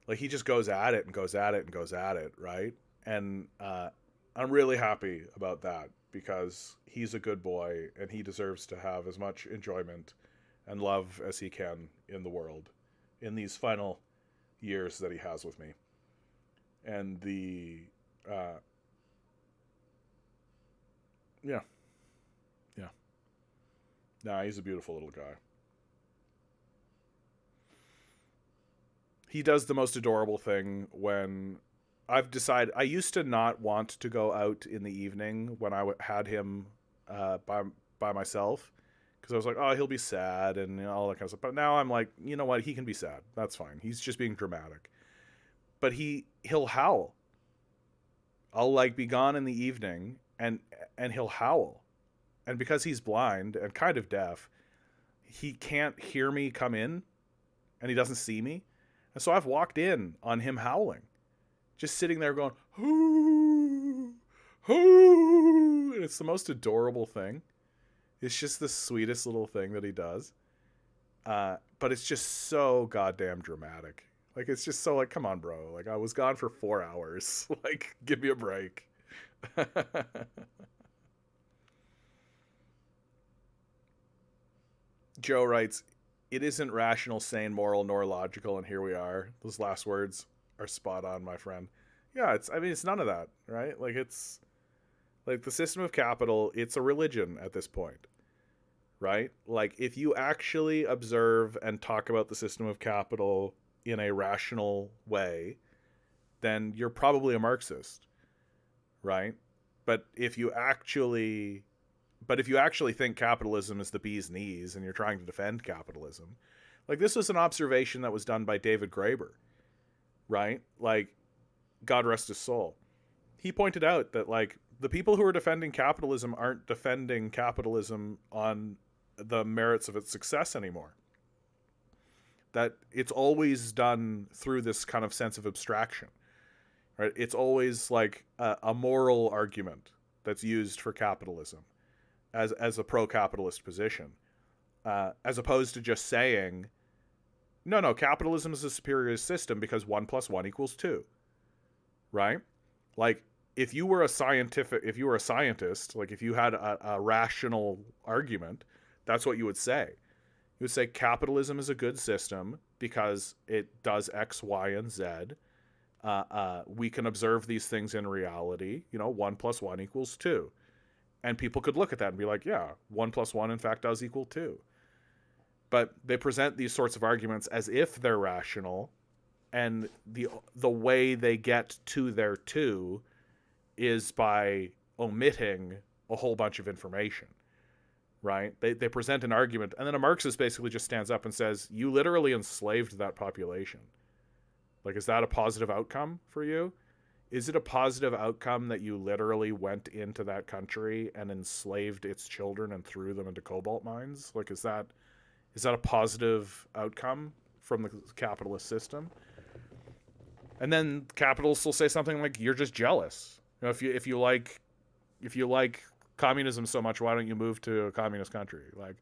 like, he just goes at it and goes at it and goes at it, right? And I'm really happy about that, because he's a good boy and he deserves to have as much enjoyment and love as he can in the world in these final years that he has with me. And yeah. Nah, he's a beautiful little guy. He does the most adorable thing when I've decided, I used to not want to go out in the evening when I had him by myself, because I was like, oh, he'll be sad and all that kind of stuff. But now I'm like, you know what? He can be sad. That's fine. He's just being dramatic. But he'll howl. I'll like be gone in the evening and he'll howl. And because he's blind and kind of deaf, he can't hear me come in and he doesn't see me. And so I've walked in on him howling, just sitting there going, hoo, hoo. And it's the most adorable thing. It's just the sweetest little thing that he does. But it's just so goddamn dramatic. Like, it's just so like, come on, bro. Like, I was gone for 4 hours. Like, give me a break. Joe writes, it isn't rational, sane, moral, nor logical, and here we are. Those last words are spot on, my friend. Yeah, it's none of that, right? Like, it's like the system of capital, it's a religion at this point, right? Like, if you actually observe and talk about the system of capital in a rational way, then you're probably a Marxist, right? But if you actually think capitalism is the bee's knees and you're trying to defend capitalism, like, this was an observation that was done by David Graeber, right? Like, God rest his soul. he pointed out that, like, the people who are defending capitalism aren't defending capitalism on the merits of its success anymore. That it's always done through this kind of sense of abstraction, right? It's always like a moral argument that's used for capitalism as a pro-capitalist position, as opposed to just saying, no, capitalism is a superior system because 1 + 1 = 2, right? Like, if you were a scientist, like if you had a rational argument, that's what you would say. You would say capitalism is a good system because it does X, Y, and Z. We can observe these things in reality. 1 + 1 = 2. And people could look at that and be like, yeah, 1 + 1 in fact does equal 2. But they present these sorts of arguments as if they're rational, and the way they get to their 2 is by omitting a whole bunch of information, right? They present an argument, and then a Marxist basically just stands up and says, you literally enslaved that population. Like, is that a positive outcome for you? Is it a positive outcome that you literally went into that country and enslaved its children and threw them into cobalt mines? Like, is that a positive outcome from the capitalist system? And then capitalists will say something like, you're just jealous. If you like communism so much, why don't you move to a communist country? Like,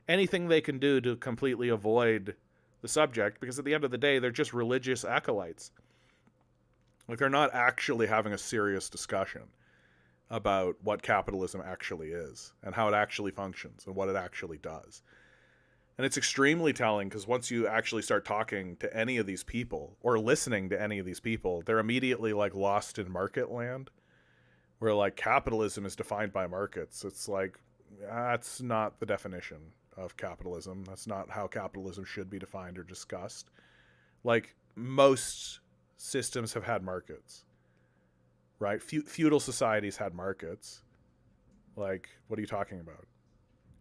anything they can do to completely avoid the subject, because at the end of the day, they're just religious acolytes. Like, they're not actually having a serious discussion about what capitalism actually is and how it actually functions and what it actually does. And it's extremely telling, because once you actually start talking to any of these people or listening to any of these people, they're immediately like lost in market land, where like capitalism is defined by markets. It's like, that's not the definition of capitalism. That's not how capitalism should be defined or discussed. Like, most systems have had markets, right? Feudal societies had markets. Like, what are you talking about?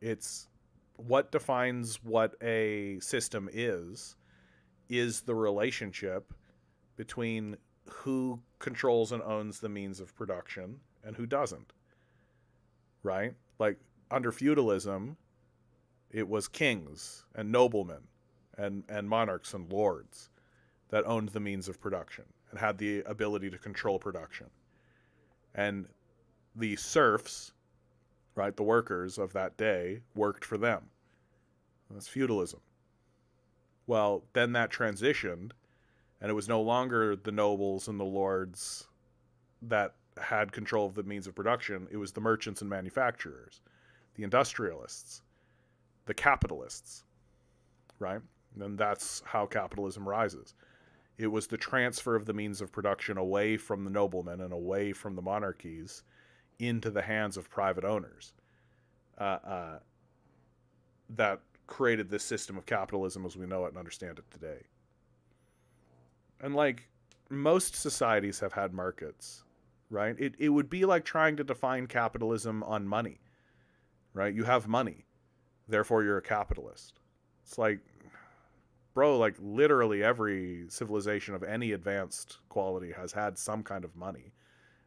It's what defines what a system is the relationship between who controls and owns the means of production and who doesn't, right? Like, under feudalism, it was kings and noblemen and monarchs and lords that owned the means of production and had the ability to control production. And the serfs, right, the workers of that day, worked for them. That's feudalism. Well, then that transitioned, and it was no longer the nobles and the lords that had control of the means of production. It was the merchants and manufacturers, the industrialists, the capitalists, right? And that's how capitalism rises. It was the transfer of the means of production away from the noblemen and away from the monarchies into the hands of private owners that created this system of capitalism as we know it and understand it today. And like, most societies have had markets, right? It would be like trying to define capitalism on money, right? You have money, therefore you're a capitalist. It's like, bro, like literally every civilization of any advanced quality has had some kind of money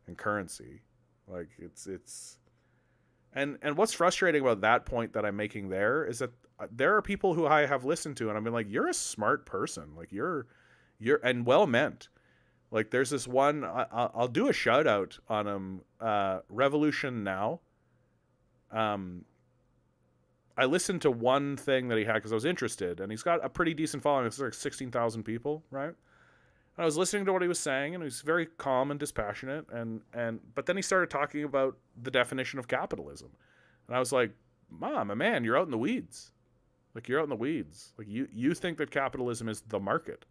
and currency. Like, it's and what's frustrating about that point that I'm making there is that there are people who I have listened to and I've been like, you're a smart person. Like, you're and well meant. Like, there's this one, I'll do a shout out on him, Revolution Now. I listened to one thing that he had because I was interested, and he's got a pretty decent following. It's like 16,000 people, right? And I was listening to what he was saying, and he was very calm and dispassionate, but then he started talking about the definition of capitalism. And I was like, my man, you're out in the weeds. Like, you're out in the weeds. Like, you think that capitalism is the market.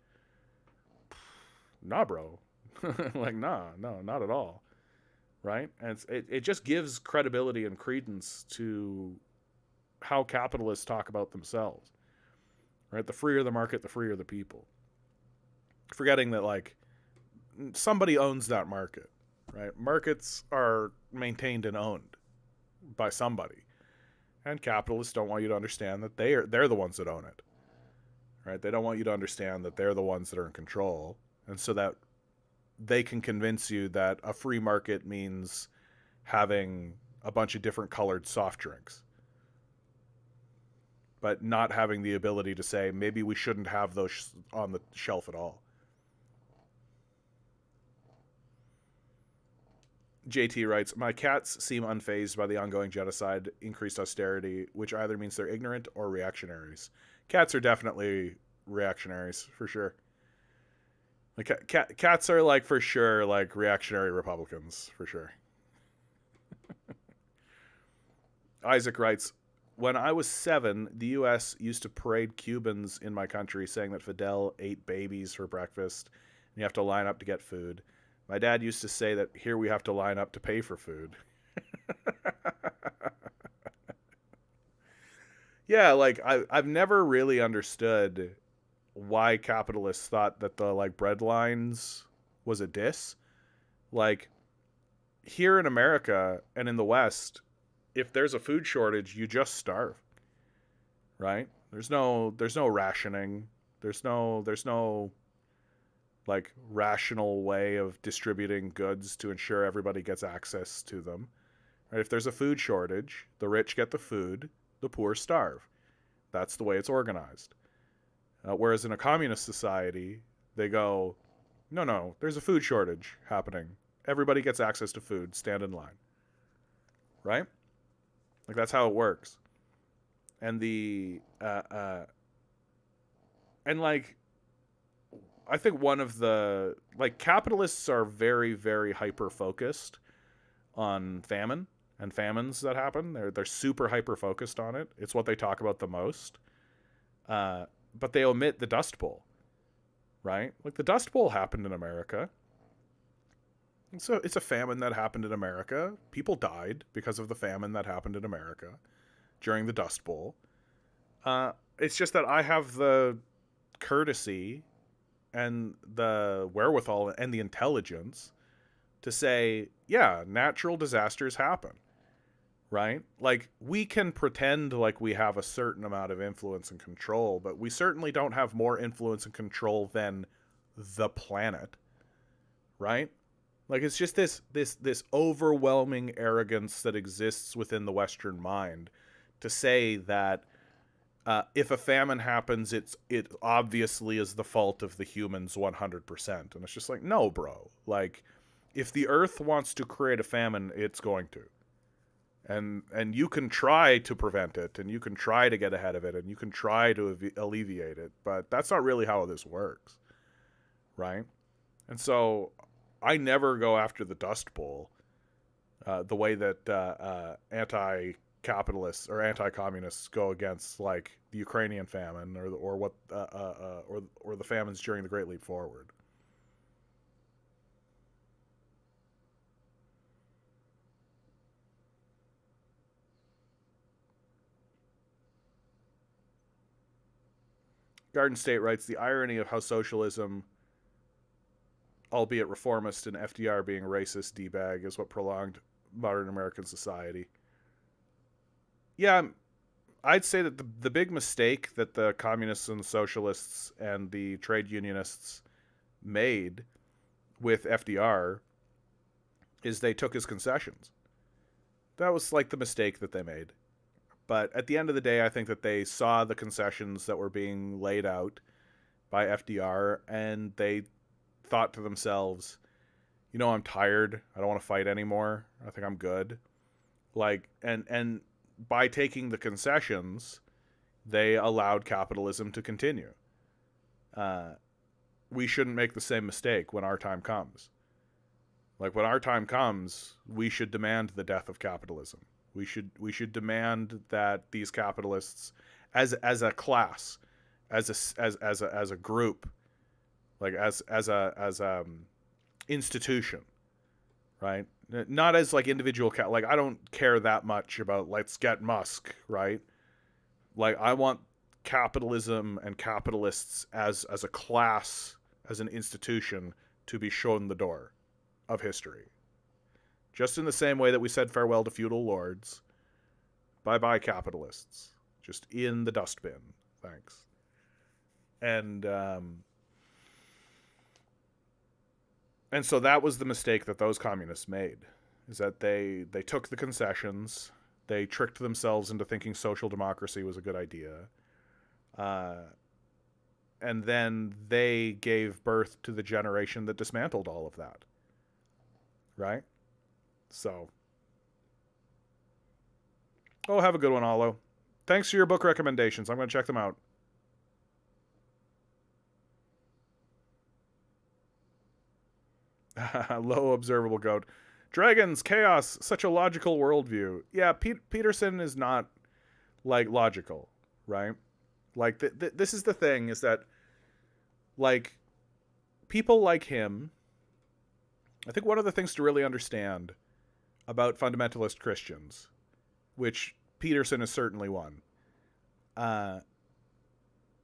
Nah, bro. Like, no, not at all. Right? And it just gives credibility and credence to how capitalists talk about themselves. Right? The freer the market, the freer the people. Forgetting that, like, somebody owns that market. Right? Markets are maintained and owned by somebody. And capitalists don't want you to understand that they're the ones that own it. Right? They don't want you to understand that they're the ones that are in control. And so that they can convince you that a free market means having a bunch of different colored soft drinks, but not having the ability to say, maybe we shouldn't have those on the shelf at all. JT writes, my cats seem unfazed by the ongoing genocide, increased austerity, which either means they're ignorant or reactionaries. Cats are definitely reactionaries, for sure. Like, cats are, like, for sure, like, reactionary Republicans, for sure. Isaac writes, when I was 7, the U.S. used to parade Cubans in my country, saying that Fidel ate babies for breakfast, and you have to line up to get food. My dad used to say that here we have to line up to pay for food. Yeah, like, I've never really understood why capitalists thought that the, like, bread lines was a diss. Like, here in America and in the West, if there's a food shortage, you just starve. Right? There's no rationing. There's no like rational way of distributing goods to ensure everybody gets access to them. Right? If there's a food shortage, the rich get the food, the poor starve. That's the way it's organized. Whereas in a communist society, they go, no, there's a food shortage happening. Everybody gets access to food. Stand in line. Right? Like, that's how it works. And and like, I think one of the, like, capitalists are very, very hyper-focused on famine and famines that happen. They're super hyper-focused on it. It's what they talk about the most. But they omit the Dust Bowl, right? Like, the Dust Bowl happened in America. So it's a famine that happened in America. People died because of the famine that happened in America during the Dust Bowl. It's just that I have the courtesy and the wherewithal and the intelligence to say, yeah, natural disasters happen, right? Like, we can pretend like we have a certain amount of influence and control, but we certainly don't have more influence and control than the planet, right? Like, it's just this overwhelming arrogance that exists within the Western mind to say that if a famine happens, it obviously is the fault of the humans 100%. And it's just like, no, bro. Like, if the Earth wants to create a famine, it's going to. And you can try to prevent it, and you can try to get ahead of it, and you can try to alleviate it, but that's not really how this works, right? And so I never go after the Dust Bowl the way that anti-capitalists or anti-communists go against, like, the Ukrainian famine or the famines during the Great Leap Forward. Garden State writes, the irony of how socialism, albeit reformist, and FDR being racist D-bag is what prolonged modern American society. Yeah, I'd say that the big mistake that the communists and the socialists and the trade unionists made with FDR is they took his concessions. That was, like, the mistake that they made. But at the end of the day, I think that they saw the concessions that were being laid out by FDR, and they thought to themselves, you know, I'm tired. I don't want to fight anymore. I think I'm good. Like, and by taking the concessions, they allowed capitalism to continue. We shouldn't make the same mistake when our time comes. Like, when our time comes, we should demand the death of capitalism. We should demand that these capitalists, as a class, as a group, like as a institution, right? Not as, like, individual like, I don't care that much about let's get Musk, right? Like, I want capitalism and capitalists as a class, as an institution, to be shown the door of history. Just in the same way that we said farewell to feudal lords, bye-bye capitalists. Just in the dustbin. Thanks. And And so that was the mistake that those communists made, is that they took the concessions, they tricked themselves into thinking social democracy was a good idea, and then they gave birth to the generation that dismantled all of that, right? So, oh, have a good one, Alo. Thanks for your book recommendations. I'm going to check them out. Low observable goat. Dragons, chaos, such a logical worldview. Yeah, Peterson is not, like, logical, right? Like, this is the thing, is that, like, people like him, I think one of the things to really understand about fundamentalist Christians, which Peterson is certainly one,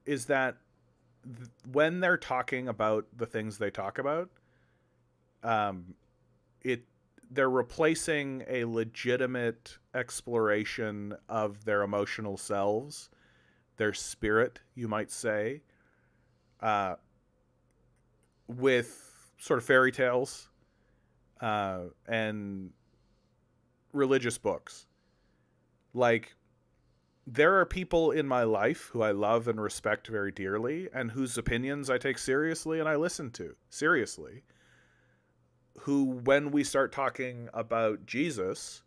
is that when they're talking about the things they talk about, they're replacing a legitimate exploration of their emotional selves, their spirit, you might say, with sort of fairy tales and religious books. Like, there are people in my life who I love and respect very dearly, and whose opinions I take seriously and I listen to seriously, who, when we start talking about Jesus,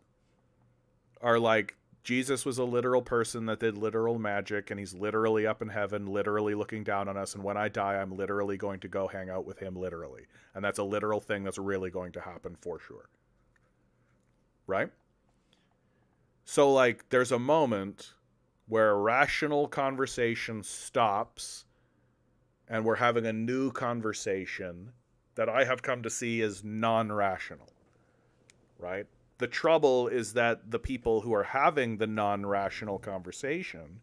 are like, Jesus was a literal person that did literal magic, and he's literally up in heaven, literally looking down on us, and when I die, I'm literally going to go hang out with him, literally. And that's a literal thing that's really going to happen for sure. Right? So, like, there's a moment where rational conversation stops, and we're having a new conversation that I have come to see as non-rational, right? The trouble is that the people who are having the non-rational conversation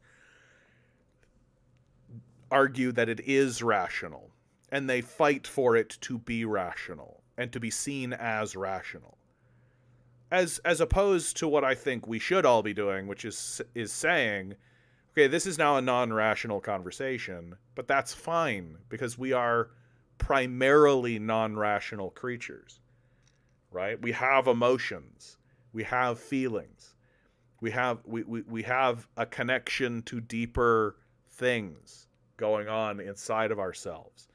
argue that it is rational, and they fight for it to be rational and to be seen as rational. As opposed to what I think we should all be doing, which is saying, okay, this is now a non-rational conversation, but that's fine, because we are primarily non-rational creatures, right? We have emotions, we have feelings, we have a connection to deeper things going on inside of ourselves.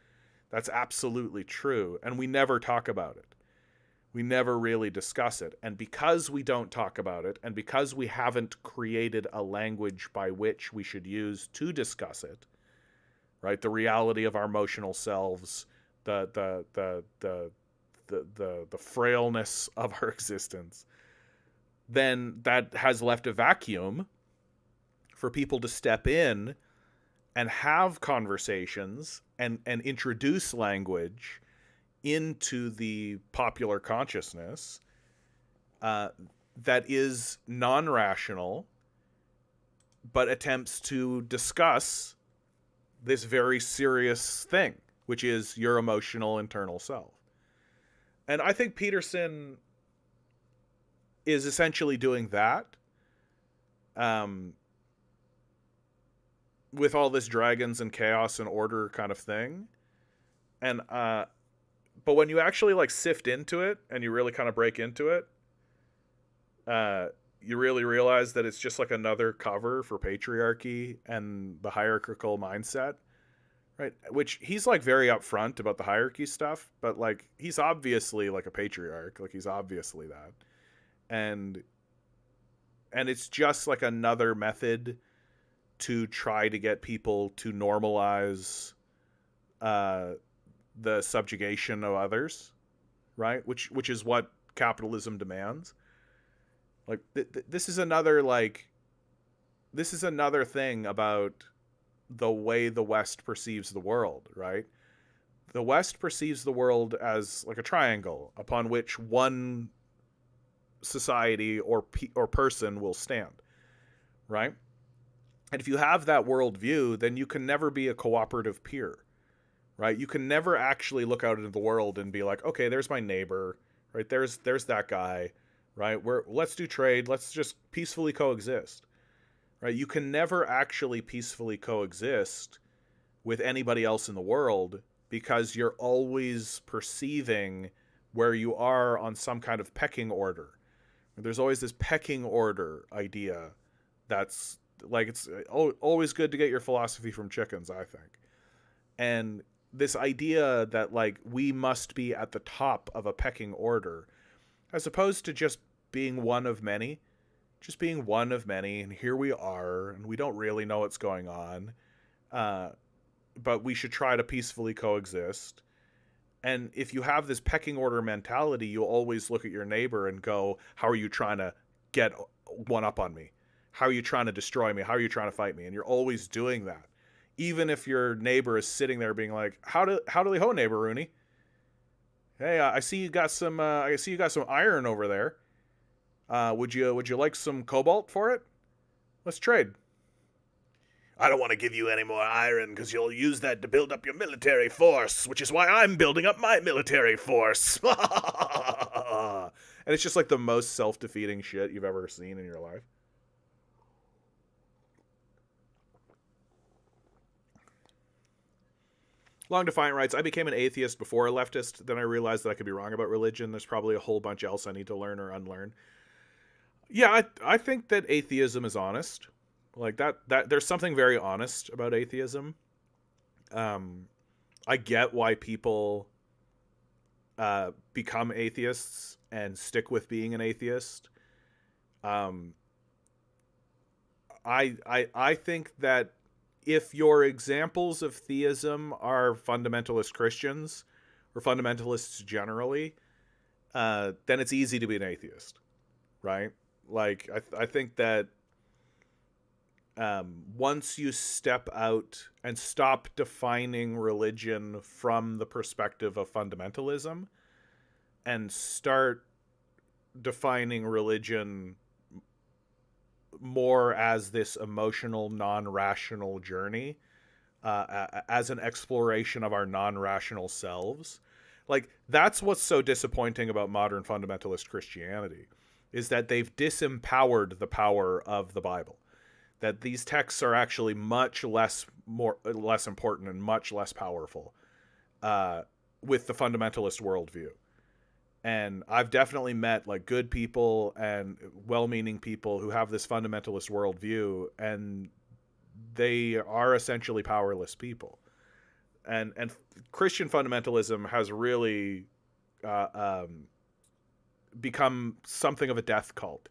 That's absolutely true, and we never talk about it. We never really discuss it. And because we don't talk about it, and because we haven't created a language by which we should use to discuss it, right? The reality of our emotional selves, the frailness of our existence, then that has left a vacuum for people to step in and have conversations and introduce language into the popular consciousness that is non-rational, but attempts to discuss this very serious thing, which is your emotional internal self. And I think Peterson is essentially doing that with all this dragons and chaos and order kind of thing. And but when you actually like sift into it and you really kind of break into it, you really realize that it's just like another cover for patriarchy and the hierarchical mindset, right? Which he's like very upfront about the hierarchy stuff, but like he's obviously like a patriarch, like he's obviously that. And it's just like another method to try to get people to normalize the subjugation of others, right? Which is what capitalism demands. Like this is another thing about the way the West perceives the world, right? The West perceives the world as like a triangle upon which one society or person will stand, right? And if you have that worldview, then you can never be a cooperative peer, right? You can never actually look out into the world and be like, okay, there's my neighbor, right? There's that guy, right? Let's do trade. Let's just peacefully coexist, right? You can never actually peacefully coexist with anybody else in the world because you're always perceiving where you are on some kind of pecking order. There's always this pecking order idea that's like, it's always good to get your philosophy from chickens, I think. And this idea that like we must be at the top of a pecking order, as opposed to just being one of many, and here we are, and we don't really know what's going on, but we should try to peacefully coexist. And if you have this pecking order mentality, you'll always look at your neighbor and go, how are you trying to get one up on me? How are you trying to destroy me? How are you trying to fight me? And you're always doing that. Even if your neighbor is sitting there being like, how do they ho, neighbor Rooney? Hey, I see you got some iron over there. Would you like some cobalt for it? Let's trade. I don't want to give you any more iron because you'll use that to build up your military force, which is why I'm building up my military force. And it's just like the most self-defeating shit you've ever seen in your life. Long Defiant writes, I became an atheist before a leftist. Then I realized that I could be wrong about religion. There's probably a whole bunch else I need to learn or unlearn. Yeah, I think that atheism is honest. Like that there's something very honest about atheism. I get why people become atheists and stick with being an atheist. I think that if your examples of theism are fundamentalist Christians or fundamentalists generally, then it's easy to be an atheist, right? Like I think that once you step out and stop defining religion from the perspective of fundamentalism and start defining religion more as this emotional, non-rational journey, as an exploration of our non-rational selves. Like, that's what's so disappointing about modern fundamentalist Christianity, is that they've disempowered the power of the Bible. That these texts are actually much less important and much less powerful with the fundamentalist worldview. And I've definitely met like good people and well-meaning people who have this fundamentalist worldview, and they are essentially powerless people. And Christian fundamentalism has really become something of a death cult.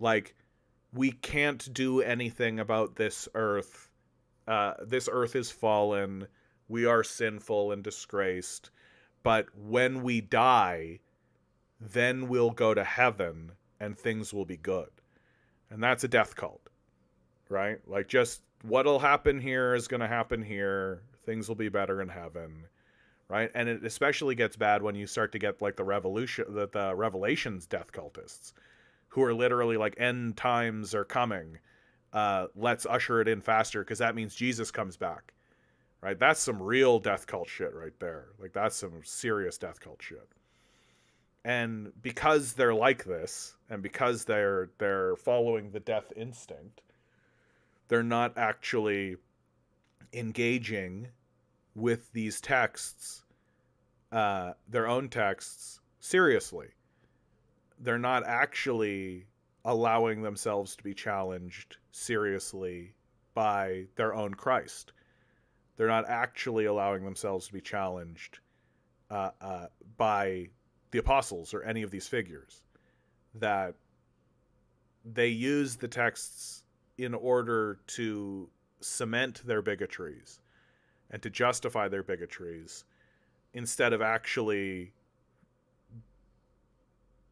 Like, we can't do anything about this earth. This earth is fallen. We are sinful and disgraced. But when we die, then we'll go to heaven and things will be good. And that's a death cult, right? Like, just what'll happen here is going to happen here. Things will be better in heaven, right? And it especially gets bad when you start to get like the Revelations death cultists, who are literally like, end times are coming. Let's usher it in faster because that means Jesus comes back, right? That's some real death cult shit right there. Like, that's some serious death cult shit. And because they're like this, and because they're following the death instinct, they're not actually engaging with these texts, their own texts, seriously. They're not actually allowing themselves to be challenged seriously by their own Christ. They're not actually allowing themselves to be challenged by the apostles or any of these figures. That they use the texts in order to cement their bigotries and to justify their bigotries, instead of actually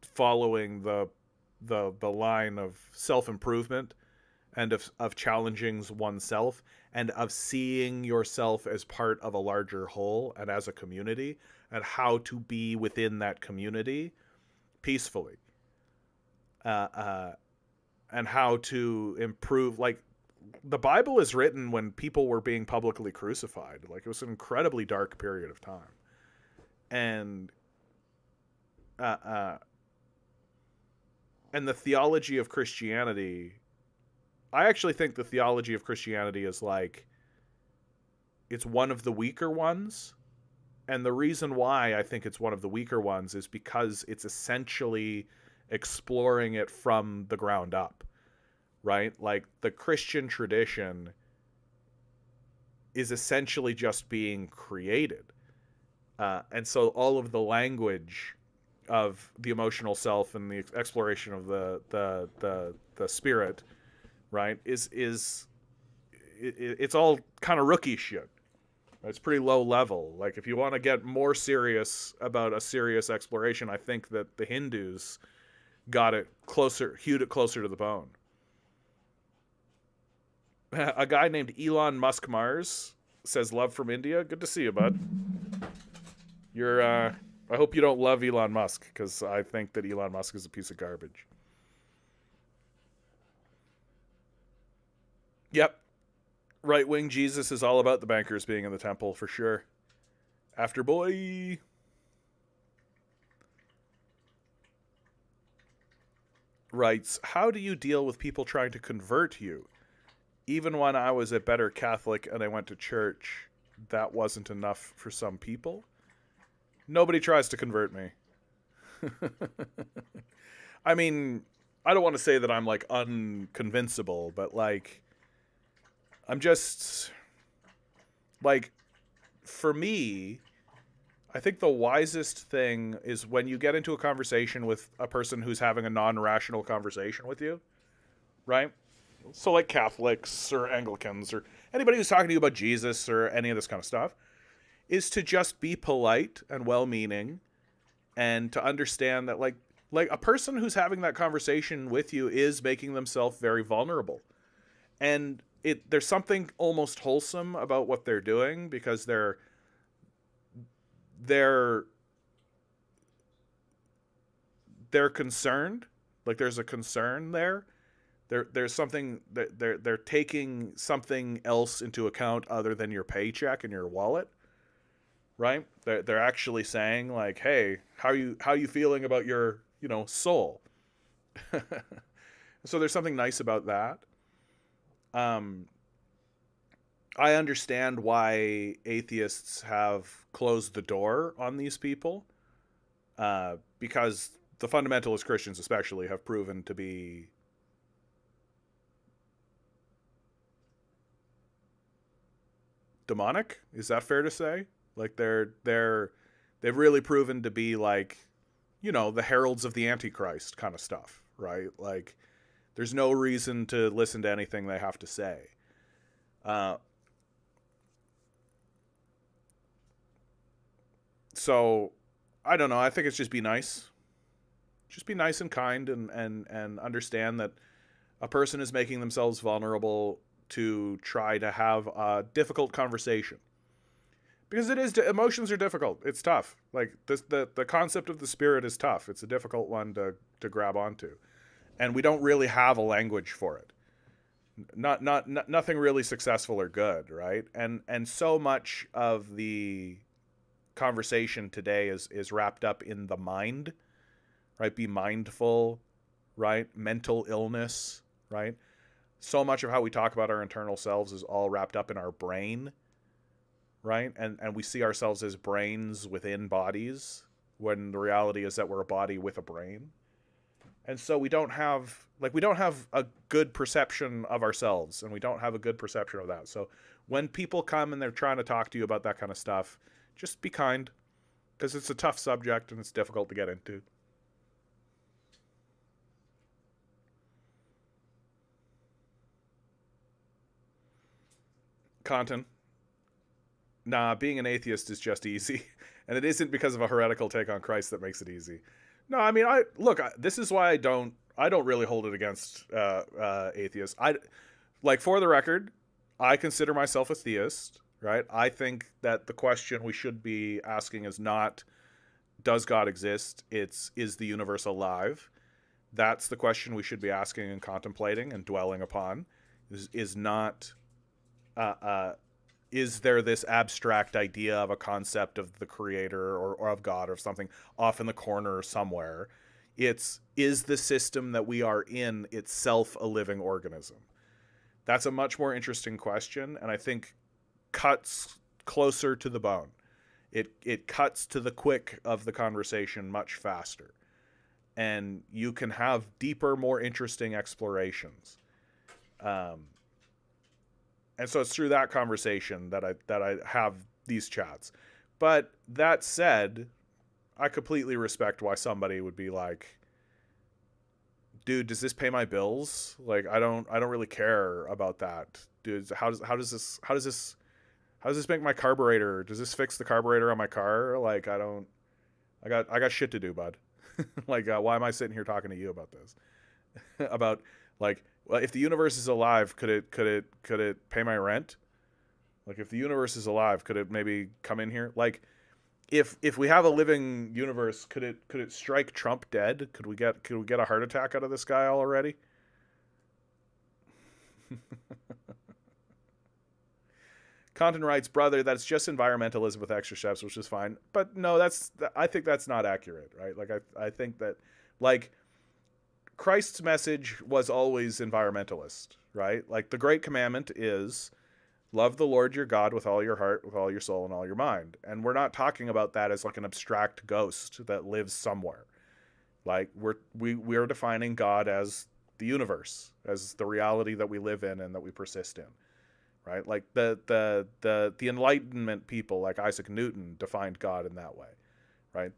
following the line of self-improvement and of challenging oneself and of seeing yourself as part of a larger whole and as a community, and how to be within that community peacefully, and how to improve. Like, the Bible is written when people were being publicly crucified. Like, it was an incredibly dark period of time. And the theology of Christianity, I actually think the theology of Christianity is like, it's one of the weaker ones, And the reason why I think it's one of the weaker ones is because it's essentially exploring it from the ground up, right? Like the Christian tradition is essentially just being created. And so all of the language of the emotional self and the exploration of the spirit, right, it's all kind of rookie shit. It's pretty low level. Like if you want to get more serious about a serious exploration, I think that the Hindus got it closer, hewed it closer to the bone. A guy named Elon Musk Mars says, love from India. Good to see you, bud. I hope you don't love Elon Musk, because I think that Elon Musk is a piece of garbage. Yep. Right-wing Jesus is all about the bankers being in the temple, for sure. After boy. Writes, how do you deal with people trying to convert you? Even when I was a better Catholic and I went to church, that wasn't enough for some people. Nobody tries to convert me. I mean, I don't want to say that I'm like unconvincible, but like, I'm just like, for me, I think the wisest thing is when you get into a conversation with a person who's having a non-rational conversation with you, right? So like Catholics or Anglicans or anybody who's talking to you about Jesus or any of this kind of stuff, is to just be polite and well-meaning and to understand that like a person who's having that conversation with you is making themselves very vulnerable. And there's something almost wholesome about what they're doing, because they're concerned. Like there's a concern there. There's something that they're taking something else into account other than your paycheck and your wallet, right? They're actually saying like, hey, how you feeling about your soul? So there's something nice about that. I understand why atheists have closed the door on these people, because the fundamentalist Christians especially have proven to be demonic. Is that fair to say? Like they've really proven to be like, the heralds of the Antichrist kind of stuff, right? Like there's no reason to listen to anything they have to say. So I don't know. I think it's just be nice. Just be nice and kind and understand that a person is making themselves vulnerable to try to have a difficult conversation. Because emotions are difficult. It's tough. Like the concept of the spirit is tough. It's a difficult one to grab onto. And we don't really have a language for it. Nothing really successful or good, right? And so much of the conversation today is wrapped up in the mind, right? Be mindful, right? Mental illness, right? So much of how we talk about our internal selves is all wrapped up in our brain, right? And we see ourselves as brains within bodies, when the reality is that we're a body with a brain. And so we don't have a good perception of ourselves, and we don't have a good perception of that. So when people come and they're trying to talk to you about that kind of stuff, just be kind, because it's a tough subject and it's difficult to get into. Content. Nah, being an atheist is just easy. And it isn't because of a heretical take on Christ that makes it easy. No, I mean, this is why I don't really hold it against atheists. For the record, I consider myself a theist, right? I think that the question we should be asking is not, does God exist? It's, is the universe alive? That's the question we should be asking and contemplating and dwelling upon. Is not, is there this abstract idea of a concept of the creator or of God or something off in the corner somewhere? Is the system that we are in itself a living organism? That's a much more interesting question, and I think cuts closer to the bone. It cuts to the quick of the conversation much faster, and you can have deeper, more interesting explorations. And so it's through that conversation that I have these chats. But that said, I completely respect why somebody would be like, dude, does this pay my bills? Like, I don't really care about that. Dude, how does this make my carburetor? Does this fix the carburetor on my car? Like, I got shit to do, bud. Like, why am I sitting here talking to you about this? About, like, well, if the universe is alive, could it pay my rent? Like, if the universe is alive, could it maybe come in here? Like, if we have a living universe, could it strike Trump dead? Could we get a heart attack out of this guy already? Content writes, brother, that's just environmentalism with extra steps, which is fine. But no, I think that's not accurate, right? Like, I think that, like, Christ's message was always environmentalist, right? Like, the great commandment is love the Lord your God with all your heart, with all your soul, and all your mind. And we're not talking about that as like an abstract ghost that lives somewhere. Like, we are defining God as the universe, as the reality that we live in and that we persist in, right? Like the Enlightenment people, like Isaac Newton, defined God in that way, right?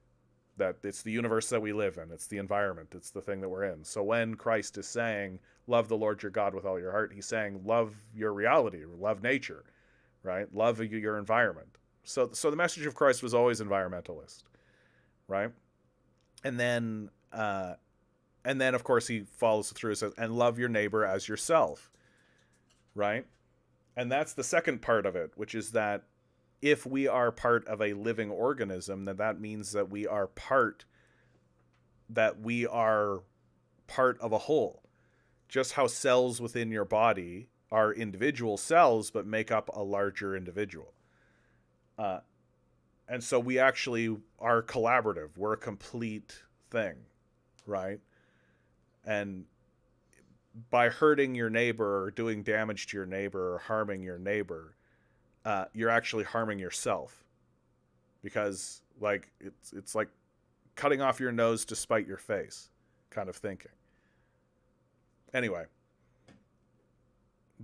That it's the universe that we live in, it's the environment, it's the thing that we're in. So when Christ is saying, love the Lord your God with all your heart, he's saying, love your reality, love nature, right? Love your environment. So the message of Christ was always environmentalist, right? And then of course he follows through and says, and love your neighbor as yourself, right? And that's the second part of it, which is that if we are part of a living organism, then that means that we are part of a whole. Just how cells within your body are individual cells, but make up a larger individual. And so we actually are collaborative. We're a complete thing, right? And by hurting your neighbor or doing damage to your neighbor or harming your neighbor, you're actually harming yourself, because like it's like cutting off your nose to spite your face kind of thinking. Anyway,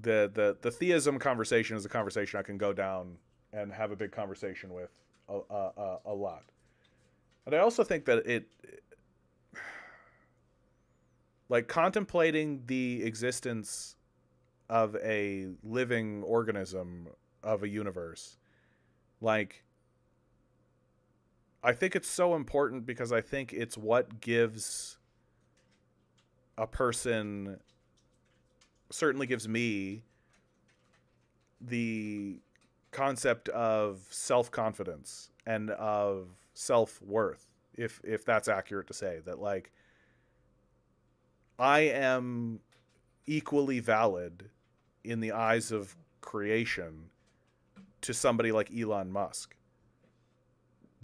the theism conversation is a conversation I can go down and have a big conversation with a lot. And I also think that it like contemplating the existence of a living organism of a universe, like, I think it's so important because I think it's what gives a person, certainly gives me, the concept of self-confidence and of self-worth, if that's accurate to say, that like I am equally valid in the eyes of creation to somebody like Elon Musk.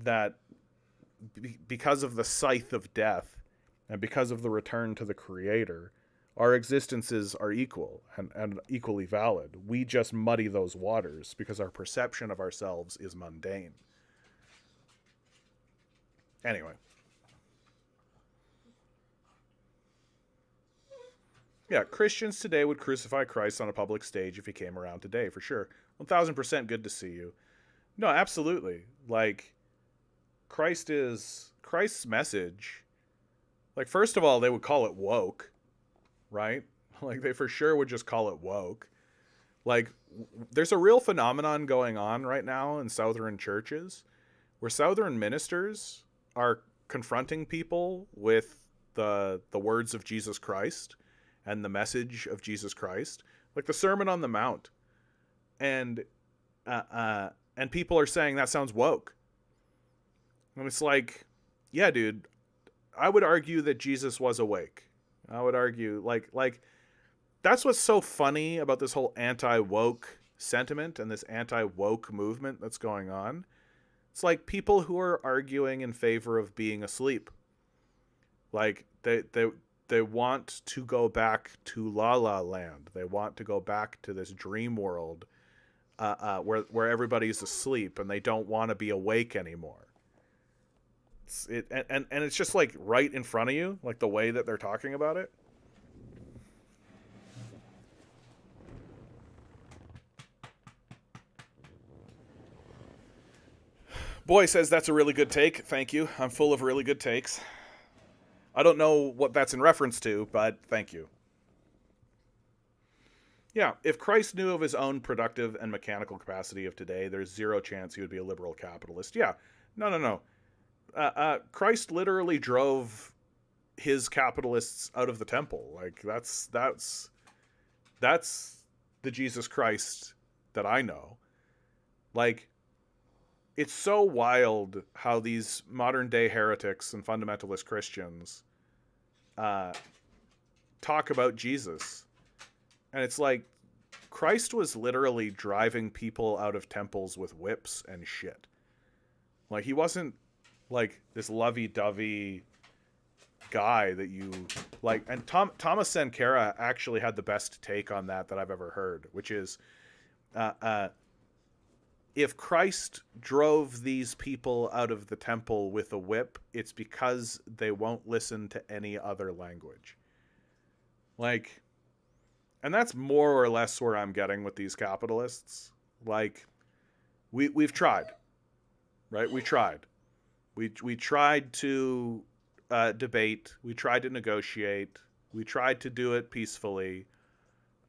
That because of the scythe of death and because of the return to the creator, our existences are equal and equally valid. We just muddy those waters because our perception of ourselves is mundane. Anyway. Yeah, Christians today would crucify Christ on a public stage if he came around today, for sure. 1000% good to see you. No, absolutely. Like, Christ's message, like, first of all, they would call it woke, right? Like, they for sure would just call it woke. Like, there's a real phenomenon going on right now in Southern churches where Southern ministers are confronting people with the words of Jesus Christ and the message of Jesus Christ, like the Sermon on the Mount. And people are saying that sounds woke. And it's like, yeah, dude, I would argue that Jesus was awake. I would argue like that's what's so funny about this whole anti-woke sentiment and this anti-woke movement that's going on. It's like people who are arguing in favor of being asleep. Like they want to go back to La La Land. They want to go back to this dream world where everybody's asleep and they don't want to be awake anymore. And it's just like right in front of you, like the way that they're talking about it. Boy says that's a really good take. Thank you. I'm full of really good takes. I don't know what that's in reference to, but thank you. Yeah, if Christ knew of his own productive and mechanical capacity of today, there's zero chance he would be a liberal capitalist. Yeah, no. Christ literally drove his capitalists out of the temple. Like that's the Jesus Christ that I know. Like, it's so wild how these modern day heretics and fundamentalist Christians talk about Jesus. And it's like, Christ was literally driving people out of temples with whips and shit. Like, he wasn't like this lovey-dovey guy that you like. And Thomas Sankara actually had the best take on that I've ever heard, which is, if Christ drove these people out of the temple with a whip, it's because they won't listen to any other language. Like, and that's more or less where I'm getting with these capitalists. Like, we've tried, right? We tried. We tried to debate. We tried to negotiate. We tried to do it peacefully.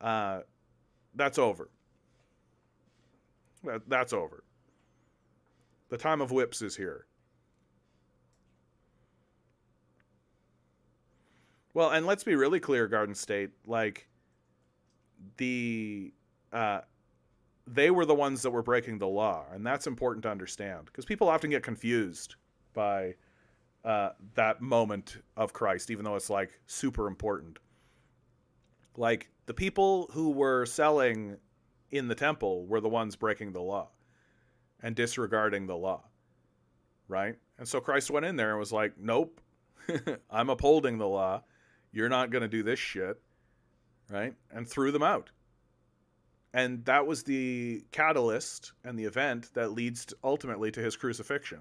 That's over. That's over. The time of whips is here. Well, and let's be really clear, Garden State. Like, they were the ones that were breaking the law, and that's important to understand, because people often get confused by that moment of Christ, even though it's like super important. Like, the people who were selling in the temple were the ones breaking the law and disregarding the law, right? And so Christ went in there and was like, nope, I'm upholding the law. You're not going to do this shit, right? And threw them out. And that was the catalyst and the event that leads ultimately to his crucifixion,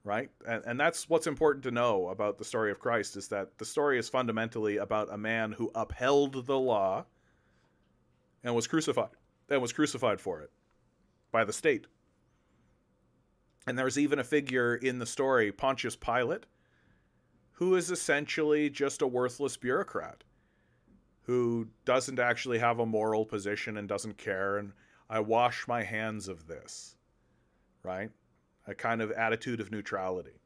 right? And that's what's important to know about the story of Christ, is that the story is fundamentally about a man who upheld the law and was crucified for it by the state. And there's even a figure in the story, Pontius Pilate, who is essentially just a worthless bureaucrat who doesn't actually have a moral position and doesn't care, and I wash my hands of this, right? A kind of attitude of neutrality.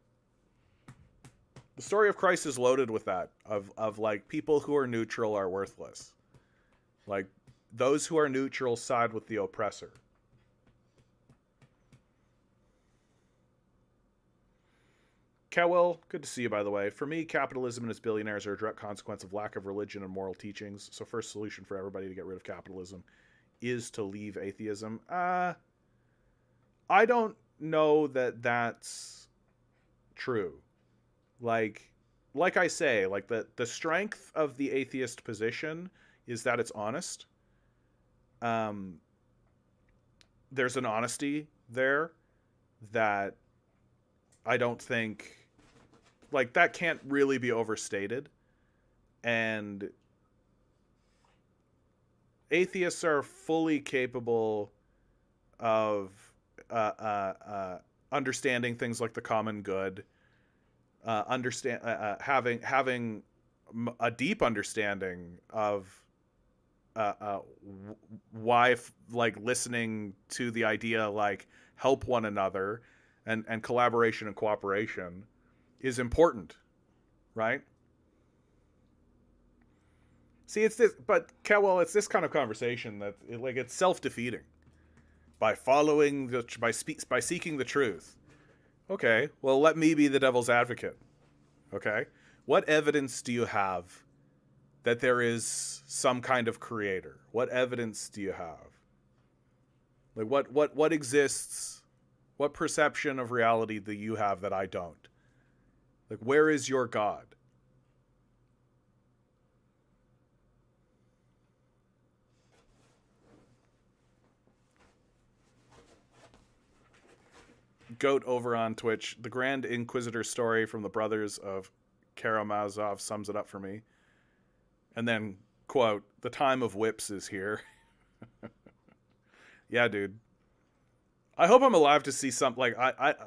The story of Christ is loaded with that, of like, people who are neutral are worthless. Like, those who are neutral side with the oppressor. Cowell, good to see you, by the way. For me, capitalism and its billionaires are a direct consequence of lack of religion and moral teachings. So first solution for everybody to get rid of capitalism is to leave atheism. I don't know that that's true. Like I say, like the strength of the atheist position is that it's honest. There's an honesty there that I don't think, like, that can't really be overstated. And atheists are fully capable of understanding things like the common good, having a deep understanding of why, like, listening to the idea, like, help one another and collaboration and cooperation is important, right? See, it's this, but Cowell, it's this kind of conversation that, like, it's self-defeating by seeking the truth. Okay, well, let me be the devil's advocate. Okay, what evidence do you have that there is some kind of creator? What evidence do you have? Like, what exists? What perception of reality do you have that I don't? Like, where is your God? Goat over on Twitch, the Grand Inquisitor story from the brothers of Karamazov sums it up for me. And then, quote, the time of whips is here. Yeah, dude. I hope I'm alive to see something. Like,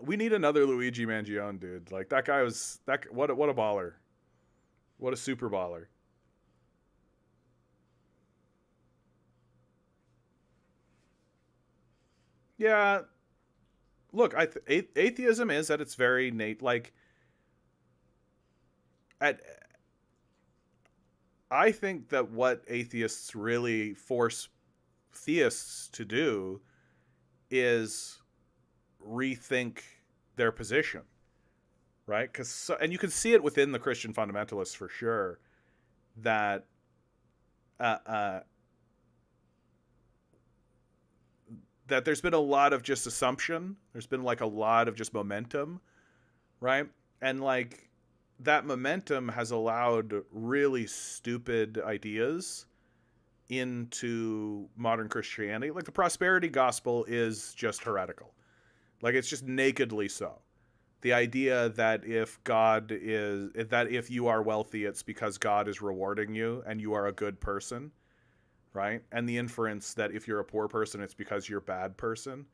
we need another Luigi Mangione, dude. Like, that guy was, what a baller. What a super baller. Yeah. Look, atheism is at its very like, I think that what atheists really force theists to do is rethink their position, right? And you can see it within the Christian fundamentalists for sure, that that there's been a lot of just assumption. There's been like a lot of just momentum, right? And like that momentum has allowed really stupid ideas into modern Christianity. Like the prosperity gospel is just heretical. Like it's just nakedly so. The idea that if you are wealthy, it's because God is rewarding you and you are a good person, right? And the inference that if you're a poor person, it's because you're a bad person,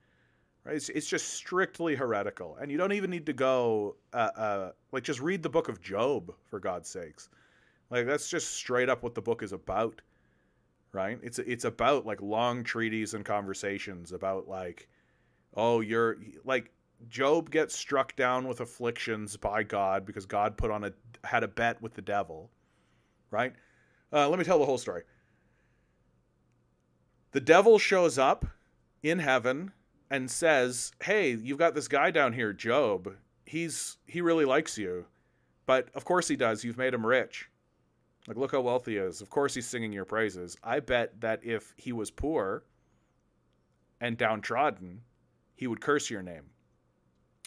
right? It's just strictly heretical. And you don't even need to go, like just read the book of Job, for God's sakes. Like that's just straight up what the book is about, right? It's about like long treaties and conversations about like, oh, you're like, Job gets struck down with afflictions by God because God had a bet with the devil, right? Let me tell the whole story. The devil shows up in heaven and says, hey, you've got this guy down here, Job. He really likes you. But of course he does. You've made him rich. Like, look how wealthy he is. Of course he's singing your praises. I bet that if he was poor and downtrodden, he would curse your name.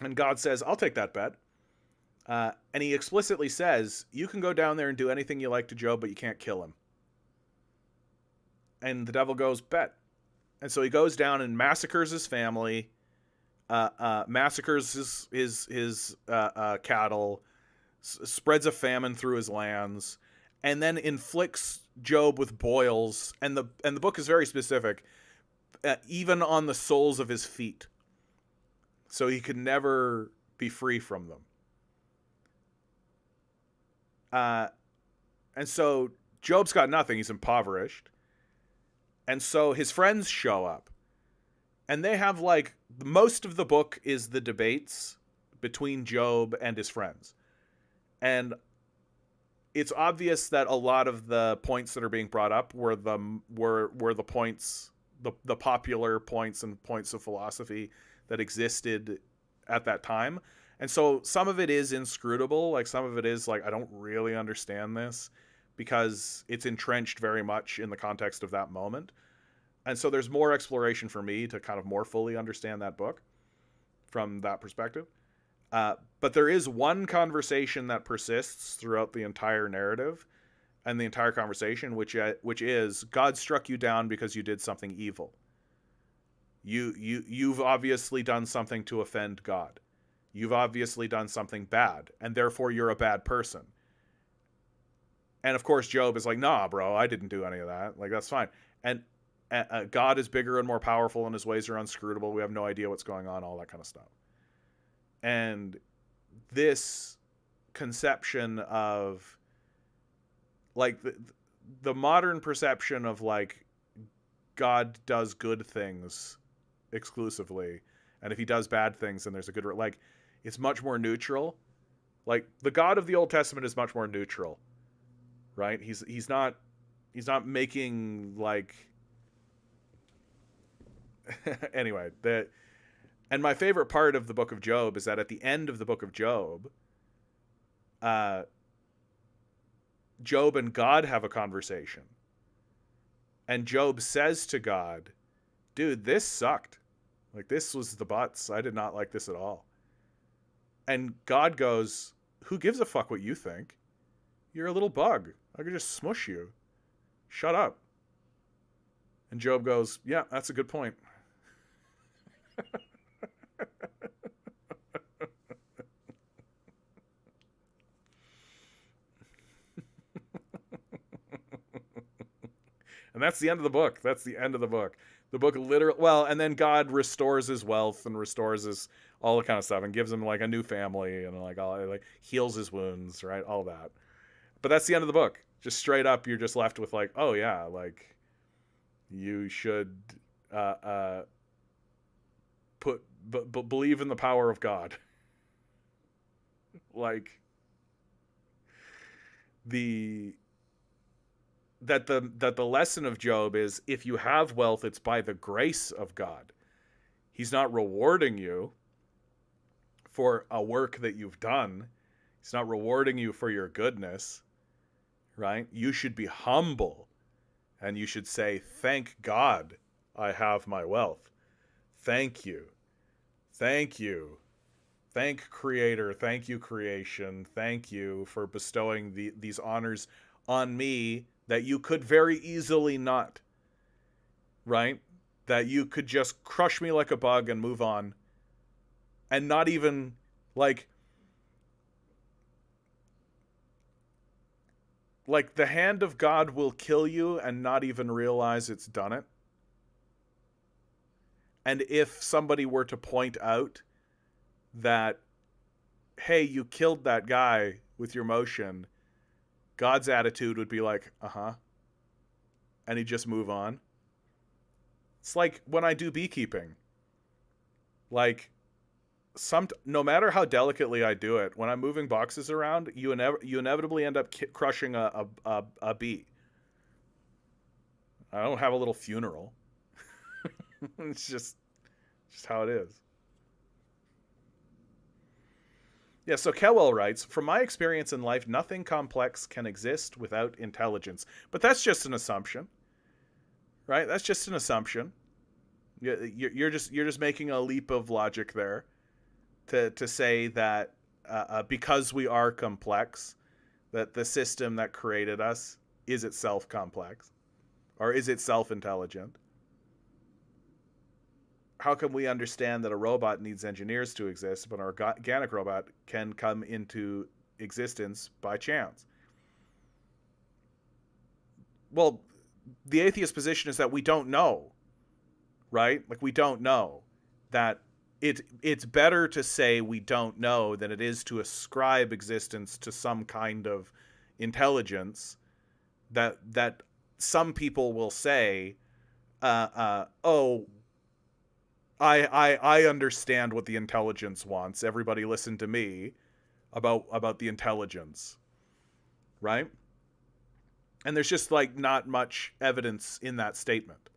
And God says, I'll take that bet. And he explicitly says, you can go down there and do anything you like to Job, but you can't kill him. And the devil goes, bet. And so he goes down and massacres his family, massacres his cattle, spreads a famine through his lands, and then inflicts Job with boils. And the book is very specific, even on the soles of his feet. So he could never be free from them. And so Job's got nothing. He's impoverished. And so his friends show up. And they have like, most of the book is the debates between Job and his friends. And it's obvious that a lot of the points that are being brought up were the points, the popular points and points of philosophy that existed at that time. And so some of it is inscrutable. Like some of it is like, I don't really understand this because it's entrenched very much in the context of that moment. And so there's more exploration for me to kind of more fully understand that book from that perspective. But there is one conversation that persists throughout the entire narrative and the entire conversation, which is God struck you down because you did something evil. You've obviously done something to offend God. You've obviously done something bad, and therefore you're a bad person. And of course, Job is like, nah, bro, I didn't do any of that. Like, that's fine. And God is bigger and more powerful, and his ways are unscrutable. We have no idea what's going on, all that kind of stuff. And this conception of, like, the modern perception of, like, God does good things exclusively, and if he does bad things, then there's a good, like, it's much more neutral. Like, the God of the Old Testament is much more neutral, right? He's not making, like, anyway, and my favorite part of the book of Job is that at the end of the book of Job, Job and God have a conversation. And Job says to God, dude, this sucked. Like, this was the butts. I did not like this at all. And God goes, who gives a fuck what you think? You're a little bug. I could just smush you. Shut up. And Job goes, yeah, that's a good point. And that's the end of the book. That's the end of the book. The book literally, well, and then God restores his wealth and restores his all the kind of stuff and gives him like a new family and like all like heals his wounds, right? All that. But that's the end of the book. Just straight up, you're just left with like, oh yeah, like you should believe in the power of God. Like that the lesson of Job is, if you have wealth, it's by the grace of God. He's not rewarding you for a work that you've done. He's not rewarding you for your goodness, right? You should be humble and you should say, thank God I have my wealth. Thank you. Thank you. Thank Creator. Thank you, creation. Thank you for bestowing these honors on me that you could very easily not, right? That you could just crush me like a bug and move on and not even like the hand of God will kill you and not even realize it's done it. And if somebody were to point out that, hey, you killed that guy with your motion, God's attitude would be like, uh-huh. And he'd just move on. It's like when I do beekeeping. Like, no matter how delicately I do it, when I'm moving boxes around, you inevitably end up crushing a bee. I don't have a little funeral. It's just how it is. Yeah, so Kelwell writes, from my experience in life, nothing complex can exist without intelligence. But that's just an assumption, right? That's just an assumption. You're just making a leap of logic there to say that because we are complex, that the system that created us is itself complex, or is itself intelligent. How can we understand that a robot needs engineers to exist, but an organic robot can come into existence by chance? Well, the atheist position is that we don't know, right? Like, we don't know. That it's better to say we don't know than it is to ascribe existence to some kind of intelligence that some people will say, oh, I understand what the intelligence wants. Everybody listen to me about the intelligence, right? And there's just like not much evidence in that statement.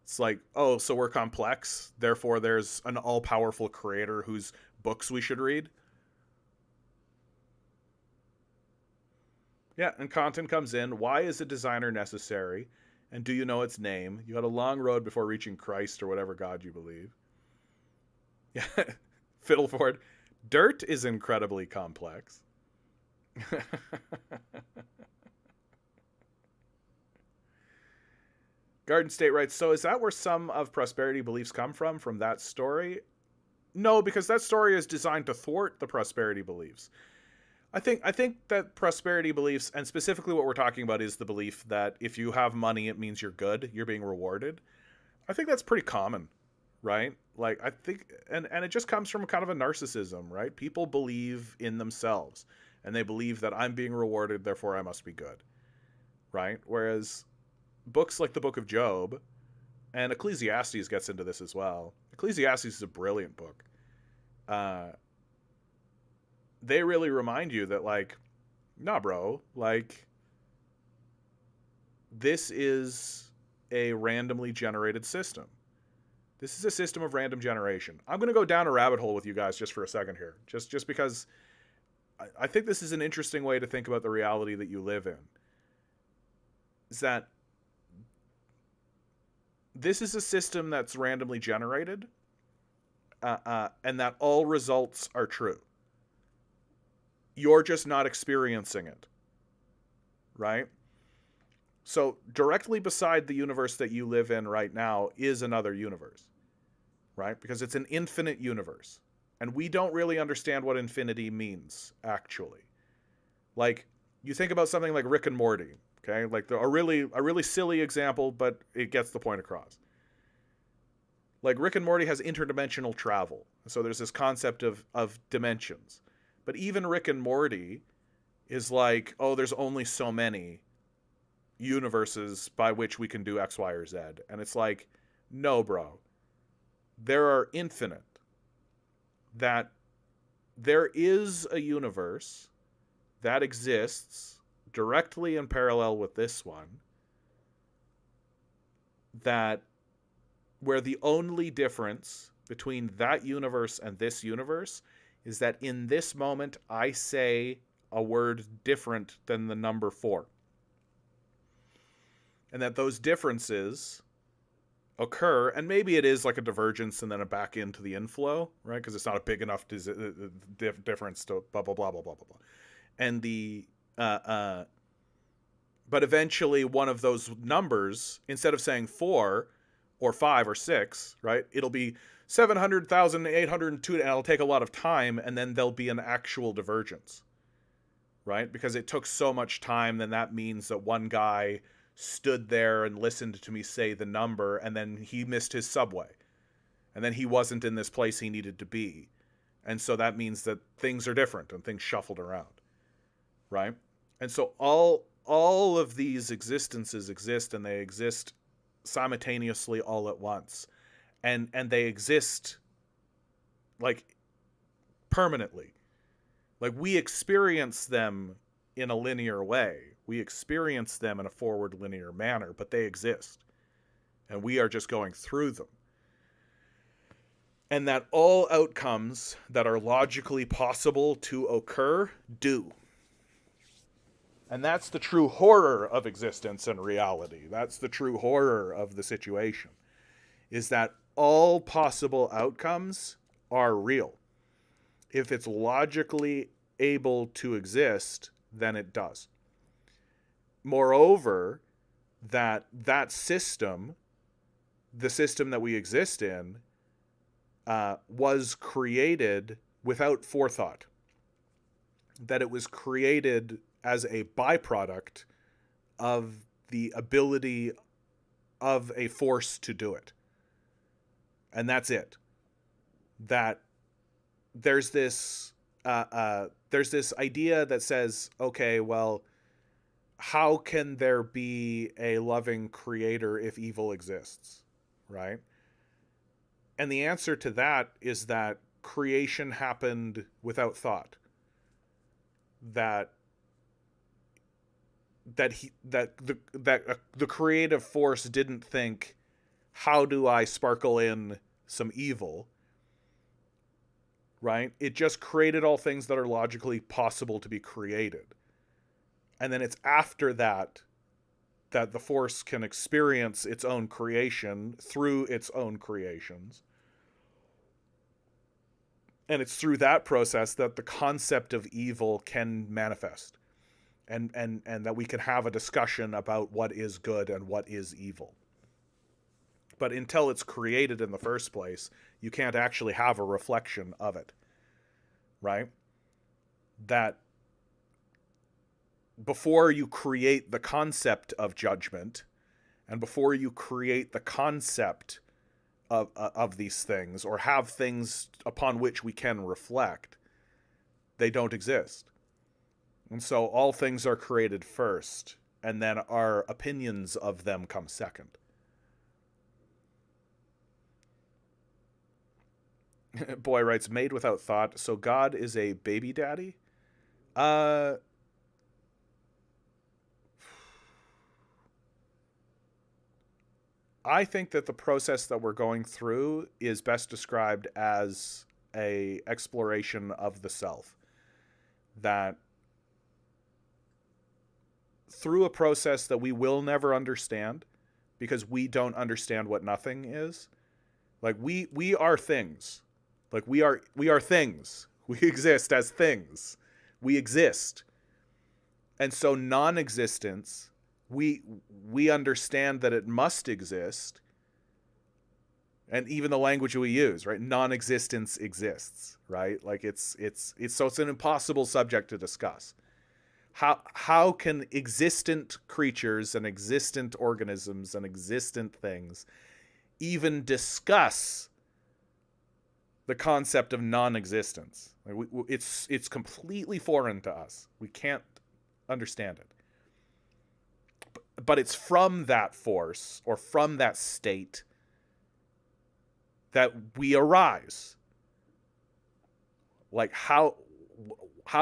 It's like, oh, so we're complex, therefore there's an all-powerful creator whose books we should read. Yeah, and content comes in. Why is a designer necessary? And do you know its name? You had a long road before reaching Christ or whatever God you believe. Yeah, Fiddleford. Dirt is incredibly complex. Garden State writes, so is that where some of prosperity beliefs come from that story? No, because that story is designed to thwart the prosperity beliefs. I think that prosperity beliefs, and specifically what we're talking about, is the belief that if you have money, it means you're good, you're being rewarded. I think that's pretty common, right? Like, I think, and it just comes from kind of a narcissism, right? People believe in themselves, and they believe that I'm being rewarded, therefore I must be good, right? Whereas books like the Book of Job, and Ecclesiastes gets into this as well. Ecclesiastes is a brilliant book. They really remind you that, like, nah, bro, like, this is a randomly generated system. This is a system of random generation. I'm going to go down a rabbit hole with you guys just for a second here, just because I think this is an interesting way to think about the reality that you live in. Is that this is a system that's randomly generated, and that all results are true. You're just not experiencing it, right? So directly beside the universe that you live in right now is another universe, right? Because it's an infinite universe. And we don't really understand what infinity means, actually. Like, you think about something like Rick and Morty, Okay, like a really silly example, but it gets the point across. Like Rick and Morty has interdimensional travel, so there's this concept of dimensions. But even Rick and Morty is like, oh, there's only so many universes by which we can do X, Y, or Z, and it's like, no, bro, there are infinite. That there is a universe that exists directly in parallel with this one, that where the only difference between that universe and this universe is that in this moment I say a word different than the number 4. And that those differences occur, and maybe it is like a divergence and then a back into the inflow, right? Because it's not a big enough difference to blah, blah, blah, blah, blah, blah, blah. And but eventually one of those numbers, instead of saying 4 or 5 or 6, right, it'll be 700,802, and it'll take a lot of time, and then there'll be an actual divergence, right? Because it took so much time, then that means that one guy stood there and listened to me say the number, and then he missed his subway, and then he wasn't in this place he needed to be, and so that means that things are different and things shuffled around, right? And so all of these existences exist, and they exist simultaneously all at once, and they exist like permanently. Like we experience them in a linear way. We experience them in a forward linear manner, but they exist. And we are just going through them. And that all outcomes that are logically possible to occur do. And that's the true horror of existence and reality. That's the true horror of the situation. Is that all possible outcomes are real. If it's logically able to exist, then it does. Moreover, that system, the system that we exist in, was created without forethought. That it was created as a byproduct of the ability of a force to do it. And that's it. That there's this idea that says, okay, well, how can there be a loving creator if evil exists, right? And the answer to that is that creation happened without thought. That the creative force didn't think, how do I sparkle in some evil, right? It just created all things that are logically possible to be created. And then it's after that that the force can experience its own creation through its own creations. And it's through that process that the concept of evil can manifest. And that we can have a discussion about what is good and what is evil. But until it's created in the first place, you can't actually have a reflection of it, right? That before you create the concept of judgment, and before you create the concept of these things, or have things upon which we can reflect, they don't exist. And so all things are created first, and then our opinions of them come second. Boy writes, made without thought. So God is a baby daddy? I think that the process that we're going through is best described as a exploration of the self. That through a process that we will never understand, because we don't understand what nothing is. Like we are things. Like we are things. We exist as things. We exist. And so non-existence, we understand that it must exist. And even the language we use, right? Non-existence exists, right? Like it's an impossible subject to discuss. how can existent creatures and existent organisms and existent things even discuss the concept of non-existence? Like it's completely foreign to us. We can't understand it. But it's from that force or from that state that we arise. Like how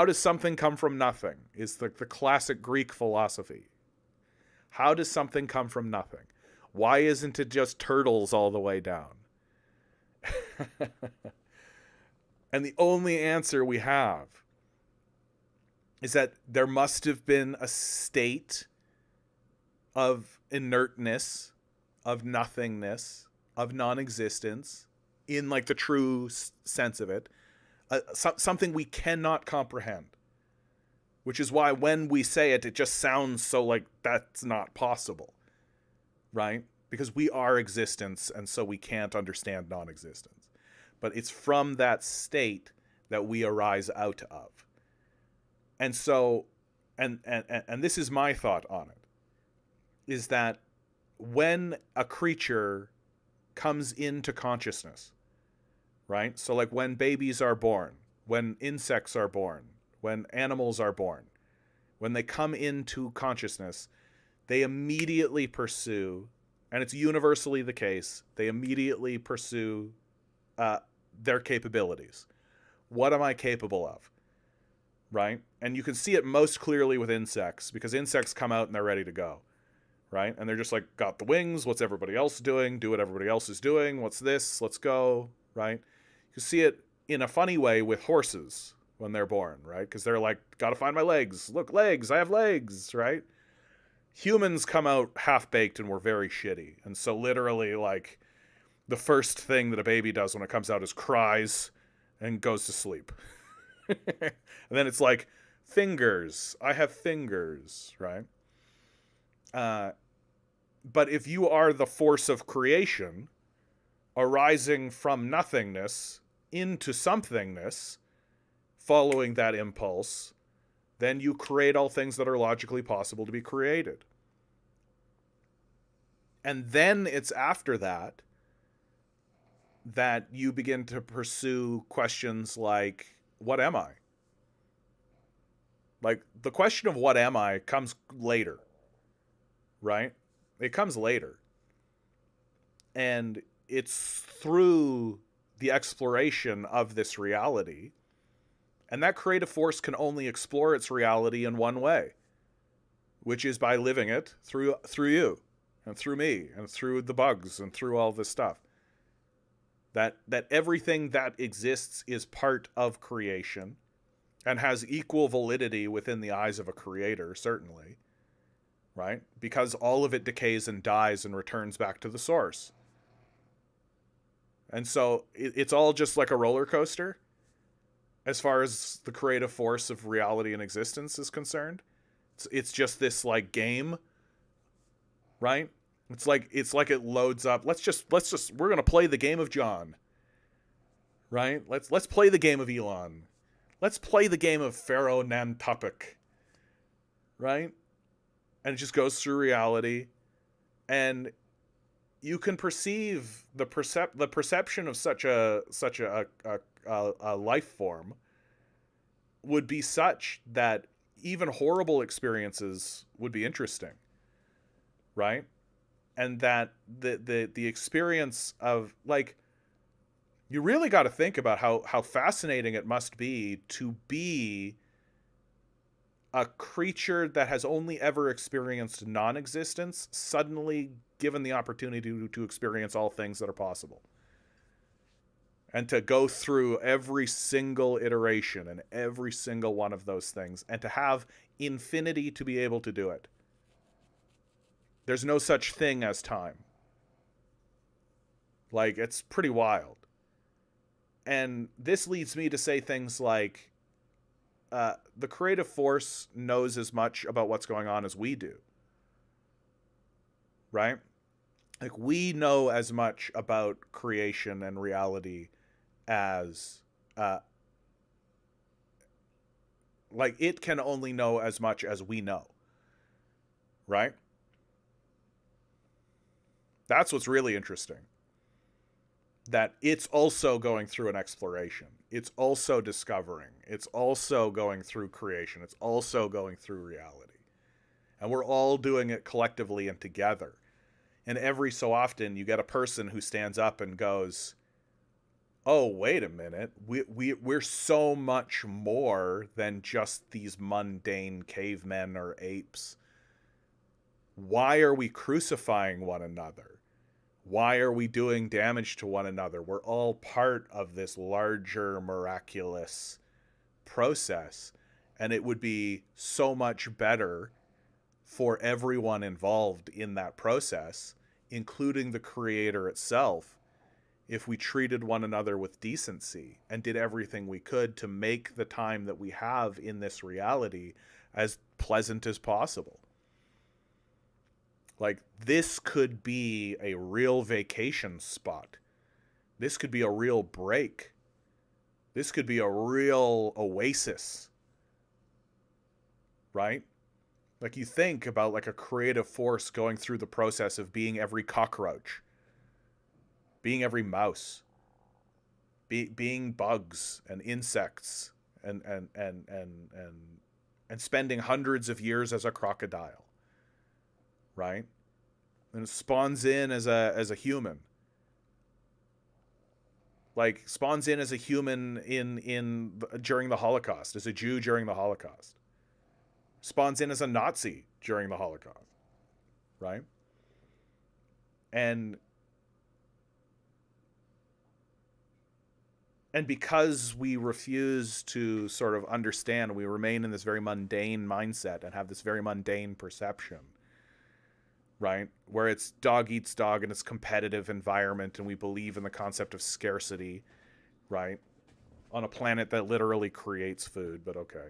does something come from nothing is the classic Greek philosophy. How does something come from nothing? Why isn't it just turtles all the way down? And the only answer we have is that there must have been a state of inertness, of nothingness, of non-existence, in like the true sense of it, something we cannot comprehend. Which is why when we say it, it just sounds so like that's not possible, right? Because we are existence, and so we can't understand non-existence. But it's from that state that we arise out of. And so, and this is my thought on it, is that when a creature comes into consciousness, right? So like when babies are born, when insects are born, when animals are born, when they come into consciousness, they immediately pursue, and it's universally the case, they immediately pursue their capabilities. What am I capable of? Right? And you can see it most clearly with insects, because insects come out and they're ready to go. Right? And they're just like, got the wings, what's everybody else doing? Do what everybody else is doing. What's this? Let's go. Right? You see it in a funny way with horses when they're born, right? Because they're like, gotta find my legs. Look, legs, I have legs, right? Humans come out half-baked and we're very shitty. And so literally, like, the first thing that a baby does when it comes out is cries and goes to sleep. And then it's like, fingers, I have fingers, right? But if you are the force of creation arising from nothingness into somethingness, following that impulse, then you create all things that are logically possible to be created. And then it's after that that you begin to pursue questions like, what am I? Like, the question of what am I comes later, right? It comes later. And it's through the exploration of this reality. And that creative force can only explore its reality in one way, which is by living it through you and through me and through the bugs and through all this stuff. That everything that exists is part of creation and has equal validity within the eyes of a creator, certainly, right? Because all of it decays and dies and returns back to the source. And so it's all just like a roller coaster as far as the creative force of reality and existence is concerned. It's just this like game, right? It's like it loads up. Let's just we're gonna play the game of John, right? Let's play the game of Elon. Let's play the game of Pharaoh Nantucket, right? And it just goes through reality, and you can perceive the perception of such a life form would be such that even horrible experiences would be interesting, right? And that the experience of, like, you really got to think about how fascinating it must be to be a creature that has only ever experienced non-existence, suddenly given the opportunity to experience all things that are possible. And to go through every single iteration and every single one of those things, and to have infinity to be able to do it. There's no such thing as time. Like, it's pretty wild. And this leads me to say things like, the creative force knows as much about what's going on as we do. Right? Like, we know as much about creation and reality as like, it can only know as much as we know, right? That's what's really interesting. That it's also going through an exploration. It's also discovering. It's also going through creation. It's also going through reality. And we're all doing it collectively and together. And every so often you get a person who stands up and goes, oh, wait a minute. We're so much more than just these mundane cavemen or apes. Why are we crucifying one another? Why are we doing damage to one another? We're all part of this larger miraculous process. And it would be so much better for everyone involved in that process, including the creator itself, if we treated one another with decency and did everything we could to make the time that we have in this reality as pleasant as possible. Like, this could be a real vacation spot. This could be a real break. This could be a real oasis. Right? Like, you think about like a creative force going through the process of being every cockroach, being every mouse, being bugs and insects, and spending hundreds of years as a crocodile, right? And it spawns in as a human. Like, spawns in as a human during the Holocaust, as a Jew during the Holocaust. Spawns in as a Nazi during the Holocaust, right? And because we refuse to sort of understand, we remain in this very mundane mindset and have this very mundane perception, right? Where it's dog eats dog and it's competitive environment, and we believe in the concept of scarcity, right? On a planet that literally creates food, but okay.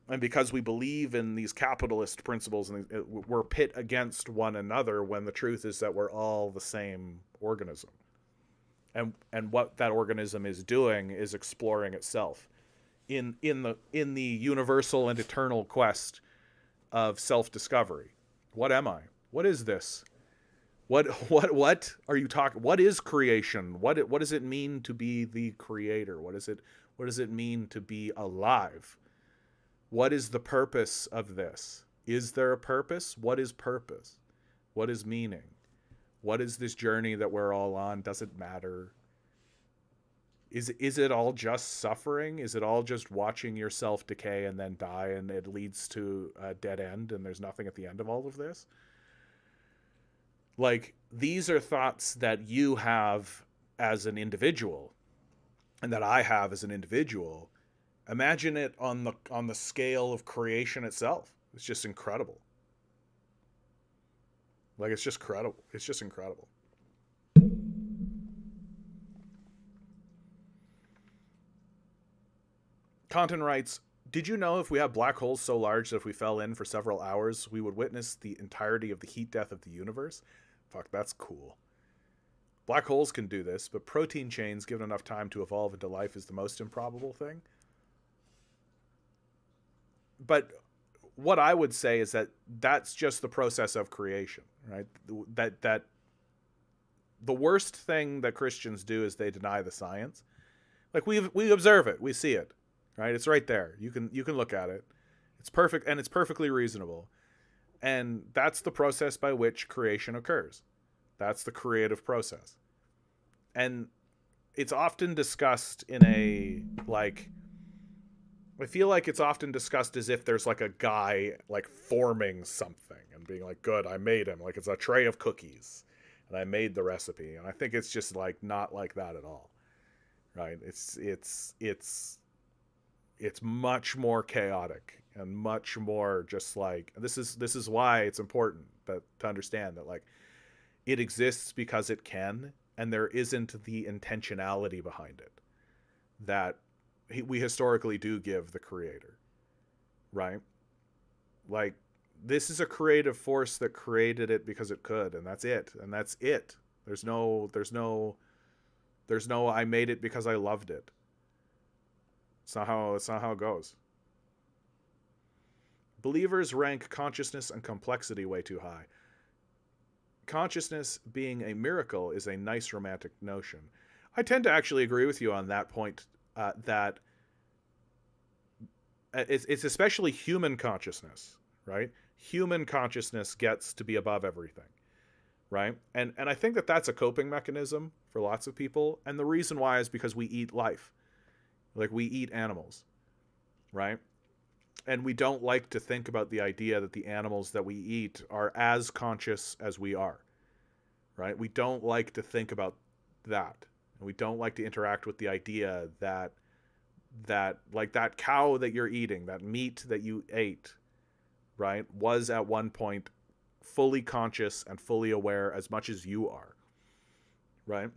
And because we believe in these capitalist principles, and we're pit against one another, when the truth is that we're all the same organism. And what that organism is doing is exploring itself in the universal and eternal quest of self-discovery. What am I? What is this? What are you talking? What is creation? What does it mean to be the creator? What does it mean to be alive? What is the purpose of this? Is there a purpose? What is purpose? What is meaning? What is this journey that we're all on? Does it matter? Is it all just suffering? Is it all just watching yourself decay and then die, and it leads to a dead end and there's nothing at the end of all of this? Like, these are thoughts that you have as an individual and that I have as an individual. Imagine it on the scale of creation itself. It's just incredible. Like, it's just incredible. It's just incredible. Content writes, did you know if we have black holes so large that if we fell in for several hours, we would witness the entirety of the heat death of the universe? Fuck, that's cool. Black holes can do this, but protein chains, given enough time to evolve into life, is the most improbable thing. But what I would say is that that's just the process of creation, right? That the worst thing that Christians do is they deny the science. Like, we observe it, we see it, right? It's right there. You can look at it. It's perfect, and it's perfectly reasonable. And that's the process by which creation occurs. That's the creative process. And it's often discussed in a, like, I feel like it's often discussed as if there's like a guy like forming something and being like, good, I made him. Like, it's a tray of cookies and I made the recipe. And I think it's just like not like that at all. Right? It's much more chaotic and much more just like, this is why it's important to understand that, like, it exists because it can, and there isn't the intentionality behind it that we historically do give the creator, right? Like, this is a creative force that created it because it could, and that's it. There's no I made it because I loved it. It's not how it goes. Believers rank consciousness and complexity way too high. Consciousness being a miracle is a nice romantic notion. I tend to actually agree with you on that point, that it's especially human consciousness, right? Human consciousness gets to be above everything, right? And I think that that's a coping mechanism for lots of people. And the reason why is because we eat life. Like, we eat animals, right? And we don't like to think about the idea that the animals that we eat are as conscious as we are, right? We don't like to think about that. And we don't like to interact with the idea that like that cow that you're eating, that meat that you ate, right, was at one point fully conscious and fully aware as much as you are, right?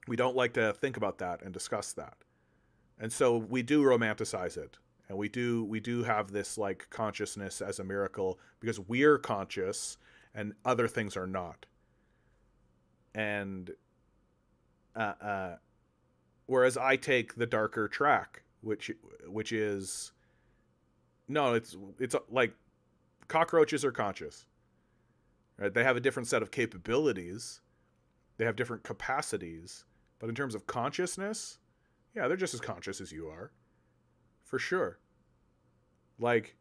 We don't like to think about that and discuss that. And so we do romanticize it. And we do have this like consciousness as a miracle because we're conscious and other things are not. And whereas I take the darker track, which is, no, it's like cockroaches are conscious, right? They have a different set of capabilities, they have different capacities, but in terms of consciousness, yeah, they're just as conscious as you are. For sure. Like,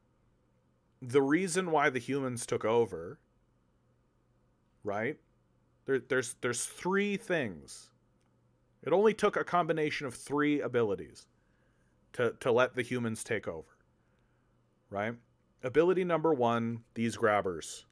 the reason why the humans took over, right? There's three things. It only took a combination of three abilities to let the humans take over, right? Ability number one, these grabbers.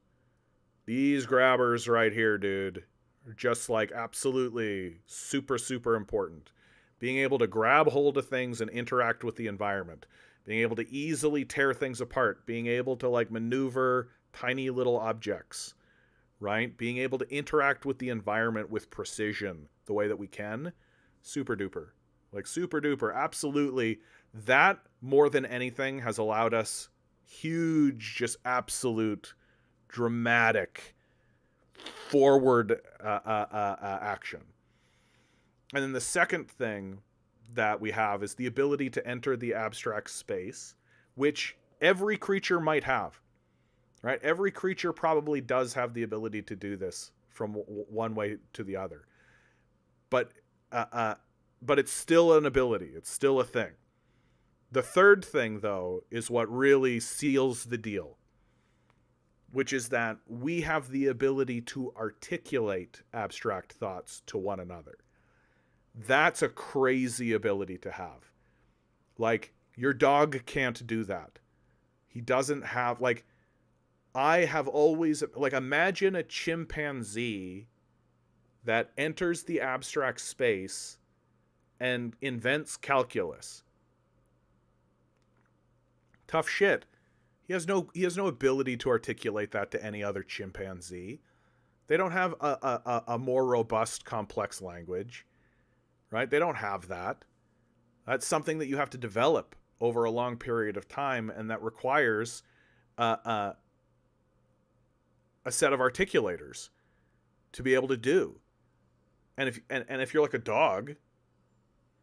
These grabbers right here, dude, are just like absolutely super, super important. Being able to grab hold of things and interact with the environment. Being able to easily tear things apart. Being able to like maneuver tiny little objects, right? Being able to interact with the environment with precision the way that we can. Super duper. Like super duper. Absolutely. That more than anything has allowed us huge, just absolute dramatic forward action. And then the second thing that we have is the ability to enter the abstract space, which every creature might have, right? Every creature probably does have the ability to do this from one way to the other. But it's still an ability. It's still a thing. The third thing, though, is what really seals the deal, which is that we have the ability to articulate abstract thoughts to one another. That's a crazy ability to have. Like, your dog can't do that. He doesn't have, like, I have always, like, imagine a chimpanzee that enters the abstract space and invents calculus. Tough shit. He has no ability to articulate that to any other chimpanzee. They don't have a more robust, complex language. Right? They don't have that. That's something that you have to develop over a long period of time, and that requires a set of articulators to be able to do. And if you're like a dog,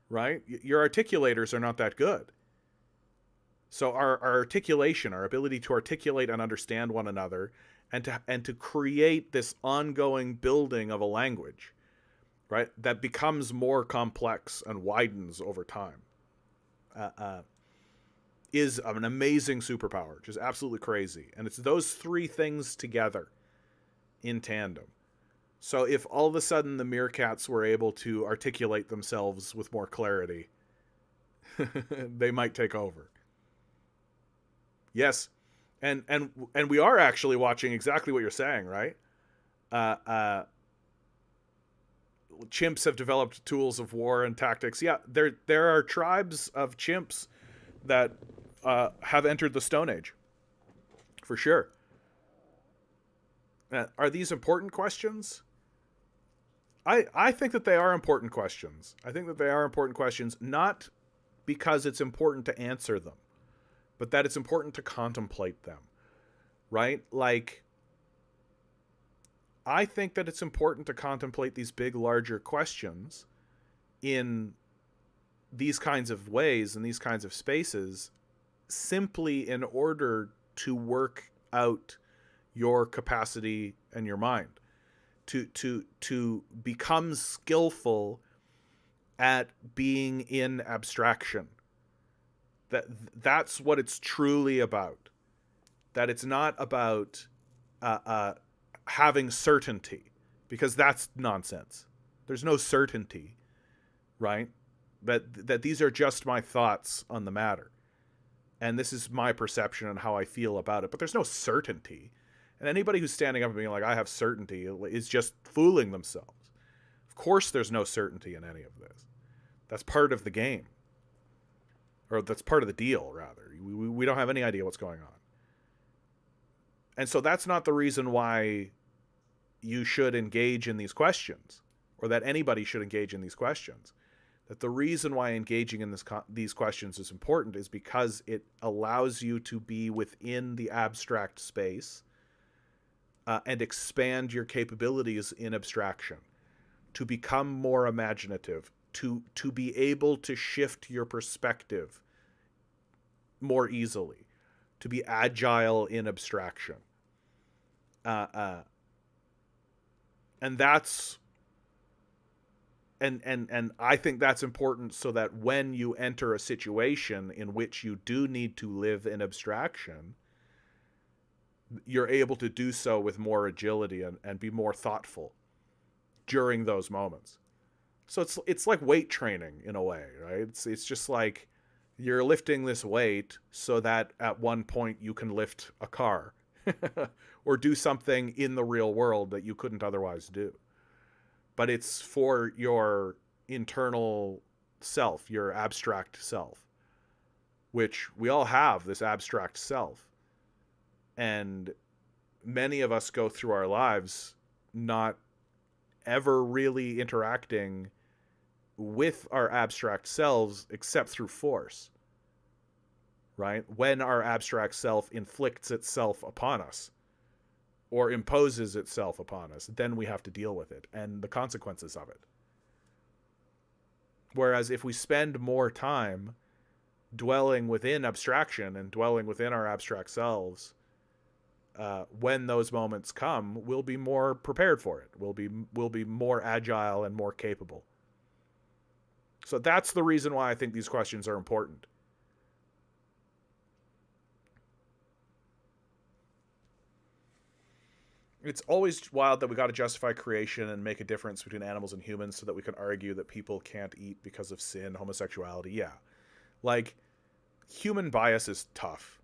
right? Your articulators are not that good. So our articulation, our ability to articulate and understand one another, and to create this ongoing building of a language, right, that becomes more complex and widens over time, is an amazing superpower, just absolutely crazy. And it's those three things together in tandem. So if all of a sudden the meerkats were able to articulate themselves with more clarity, they might take over. Yes, and we are actually watching exactly what you're saying, right? Chimps have developed tools of war and tactics. Yeah, there are tribes of chimps that have entered the Stone Age, for sure. Are these important questions? I think that they are important questions. I think that they are important questions, not because it's important to answer them, but that it's important to contemplate them, right? Like, I think that it's important to contemplate these big, larger questions in these kinds of ways and these kinds of spaces simply in order to work out your capacity and your mind, to become skillful at being in abstraction. That's what it's truly about. That it's not about having certainty, because that's nonsense. There's no certainty, right? That these are just my thoughts on the matter, and this is my perception and how I feel about it. But there's no certainty, and anybody who's standing up and being like, "I have certainty," is just fooling themselves. Of course, there's no certainty in any of this. That's part of the game, or that's part of the deal, rather. We don't have any idea what's going on. And so that's not the reason why you should engage in these questions, or that anybody should engage in these questions. That the reason why engaging in these questions is important is because it allows you to be within the abstract space and expand your capabilities in abstraction, to become more imaginative, to be able to shift your perspective more easily, to be agile in abstraction. And that's and I think that's important, so that when you enter a situation in which you do need to live in abstraction, you're able to do so with more agility and be more thoughtful during those moments. So it's like weight training in a way, right? It's just like you're lifting this weight so that at one point you can lift a car or do something in the real world that you couldn't otherwise do. But it's for your internal self, your abstract self, which we all have, this abstract self. And many of us go through our lives not ever really interacting with our abstract selves except through force, right? When our abstract self inflicts itself upon us or imposes itself upon us, then we have to deal with it and the consequences of it. Whereas if we spend more time dwelling within abstraction and dwelling within our abstract selves, when those moments come, we'll be more prepared for it. We'll be more agile and more capable. So that's the reason why I think these questions are important. It's always wild that we got to justify creation and make a difference between animals and humans so that we can argue that people can't eat because of sin, homosexuality. Yeah. Like, human bias is tough.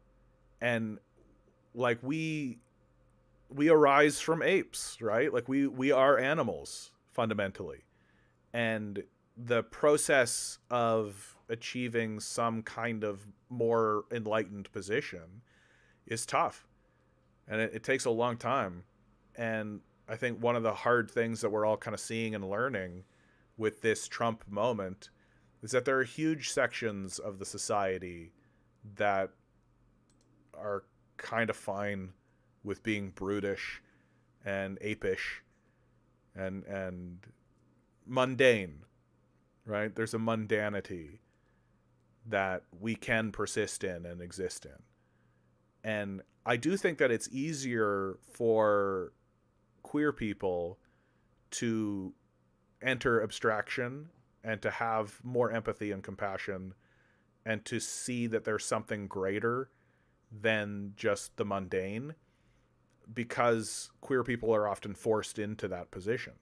And like we arise from apes, right? Like we are animals fundamentally. And the process of achieving some kind of more enlightened position is tough. And it takes a long time. And I think one of the hard things that we're all kind of seeing and learning with this Trump moment is that there are huge sections of the society that are kind of fine with being brutish and apish and mundane, right? There's a mundanity that we can persist in and exist in. And I do think that it's easier for queer people to enter abstraction and to have more empathy and compassion and to see that there's something greater than just the mundane, because queer people are often forced into that position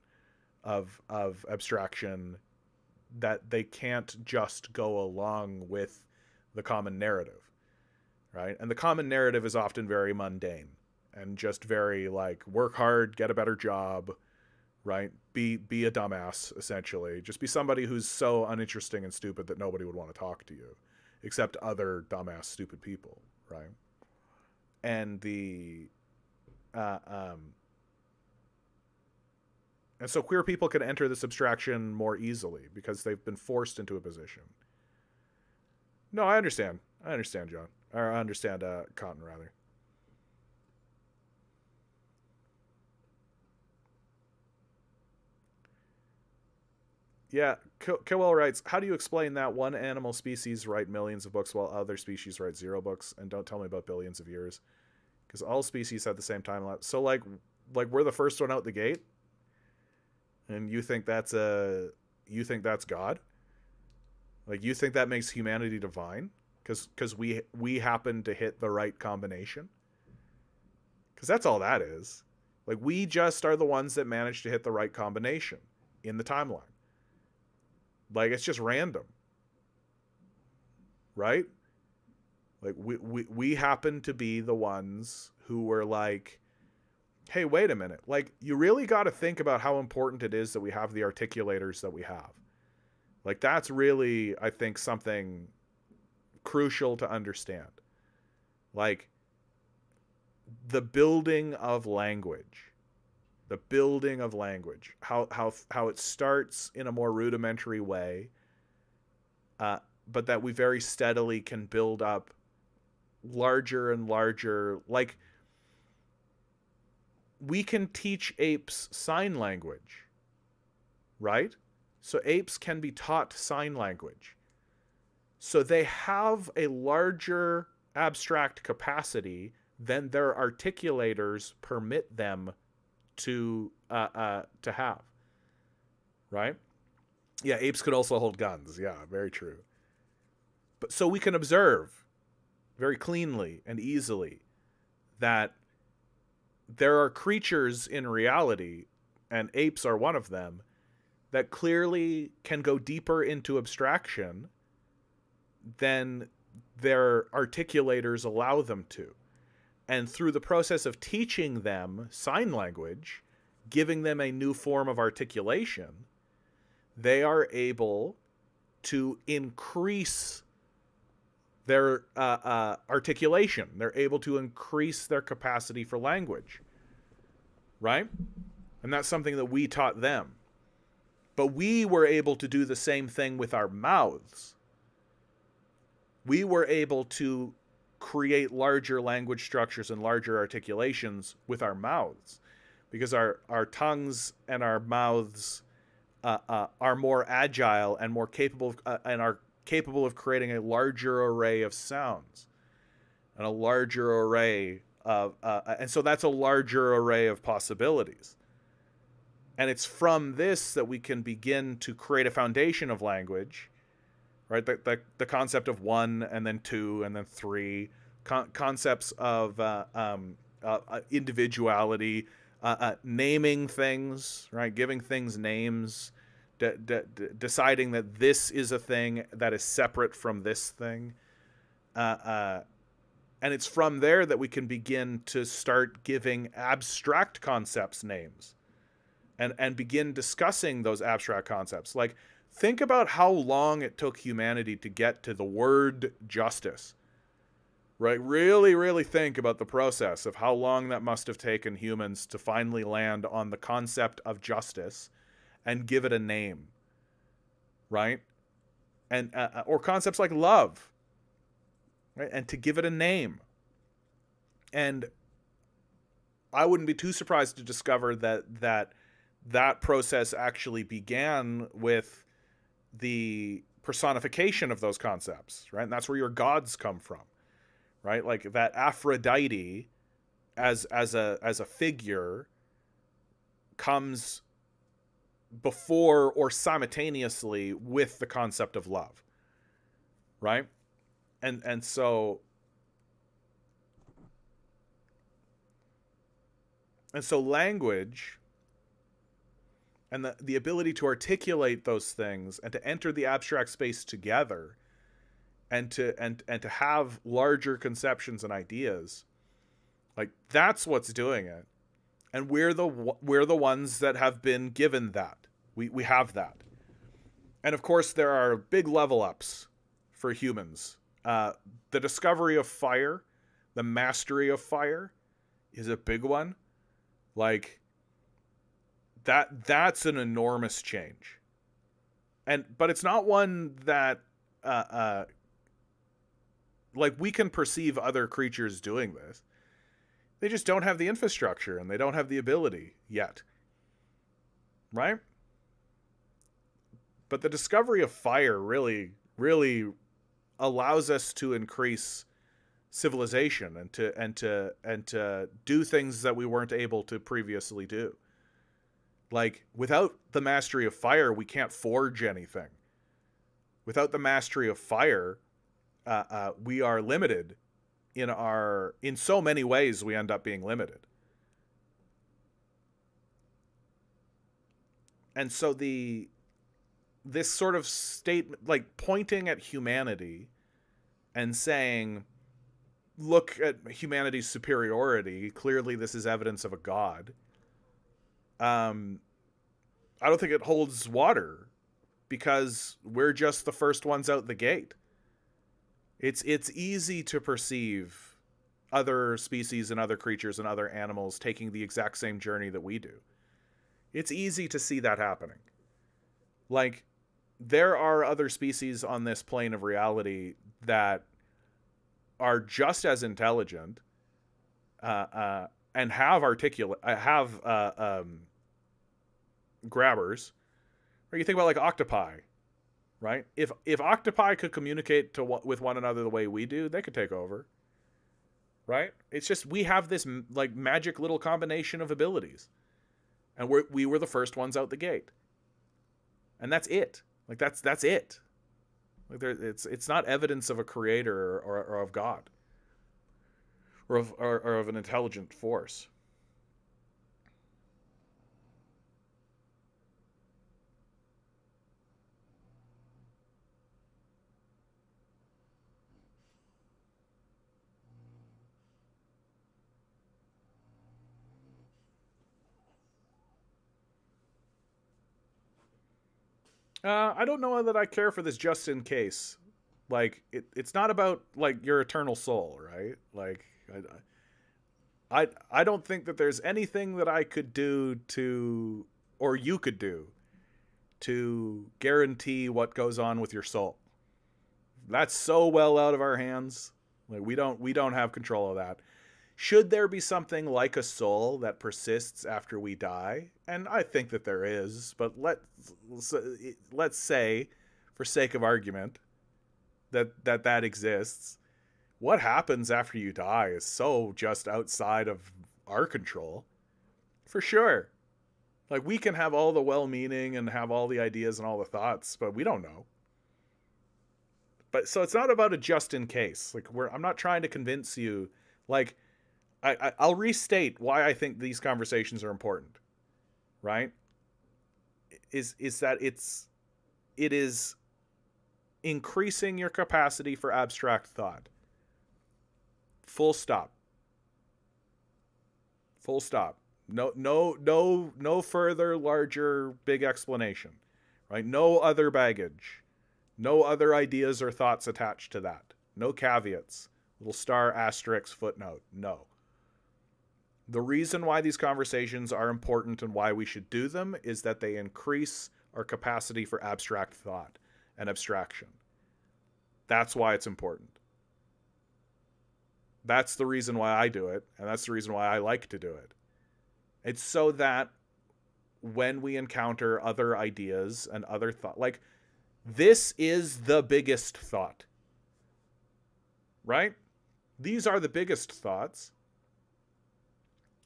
of abstraction, that they can't just go along with the common narrative, right? And the common narrative is often very mundane and just very like, work hard, get a better job, right? Be a dumbass, essentially. Just be somebody who's so uninteresting and stupid that nobody would want to talk to you, except other dumbass, stupid people, right? And and so queer people can enter this abstraction more easily because they've been forced into a position. No, I understand, John. Or I understand, Cotton, rather. Yeah, Kowell writes, how do you explain that one animal species write millions of books while other species write 0 books? And don't tell me about billions of years. Because all species have the same time lapse. So like we're the first one out the gate? And you think that's God? Like you think that makes humanity divine? Because we happen to hit the right combination? Because that's all that is. Like we just are the ones that managed to hit the right combination in the timeline. Like it's just random, right? Like we happen to be the ones who were like, hey, wait a minute. Like you really got to think about how important it is that we have the articulators that we have. Like that's really, I think, something crucial to understand. Like the building of language. The building of language, how it starts in a more rudimentary way, but that we very steadily can build up larger and larger. Like we can teach apes sign language, right? So apes can be taught sign language. So they have a larger abstract capacity than their articulators permit them to have, right? Yeah, apes could also hold guns. Yeah, very true. But so we can observe very cleanly and easily that there are creatures in reality, and apes are one of them, that clearly can go deeper into abstraction than their articulators allow them to. And through the process of teaching them sign language, giving them a new form of articulation, they are able to increase their articulation. They're able to increase their capacity for language, right? And that's something that we taught them. But we were able to do the same thing with our mouths. We were able to create larger language structures and larger articulations with our mouths, because our tongues and our mouths are more agile and more capable and are capable of creating a larger array of sounds and a larger array of and so that's a larger array of possibilities. And it's from this that we can begin to create a foundation of language, right? The concept of 1 and then 2 and then 3, concepts of individuality, naming things, right? Giving things names, deciding that this is a thing that is separate from this thing. And it's from there that we can begin to start giving abstract concepts names and begin discussing those abstract concepts. Like, think about how long it took humanity to get to the word justice, right? Really, really think about the process of how long that must have taken humans to finally land on the concept of justice and give it a name, right? And or concepts like love, right? And to give it a name. And I wouldn't be too surprised to discover that process actually began with the personification of those concepts, right? And that's where your gods come from, right? Like that Aphrodite as a figure comes before or simultaneously with the concept of love, right? And so language and the ability to articulate those things and to enter the abstract space together and to have larger conceptions and ideas, like that's what's doing it. And we're the ones that have been given that. We have that. And of course there are big level ups for humans. The discovery of fire, the mastery of fire is a big one. Like that's an enormous change. But it's not one that like we can perceive other creatures doing this. They just don't have the infrastructure and they don't have the ability yet. Right? But the discovery of fire really, really allows us to increase civilization and to do things that we weren't able to previously do. Like, without the mastery of fire, we can't forge anything. Without the mastery of fire, we are limited in so many ways. We end up being limited. And so this sort of statement, like pointing at humanity and saying, look at humanity's superiority, clearly this is evidence of a god. I don't think it holds water, because we're just the first ones out the gate. It's easy to perceive other species and other creatures and other animals taking the exact same journey that we do. It's easy to see that happening. Like, there are other species on this plane of reality that are just as intelligent and have grabbers. Or you think about like octopi, right? If octopi could communicate with one another the way we do, they could take over, right? It's just we have this like magic little combination of abilities, and we were the first ones out the gate, and that's it. Like that's it. Like it's not evidence of a creator or of God or of an intelligent force. I don't know that I care for this just in case. Like, it's not about like your eternal soul, right? Like, I don't think that there's anything that I could do to, or you could do, to guarantee what goes on with your soul. That's so well out of our hands. Like, we don't have control of that. Should there be something like a soul that persists after we die? And I think that there is, but let's say, for sake of argument, that exists. What happens after you die is so just outside of our control. For sure. Like, we can have all the well-meaning and have all the ideas and all the thoughts, but we don't know. But so it's not about a just in case. Like, I'm not trying to convince you. Like, I'll restate why I think these conversations are important, right? Is that it is increasing your capacity for abstract thought. Full stop. Full stop. No further larger big explanation, right? No other baggage. No other ideas or thoughts attached to that. No caveats. Little star, asterisk, footnote. No. The reason why these conversations are important and why we should do them is that they increase our capacity for abstract thought and abstraction. That's why it's important. That's the reason why I do it, and that's the reason why I like to do it. It's so that when we encounter other ideas and other thought, like, this is the biggest thought, right? These are the biggest thoughts.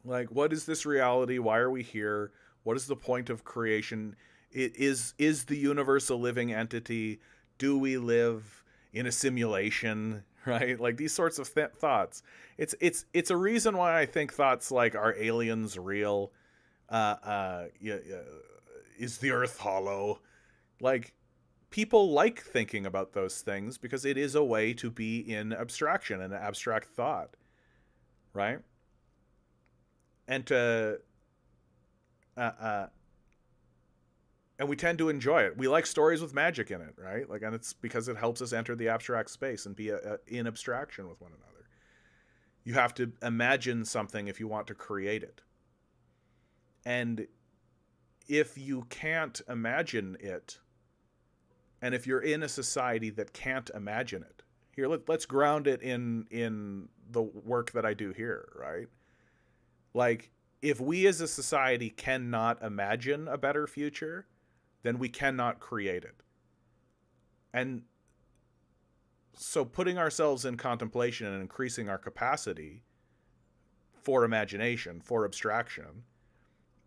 Like, what is this reality? Why are we here? What is the point of creation? Is the universe a living entity? Do we live in a simulation? Right? Like, these sorts of thoughts. It's a reason why I think thoughts like, are aliens real? Is the earth hollow? Like, people like thinking about those things because it is a way to be in abstraction and abstract thought, right? And and we tend to enjoy it. We like stories with magic in it, right? Like, and it's because it helps us enter the abstract space and be in abstraction with one another. You have to imagine something if you want to create it. And if you can't imagine it, and if you're in a society that can't imagine it, here, let's ground it in the work that I do here, right? Like, if we as a society cannot imagine a better future, then we cannot create it. And so putting ourselves in contemplation and increasing our capacity for imagination, for abstraction,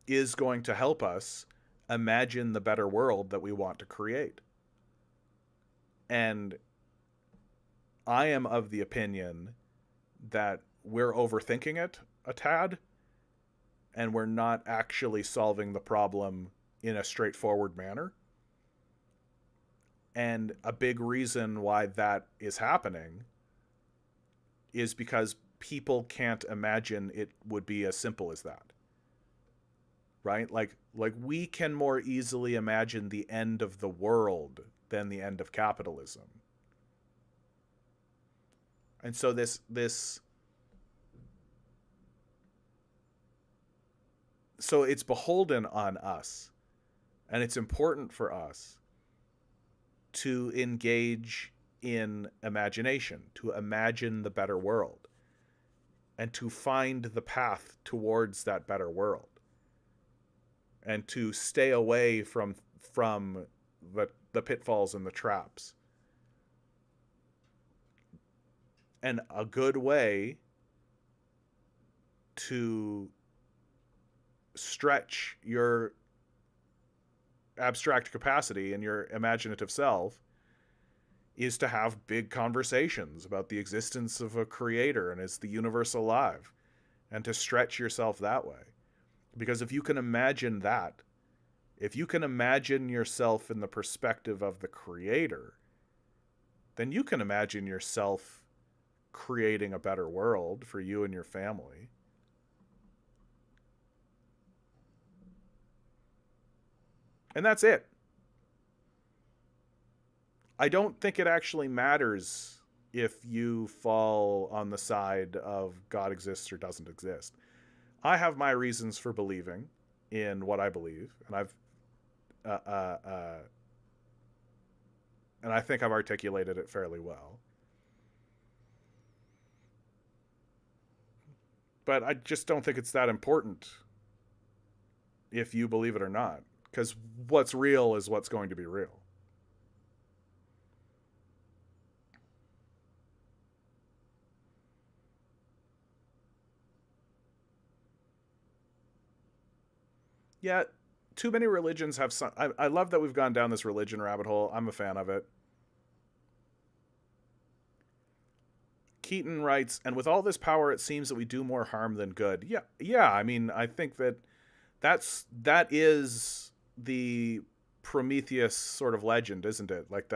is going to help us imagine the better world that we want to create. And I am of the opinion that we're overthinking it a tad, and we're not actually solving the problem in a straightforward manner. And a big reason why that is happening is because people can't imagine it would be as simple as that. Right? Like we can more easily imagine the end of the world than the end of capitalism. And so so it's beholden on us, and it's important for us to engage in imagination, to imagine the better world, and to find the path towards that better world, and to stay away from the pitfalls and the traps. And a good way to stretch your abstract capacity and your imaginative self is to have big conversations about the existence of a creator and is the universe alive, and to stretch yourself that way. Because if you can imagine that, if you can imagine yourself in the perspective of the creator, then you can imagine yourself creating a better world for you and your family. And that's it. I don't think it actually matters if you fall on the side of God exists or doesn't exist. I have my reasons for believing in what I believe, and I think I've articulated it fairly well. But I just don't think it's that important if you believe it or not, because what's real is what's going to be real. Yeah, too many religions have some. I love that we've gone down this religion rabbit hole. I'm a fan of it. Keaton writes, and with all this power, it seems that we do more harm than good. Yeah. I mean, I think that is the Prometheus sort of legend, isn't it? Like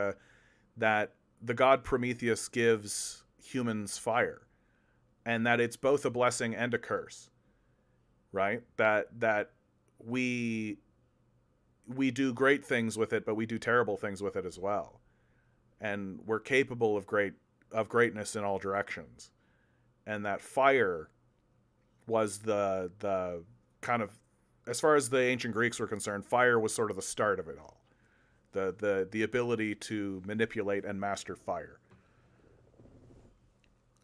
that the god Prometheus gives humans fire, and that it's both a blessing and a curse, right? That we do great things with it, but we do terrible things with it as well, and we're capable of greatness in all directions. And that fire was the kind of, as far as the ancient Greeks were concerned, fire was sort of the start of it all. The ability to manipulate and master fire.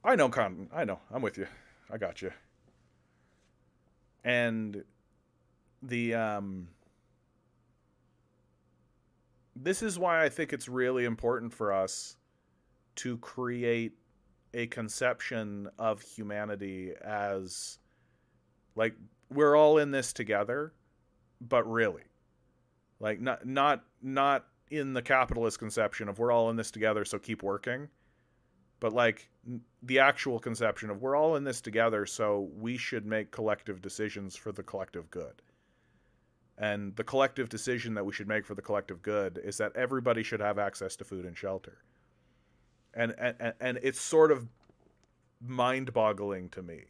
I know, I'm with you. I got you. And this is why I think it's really important for us to create a conception of humanity as, like, we're all in this together, but really, like, not in the capitalist conception of we're all in this together, so keep working, but like the actual conception of we're all in this together, so we should make collective decisions for the collective good. And the collective decision that we should make for the collective good is that everybody should have access to food and shelter. And it's sort of mind-boggling to me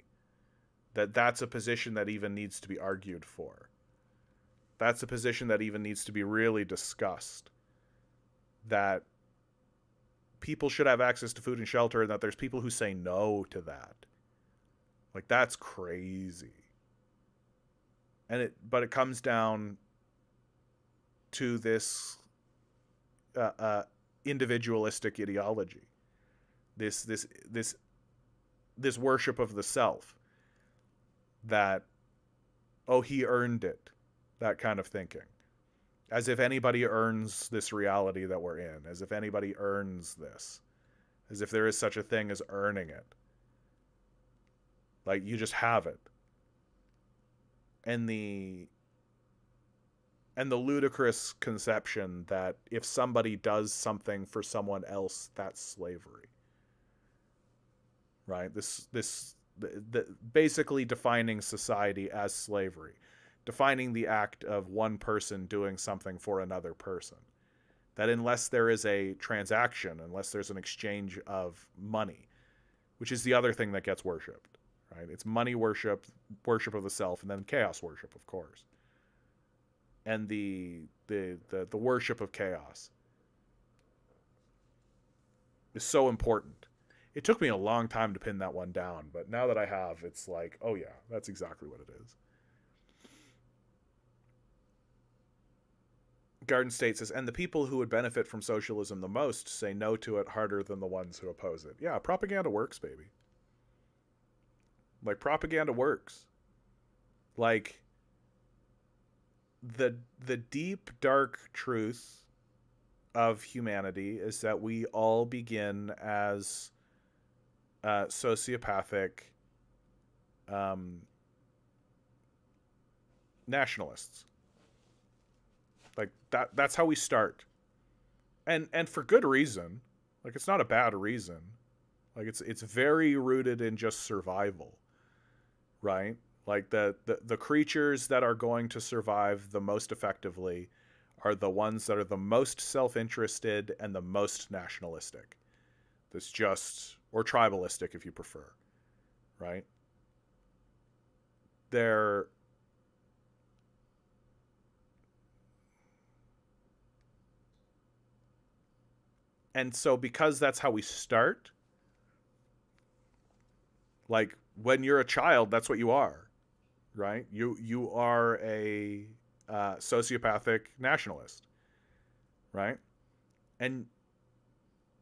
that that's a position that even needs to be argued for. That's a position that even needs to be really discussed. That people should have access to food and shelter, and that there's people who say no to that. Like, that's crazy. But it comes down to this individualistic ideology, this worship of the self, that, oh, he earned it, that kind of thinking. As if anybody earns this reality that we're in, as if anybody earns this, as if there is such a thing as earning it. Like, you just have it. And the ludicrous conception that if somebody does something for someone else, that's slavery. Right? Basically defining society as slavery, defining the act of one person doing something for another person. That unless there is a transaction, unless there's an exchange of money, which is the other thing that gets worshipped, right? It's money worship, worship of the self, and then chaos worship, of course. And the worship of chaos is so important. It took me a long time to pin that one down, but now that I have, it's like, oh yeah, that's exactly what it is. Garden State says, and the people who would benefit from socialism the most say no to it harder than the ones who oppose it. Yeah, propaganda works, baby. Like, propaganda works. Like, the deep, dark truth of humanity is that we all begin as sociopathic nationalists. Like, that's how we start. And for good reason. Like, it's not a bad reason. Like, it's very rooted in just survival. Right? Like, the creatures that are going to survive the most effectively are the ones that are the most self-interested and the most nationalistic. That's just, or tribalistic if you prefer. Right? And so because that's how we start, like, when you're a child, that's what you are, right? You are a sociopathic nationalist, right? And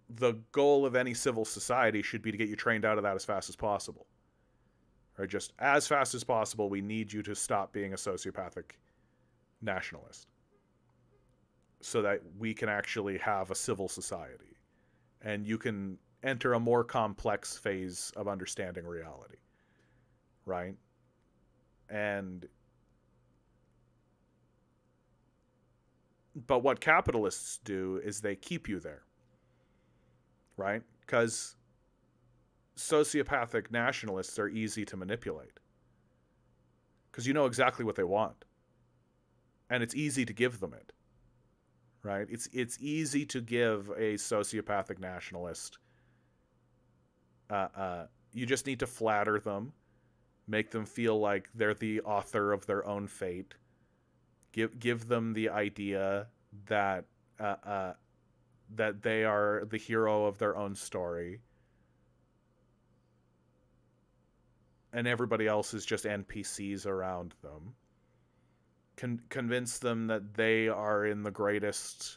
the goal of any civil society should be to get you trained out of that as fast as possible. Right? Just as fast as possible, we need you to stop being a sociopathic nationalist so that we can actually have a civil society and you can enter a more complex phase of understanding reality. Right? But what capitalists do is they keep you there. Right? Because sociopathic nationalists are easy to manipulate. Because you know exactly what they want. And it's easy to give them it. Right? It's easy to give a sociopathic nationalist. You just need to flatter them, make them feel like they're the author of their own fate, give them the idea that that they are the hero of their own story, and everybody else is just NPCs around them. Convince them that they are in the greatest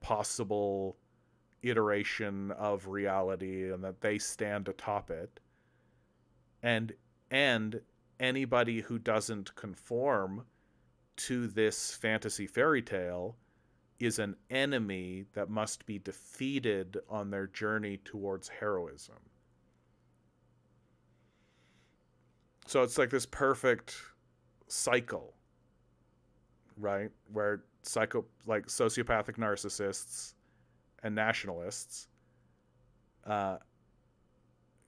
possible iteration of reality and that they stand atop it. And anybody who doesn't conform to this fantasy fairy tale is an enemy that must be defeated on their journey towards heroism. So it's like this perfect cycle, right? Where sociopathic narcissists and nationalists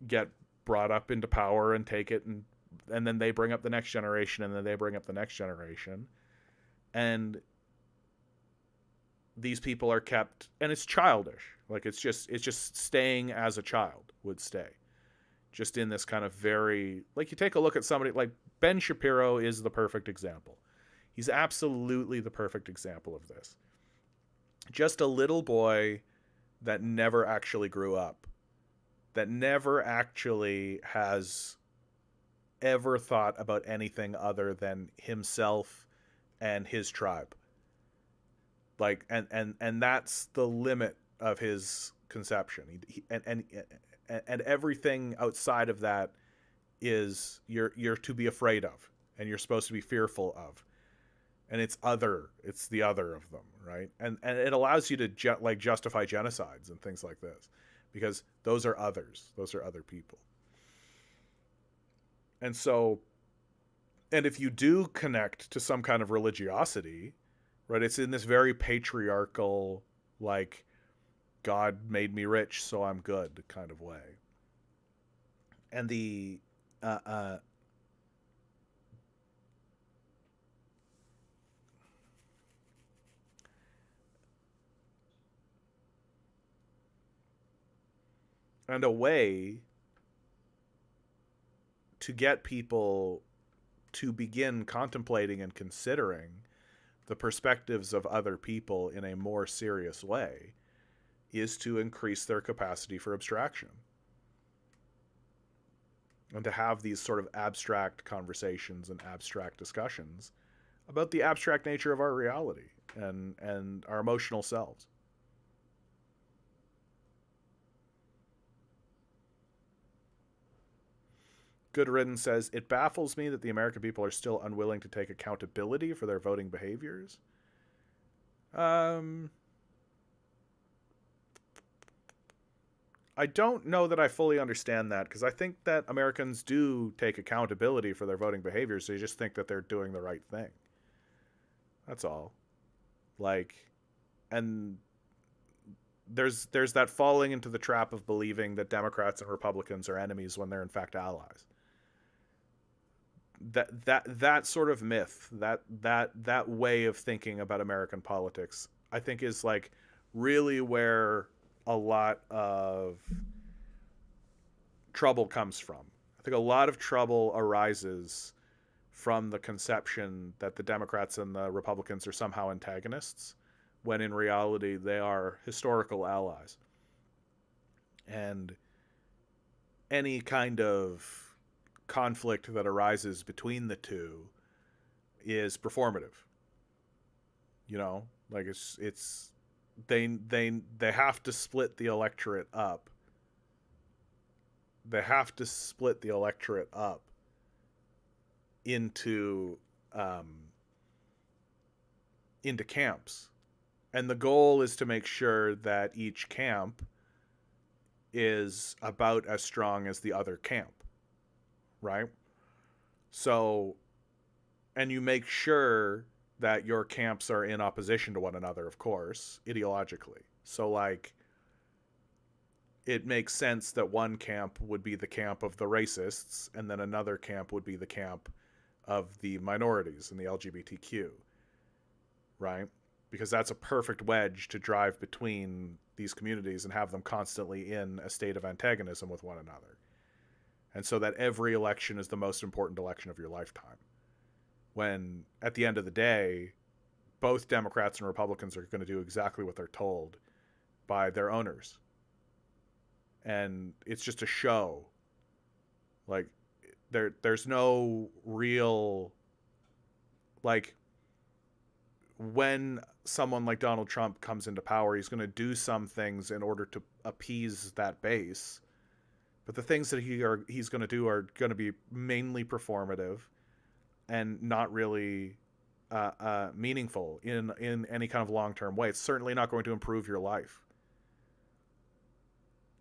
get brought up into power and take it, and then they bring up the next generation, and then they bring up the next generation, and these people are kept, and it's childish. Like, it's just staying as a child would stay, just in this kind of very, like, you take a look at somebody like Ben Shapiro is the perfect example. He's absolutely the perfect example of this. Just a little boy that never actually grew up, that never actually has ever thought about anything other than himself and his tribe. Like, and that's the limit of his conception. And everything outside of that is you're to be afraid of, and you're supposed to be fearful of. and it's the other of them, right? And it allows you to justify genocides and things like this, because those are others, those are other people. And so, and if you do connect to some kind of religiosity, right, it's in this very patriarchal, like, God made me rich so I'm good kind of way. And the uh, uh, and a way to get people to begin contemplating and considering the perspectives of other people in a more serious way is to increase their capacity for abstraction and to have these sort of abstract conversations and abstract discussions about the abstract nature of our reality and our emotional selves. Good Riddance says, it baffles me that the American people are still unwilling to take accountability for their voting behaviors. I don't know that I fully understand that, because I think that Americans do take accountability for their voting behaviors. They just think that they're doing the right thing. That's all. Like, and there's that falling into the trap of believing that Democrats and Republicans are enemies when they're in fact allies. That sort of myth, that way of thinking about American politics, I think is like really where a lot of trouble comes from. I think a lot of trouble arises from the conception that the Democrats and the Republicans are somehow antagonists, when in reality they are historical allies. And any kind of conflict that arises between the two is performative. You know, like it's they have to split the electorate up. They have to split the electorate up into camps, and the goal is to make sure that each camp is about as strong as the other camp, right? So, and you make sure that your camps are in opposition to one another, of course, ideologically. So, like, it makes sense that one camp would be the camp of the racists, and then another camp would be the camp of the minorities and the LGBTQ, right? Because that's a perfect wedge to drive between these communities and have them constantly in a state of antagonism with one another. And so that every election is the most important election of your lifetime. When, at the end of the day, both Democrats and Republicans are going to do exactly what they're told by their owners. And it's just a show. Like, there's no real, like, when someone like Donald Trump comes into power, he's going to do some things in order to appease that base. But the things that he's going to do are going to be mainly performative and not really meaningful in any kind of long-term way. It's certainly not going to improve your life.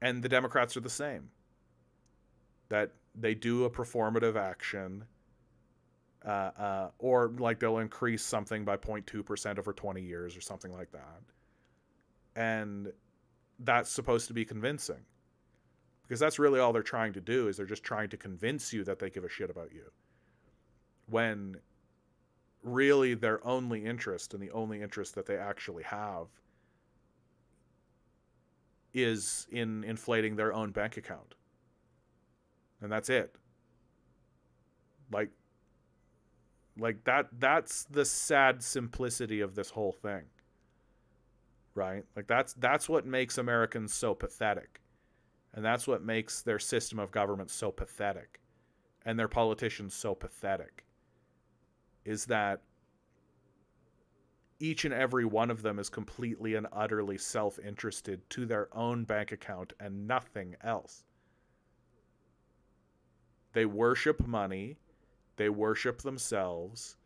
And the Democrats are the same. That they do a performative action, or like they'll increase something by 0.2% over 20 years or something like that. And that's supposed to be convincing. Because that's really all they're trying to do, is they're just trying to convince you that they give a shit about you. When really their only interest, and the only interest that they actually have, is in inflating their own bank account. And that's it. Like that's the sad simplicity of this whole thing. Right? Like that's what makes Americans so pathetic. And that's what makes their system of government so pathetic, and their politicians so pathetic, is that each and every one of them is completely and utterly self-interested to their own bank account and nothing else. They worship money. They worship themselves.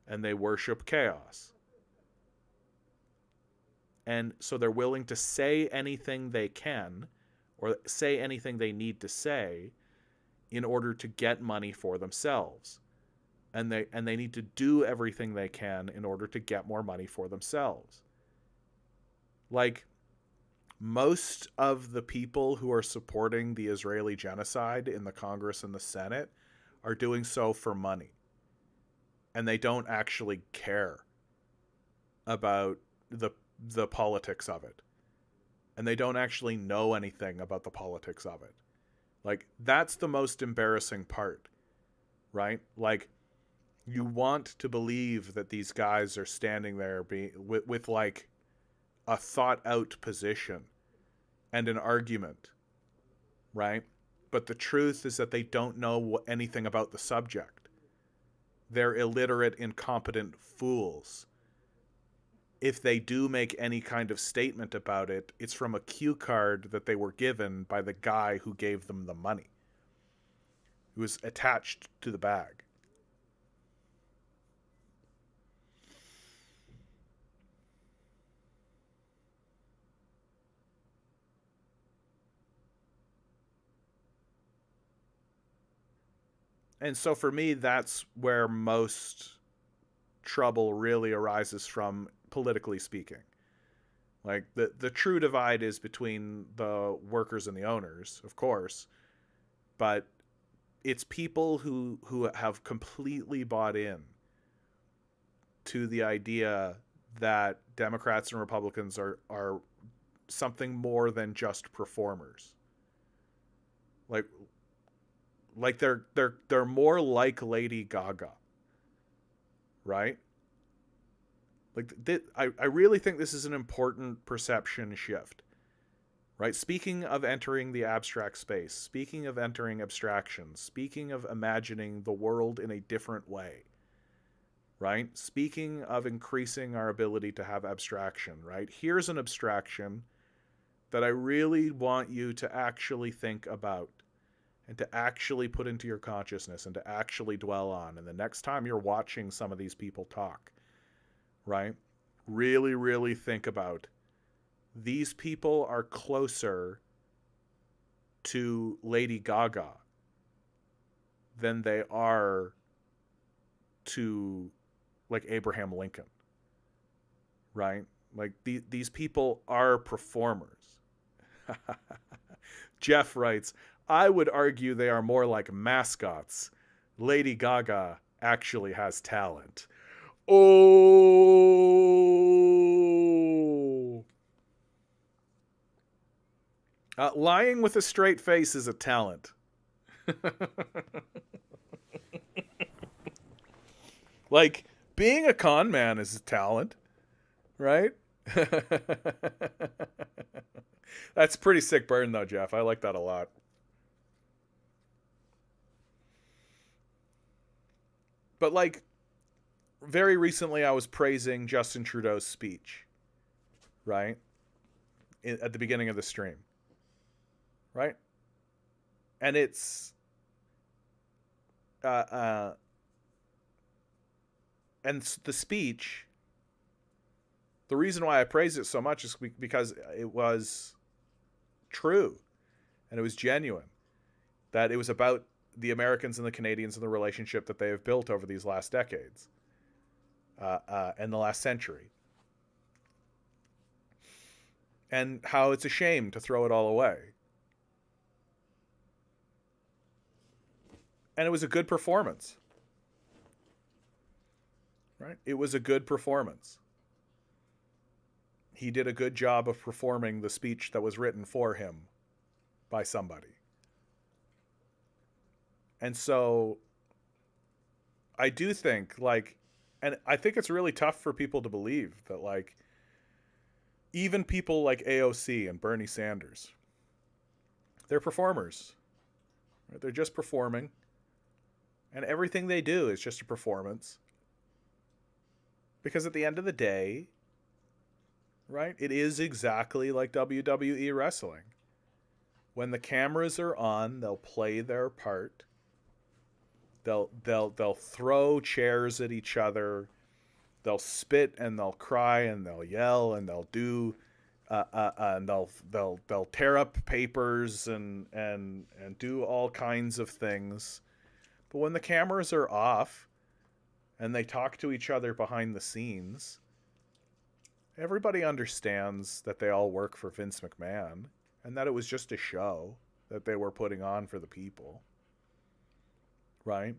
and they worship chaos. And so they're willing to say anything they can or say anything they need to say in order to get money for themselves. And they need to do everything they can in order to get more money for themselves. Like, most of the people who are supporting the Israeli genocide in the Congress and the Senate are doing so for money. And they don't actually care about the politics of it. And they don't actually know anything about the politics of it. Like, that's the most embarrassing part, right? Like, you want to believe that these guys are standing there with like a thought out position and an argument, right? But the truth is that they don't know anything about the subject. They're illiterate, incompetent fools. If they do make any kind of statement about it, it's from a cue card that they were given by the guy who gave them the money, who was attached to the bag. And so for me, that's where most trouble really arises from, politically speaking. Like, the true divide is between the workers and the owners, of course, but it's people who have completely bought in to the idea that Democrats and Republicans are something more than just performers. Like they're more like Lady Gaga, right? Like, I really think this is an important perception shift, right? Speaking of entering the abstract space, speaking of entering abstraction, speaking of imagining the world in a different way, right? Speaking of increasing our ability to have abstraction, right? Here's an abstraction that I really want you to actually think about and to actually put into your consciousness and to actually dwell on. And the next time you're watching some of these people talk, right? Really, really think about, these people are closer to Lady Gaga than they are to, like, Abraham Lincoln, right? Like, these people are performers. Jeff writes, I would argue they are more like mascots. Lady Gaga actually has talent. Oh. Lying with a straight face is a talent. Like, being a con man is a talent, right? That's a pretty sick burn, though, Jeff. I like that a lot. But, like, very recently I was praising Justin Trudeau's speech, right? At the beginning of the stream, right? And it's... and the speech, the reason why I praised it so much is because it was true and it was genuine. That it was about the Americans and the Canadians and the relationship that they have built over these last decades and the last century. And how it's a shame to throw it all away. And it was a good performance. Right? It was a good performance. He did a good job of performing the speech that was written for him by somebody. And so I do think, like, and I think it's really tough for people to believe that, like, even people like AOC and Bernie Sanders, they're performers. Right? They're just performing. And everything they do is just a performance. Because at the end of the day, right, it is exactly like WWE wrestling. When the cameras are on, they'll play their part. They'll throw chairs at each other. they'll spit and they'll cry and they'll yell and they'll do and they'll tear up papers and do all kinds of things. But when the cameras are off and they talk to each other behind the scenes, everybody understands that they all work for Vince McMahon and that it was just a show that they were putting on for the people. Right?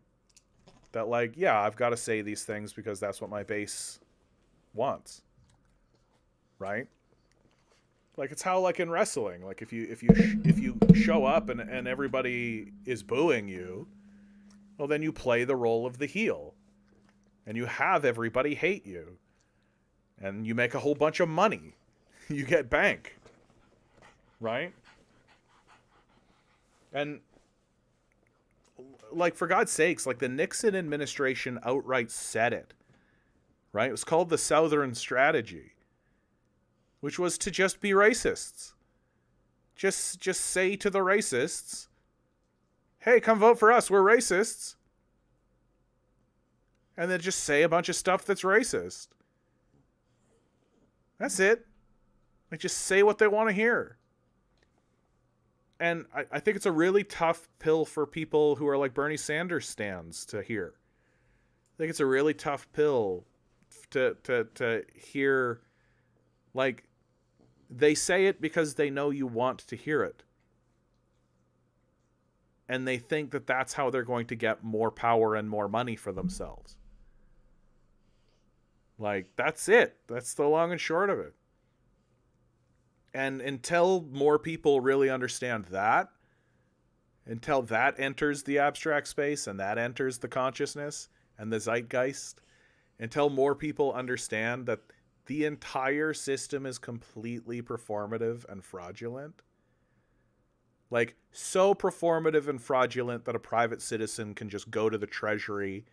That, like, yeah, I've got to say these things because that's what my base wants. Right? Like, it's how, like, in wrestling, like, if you show up and everybody is booing you, well, then you play the role of the heel. And you have everybody hate you. And you make a whole bunch of money. You get bank. Right? And, like, for God's sakes, like, the Nixon administration outright said it. Right? It was called the Southern Strategy, which was to just be racists. Just say to the racists, hey, come vote for us, we're racists. And then just say a bunch of stuff that's racist. That's it. Like, just say what they want to hear. And I think it's a really tough pill for people who are like Bernie Sanders stands to hear. I think it's a really tough pill to hear. Like, they say it because they know you want to hear it. And they think that that's how they're going to get more power and more money for themselves. Like, that's it. That's the long and short of it. And until more people really understand that, until that enters the abstract space and that enters the consciousness and the zeitgeist, until more people understand that the entire system is completely performative and fraudulent, like, so performative and fraudulent that a private citizen can just go to the treasury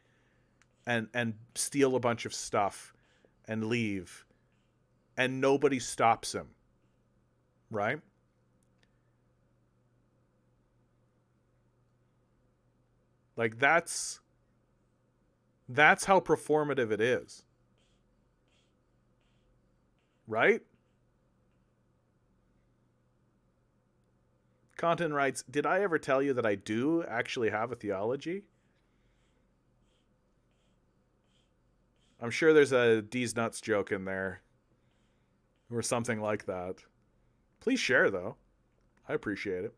and steal a bunch of stuff and leave, and nobody stops him. Right? Like, that's how performative it is. Right? Content writes, did I ever tell you that I do actually have a theology? I'm sure there's a D's nuts joke in there. Or something like that. Please share, though. I appreciate it.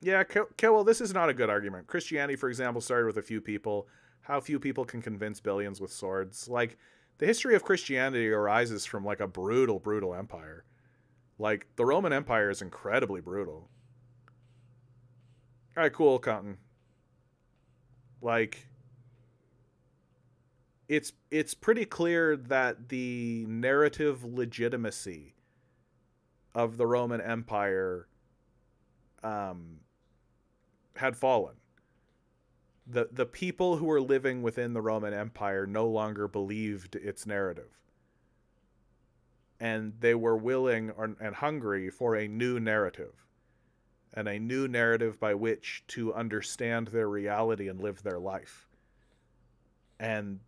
Yeah, well, this is not a good argument. Christianity, for example, started with a few people. How few people can convince billions with swords? Like, the history of Christianity arises from, like, a brutal, brutal empire. Like, the Roman Empire is incredibly brutal. All right, cool, Cotton. Like, it's pretty clear that the narrative legitimacy of the Roman Empire had fallen. The people who were living within the Roman Empire no longer believed its narrative. And they were willing and hungry for a new narrative. And a new narrative by which to understand their reality and live their life. And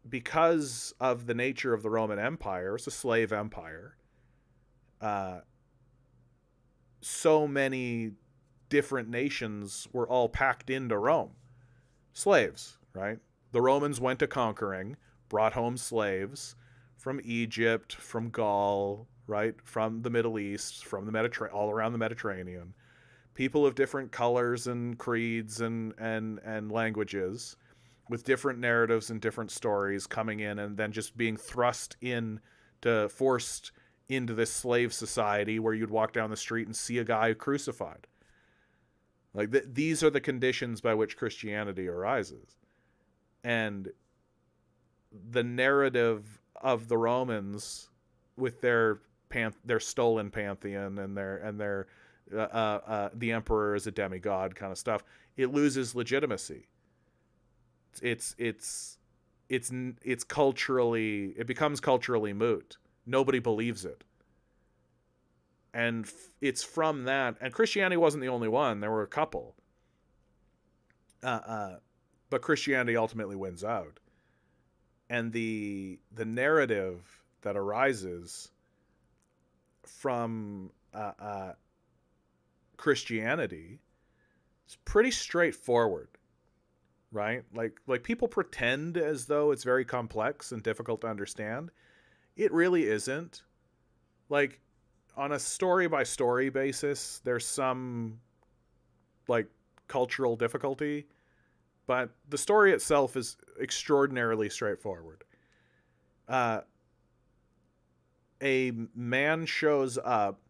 because of the nature of the Roman Empire, it's a slave empire, so many different nations were all packed into Rome. Slaves, right? The Romans went to conquering, brought home slaves from Egypt, from Gaul, right? From the Middle East, from the all around the Mediterranean. People of different colors and creeds and languages with different narratives and different stories coming in and then just being forced into this slave society where you'd walk down the street and see a guy crucified. Like, these are the conditions by which Christianity arises. And the narrative of the Romans with their stolen pantheon and their the emperor is a demigod kind of stuff it loses legitimacy. It's culturally, it becomes culturally moot. Nobody believes it. And it's from that, and Christianity wasn't the only one. There were a couple. But Christianity ultimately wins out. And the narrative that arises from Christianity is pretty straightforward, right? Like people pretend as though it's very complex and difficult to understand. It really isn't. Like, on a story by story basis, there's some like cultural difficulty, but the story itself is extraordinarily straightforward. A man shows up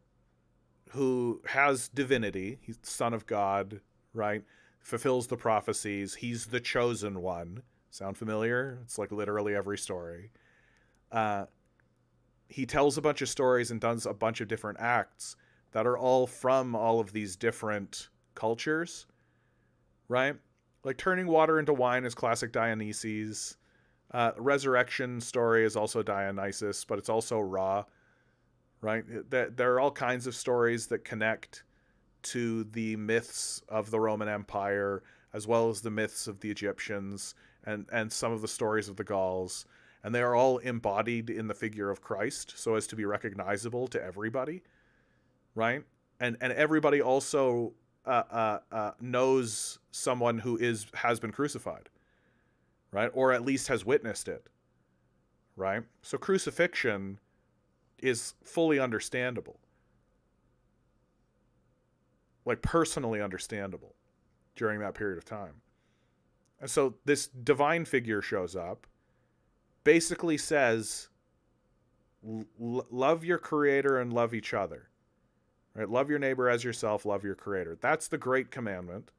who has divinity. He's the son of God, right? Fulfills the prophecies. He's the chosen one. Sound familiar? It's like literally every story. He tells a bunch of stories and does a bunch of different acts that are all from all of these different cultures, right? Like turning water into wine is classic Dionysus. Resurrection story is also Dionysus, but it's also Ra, right? There are all kinds of stories that connect to the myths of the Roman Empire, as well as the myths of the Egyptians and some of the stories of the Gauls. And they are all embodied in the figure of Christ so as to be recognizable to everybody, right? And everybody also knows someone who has been crucified, right? Or at least has witnessed it, right? So crucifixion is fully understandable, like personally understandable during that period of time. And so this divine figure shows up, basically says, love your creator and love each other, right? Love your neighbor as yourself, love your creator. That's the great commandment,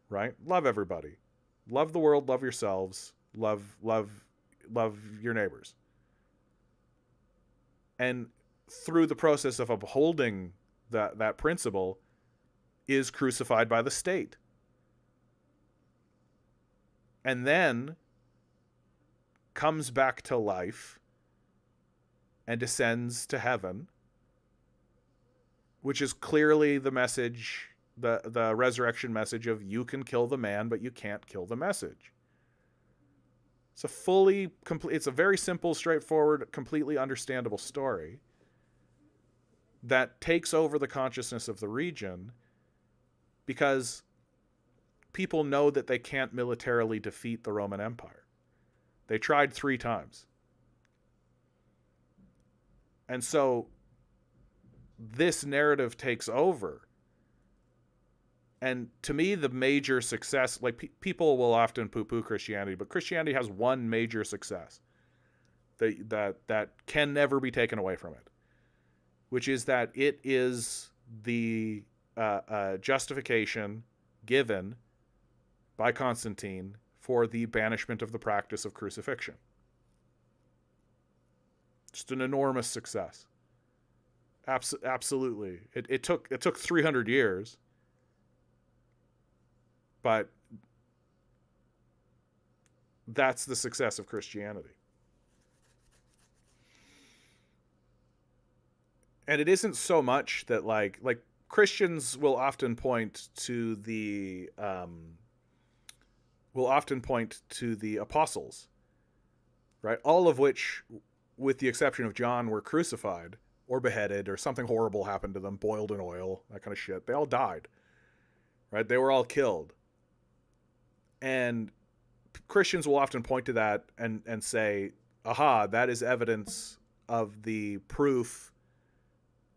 right? Love everybody. Love the world, love yourselves, love your neighbors. And through the process of upholding that principle is crucified by the state. And then comes back to life and descends to heaven, which is clearly the message, the resurrection message of you can kill the man, but you can't kill the message. It's a fully complete, it's a very simple, straightforward, completely understandable story that takes over the consciousness of the region because people know that they can't militarily defeat the Roman Empire. They tried 3 times. And so this narrative takes over. And to me, the major success, like people will often poo-poo Christianity, but Christianity has one major success that can never be taken away from it, which is that it is the justification given by Constantine for the banishment of the practice of crucifixion. Just an enormous success. Absolutely. It took 300 years, but that's the success of Christianity. And it isn't so much that like Christians will often point to the apostles, right? All of which, with the exception of John, were crucified or beheaded or something horrible happened to them, boiled in oil, that kind of shit. They all died, right? They were all killed. And Christians will often point to that and say, aha, that is evidence of the proof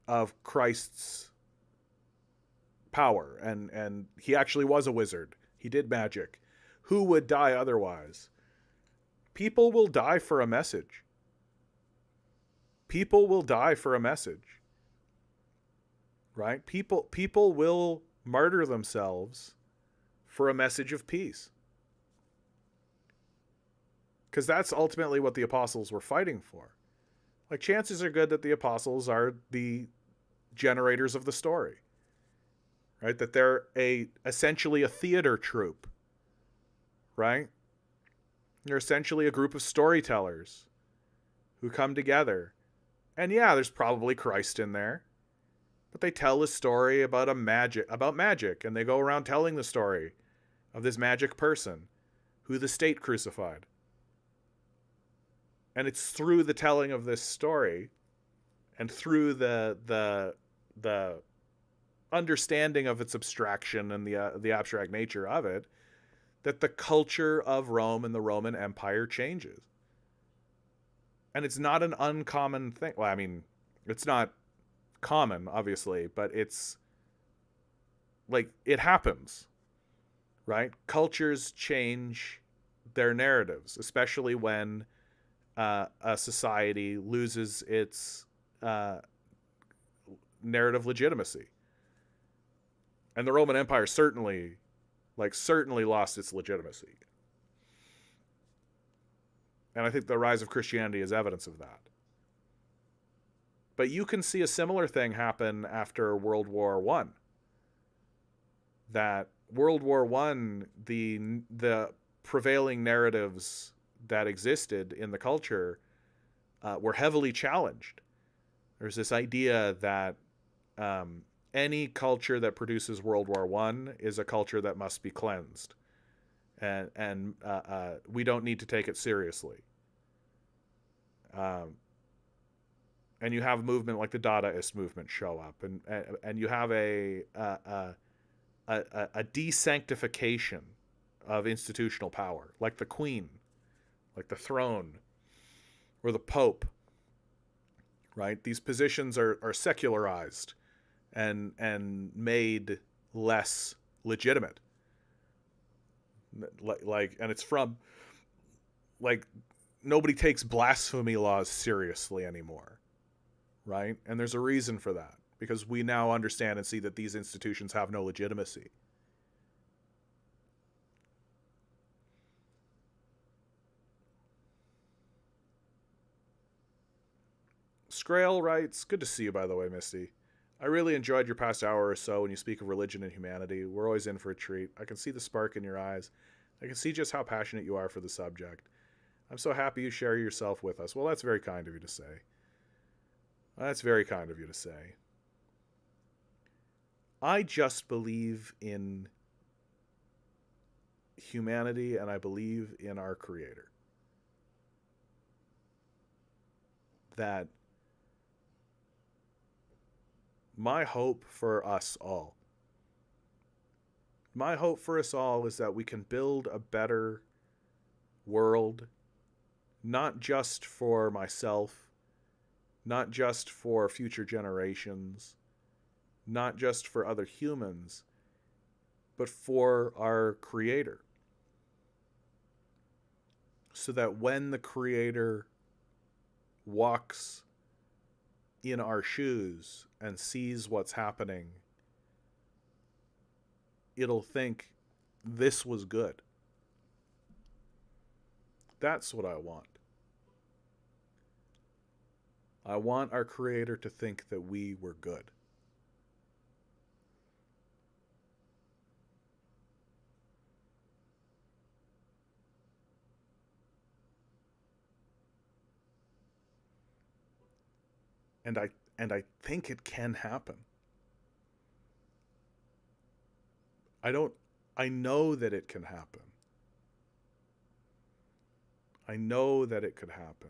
of Christ's power. And he actually was a wizard. He did magic. Who would die otherwise? People will die for a message. People will die for a message. Right? People will martyr themselves for a message of peace. Because that's ultimately what the apostles were fighting for. Like, chances are good that the apostles are the generators of the story. right? That they're essentially a theater troupe, right? They're essentially a group of storytellers who come together. And yeah, there's probably Christ in there, but they tell a story about magic, and they go around telling the story of this magic person who the state crucified. And it's through the telling of this story and through the understanding of its abstraction and the abstract nature of it that the culture of Rome and the Roman Empire changes. And it's not an uncommon thing. Well, I mean, it's not common, obviously, but it's like it happens, right? Cultures change their narratives, especially when a society loses its narrative legitimacy. And the Roman Empire certainly lost its legitimacy. And I think the rise of Christianity is evidence of that. But you can see a similar thing happen after World War I. That World War I, the prevailing narratives that existed in the culture were heavily challenged. There's this idea that any culture that produces World War I is a culture that must be cleansed. And we don't need to take it seriously. And you have a movement like the Dadaist movement show up, and you have a desanctification of institutional power, like the Queen, like the throne, or the Pope. Right? These positions are secularized and made less legitimate. And it's from nobody takes blasphemy laws seriously anymore, right? And there's a reason for that, because we now understand and see that these institutions have no legitimacy. Scrail writes, good to see you, by the way, Misty. I really enjoyed your past hour or so when you speak of religion and humanity. We're always in for a treat. I can see the spark in your eyes. I can see just how passionate you are for the subject. I'm so happy you share yourself with us. Well, that's very kind of you to say. That's very kind of you to say. I just believe in humanity, and I believe in our Creator. That my hope for us all is that we can build a better world, not just for myself, not just for future generations, not just for other humans, but for our Creator. So that when the Creator walks in our shoes and sees what's happening, it'll think, this was good. That's what I want. I want our Creator to think that we were good. And I think it can happen. I know that it can happen. I know that it could happen.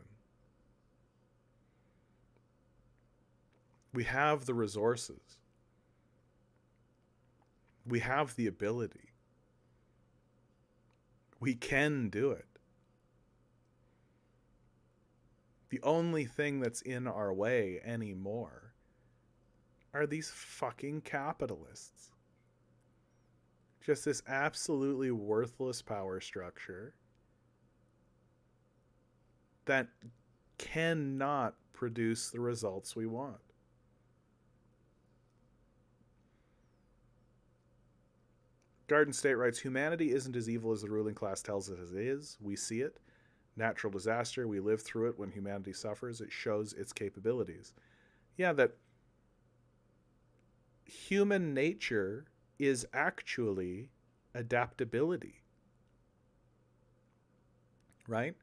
We have the resources. We have the ability. We can do it. The only thing that's in our way anymore are these fucking capitalists. Just this absolutely worthless power structure that cannot produce the results we want. Garden State writes, humanity isn't as evil as the ruling class tells us it is. We see it. Natural disaster, we live through it. When humanity suffers, it shows its capabilities. Yeah, that human nature is actually adaptability, right?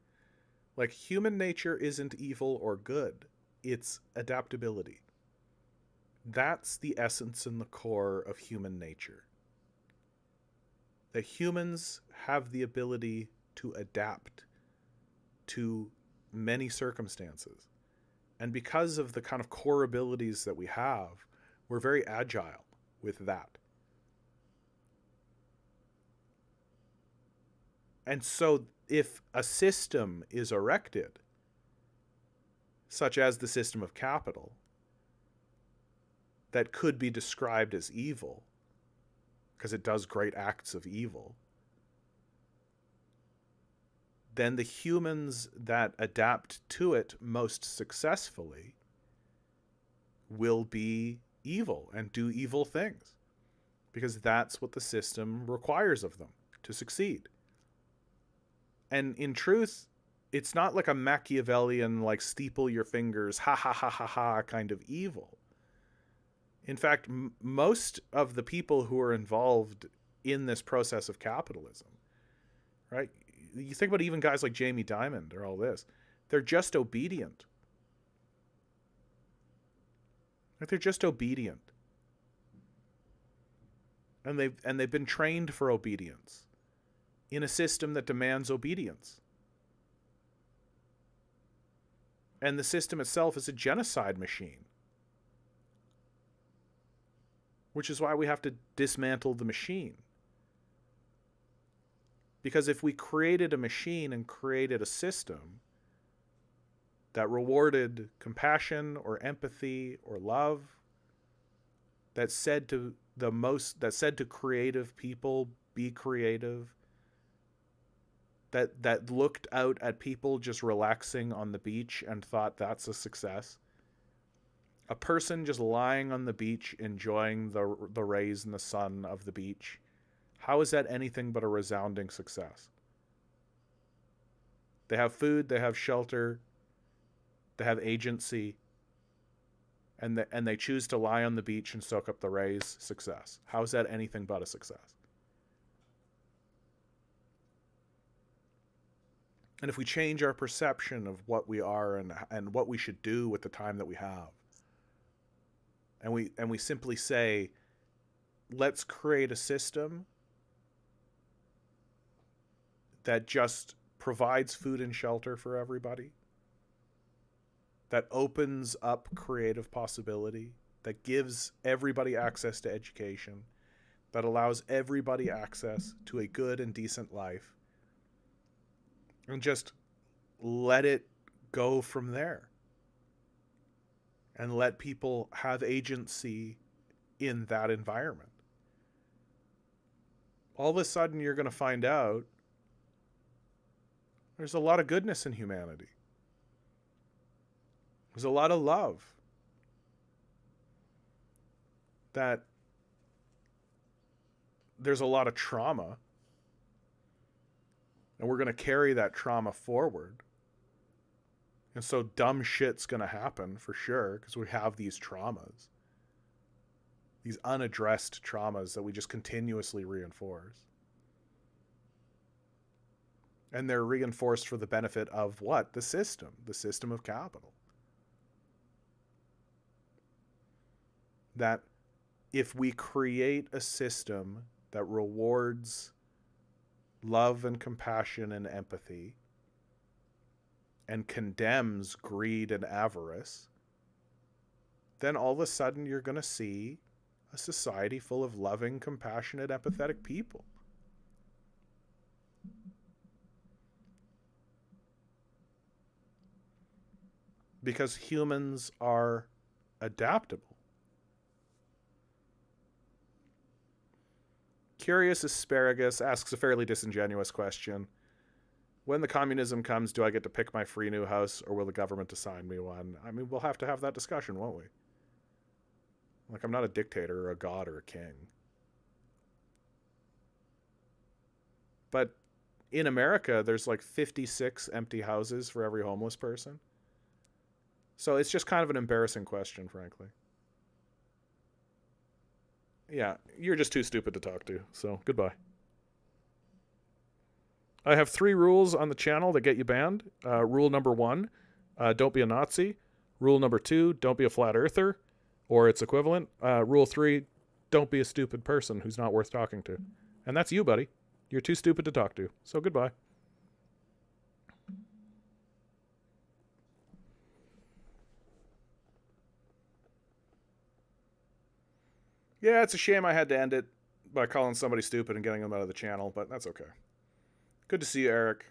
Like, human nature isn't evil or good. It's adaptability. That's the essence and the core of human nature. That humans have the ability to adapt to many circumstances. And because of the kind of core abilities that we have, we're very agile with that. And so if a system is erected, such as the system of capital, that could be described as evil, because it does great acts of evil, then the humans that adapt to it most successfully will be evil and do evil things, because that's what the system requires of them to succeed. And in truth, it's not like a Machiavellian, like, steeple your fingers, ha ha ha ha ha kind of evil. In fact, most of the people who are involved in this process of capitalism, right? You think about even guys like Jamie Dimon or all this, they're just obedient. Like, they're just obedient. And they've been trained for obedience in a system that demands obedience. And the system itself is a genocide machine. Which is why we have to dismantle the machine. Because if we created a machine and created a system that rewarded compassion or empathy or love, that said to creative people, be creative, that looked out at people just relaxing on the beach and thought that's a success. A person just lying on the beach enjoying the rays and the sun of the beach, how is that anything but a resounding success? They have food, they have shelter, they have agency, and they choose to lie on the beach and soak up the rays. Success. How is that anything but a success? And if we change our perception of what we are and what we should do with the time that we have, and we simply say, let's create a system that just provides food and shelter for everybody, that opens up creative possibility, that gives everybody access to education, that allows everybody access to a good and decent life, and just let it go from there. And let people have agency in that environment. All of a sudden, you're going to find out there's a lot of goodness in humanity. There's a lot of love. That there's a lot of trauma. And we're going to carry that trauma forward. And so dumb shit's going to happen for sure, because we have these traumas. These unaddressed traumas that we just continuously reinforce. And they're reinforced for the benefit of what? The system of capital. That if we create a system that rewards love and compassion and empathy, and condemns greed and avarice, then all of a sudden you're going to see a society full of loving, compassionate, empathetic people. Because humans are adaptable. Curious Asparagus asks a fairly disingenuous question. When the communism comes, do I get to pick my free new house, or will the government assign me one? I mean, we'll have to have that discussion, won't we? Like, I'm not a dictator or a god or a king. But in America, there's like 56 empty houses for every homeless person. So it's just kind of an embarrassing question, frankly. Yeah, you're just too stupid to talk to, so goodbye. I have 3 rules on the channel that get you banned. Rule number 1, don't be a Nazi. Rule number 2, don't be a flat earther, or its equivalent. Rule 3, don't be a stupid person who's not worth talking to. And that's you, buddy. You're too stupid to talk to, so goodbye. Yeah, it's a shame I had to end it by calling somebody stupid and getting them out of the channel, but that's okay. Good to see you, Eric.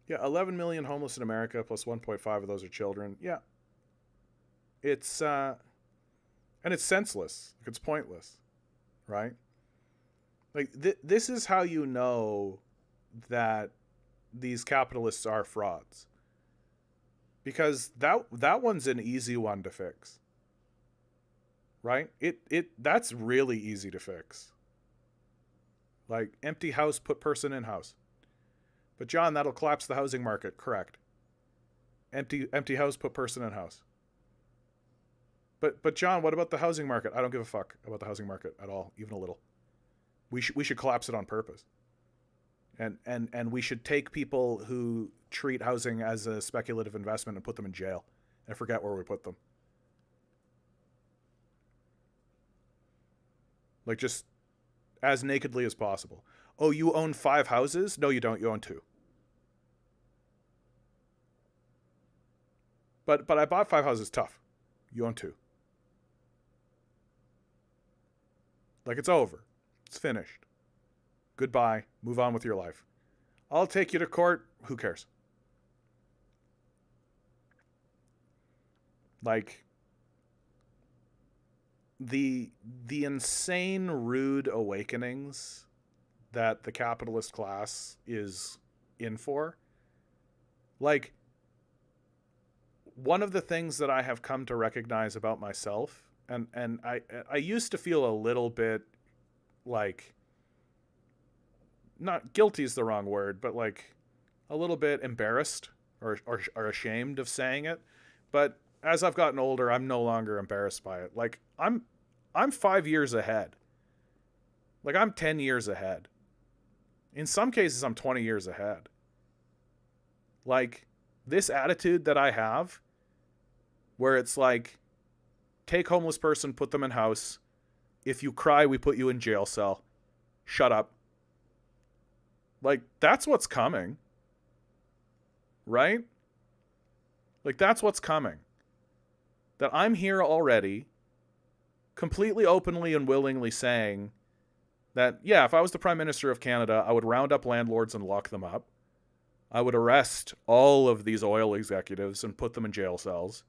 Yeah, 11 million homeless in America, plus 1.5 of those are children. Yeah. It's, and it's senseless. It's pointless, right? Like, this is how you know that these capitalists are frauds. Because that one's an easy one to fix. Right? That's really easy to fix. Like, empty house, put person in house. But John, that'll collapse the housing market. Correct. Empty house, put person in house. But John, what about the housing market? I don't give a fuck about the housing market at all, even a little. We should collapse it on purpose. And we should take people who treat housing as a speculative investment and put them in jail and forget where we put them. Like, just as nakedly as possible. Oh, you own 5 houses? No, you don't. You own 2. But I bought 5 houses. Tough. You own 2. Like, it's over. It's finished. Goodbye. Move on with your life. I'll take you to court. Who cares? Like, the insane rude awakenings that the capitalist class is in for. Like, one of the things that I have come to recognize about myself, and I used to feel a little bit like, not guilty is the wrong word, but like a little bit embarrassed or ashamed of saying it. But as I've gotten older, I'm no longer embarrassed by it. Like, I'm 5 years ahead. Like, I'm 10 years ahead. In some cases, I'm 20 years ahead. Like, this attitude that I have, where it's like, take homeless person, put them in house. If you cry, we put you in jail cell. Shut up. Like, that's what's coming. Right? Like, that's what's coming. That I'm here already, completely openly and willingly saying that, yeah, if I was the Prime Minister of Canada, I would round up landlords and lock them up. I would arrest all of these oil executives and put them in jail cells.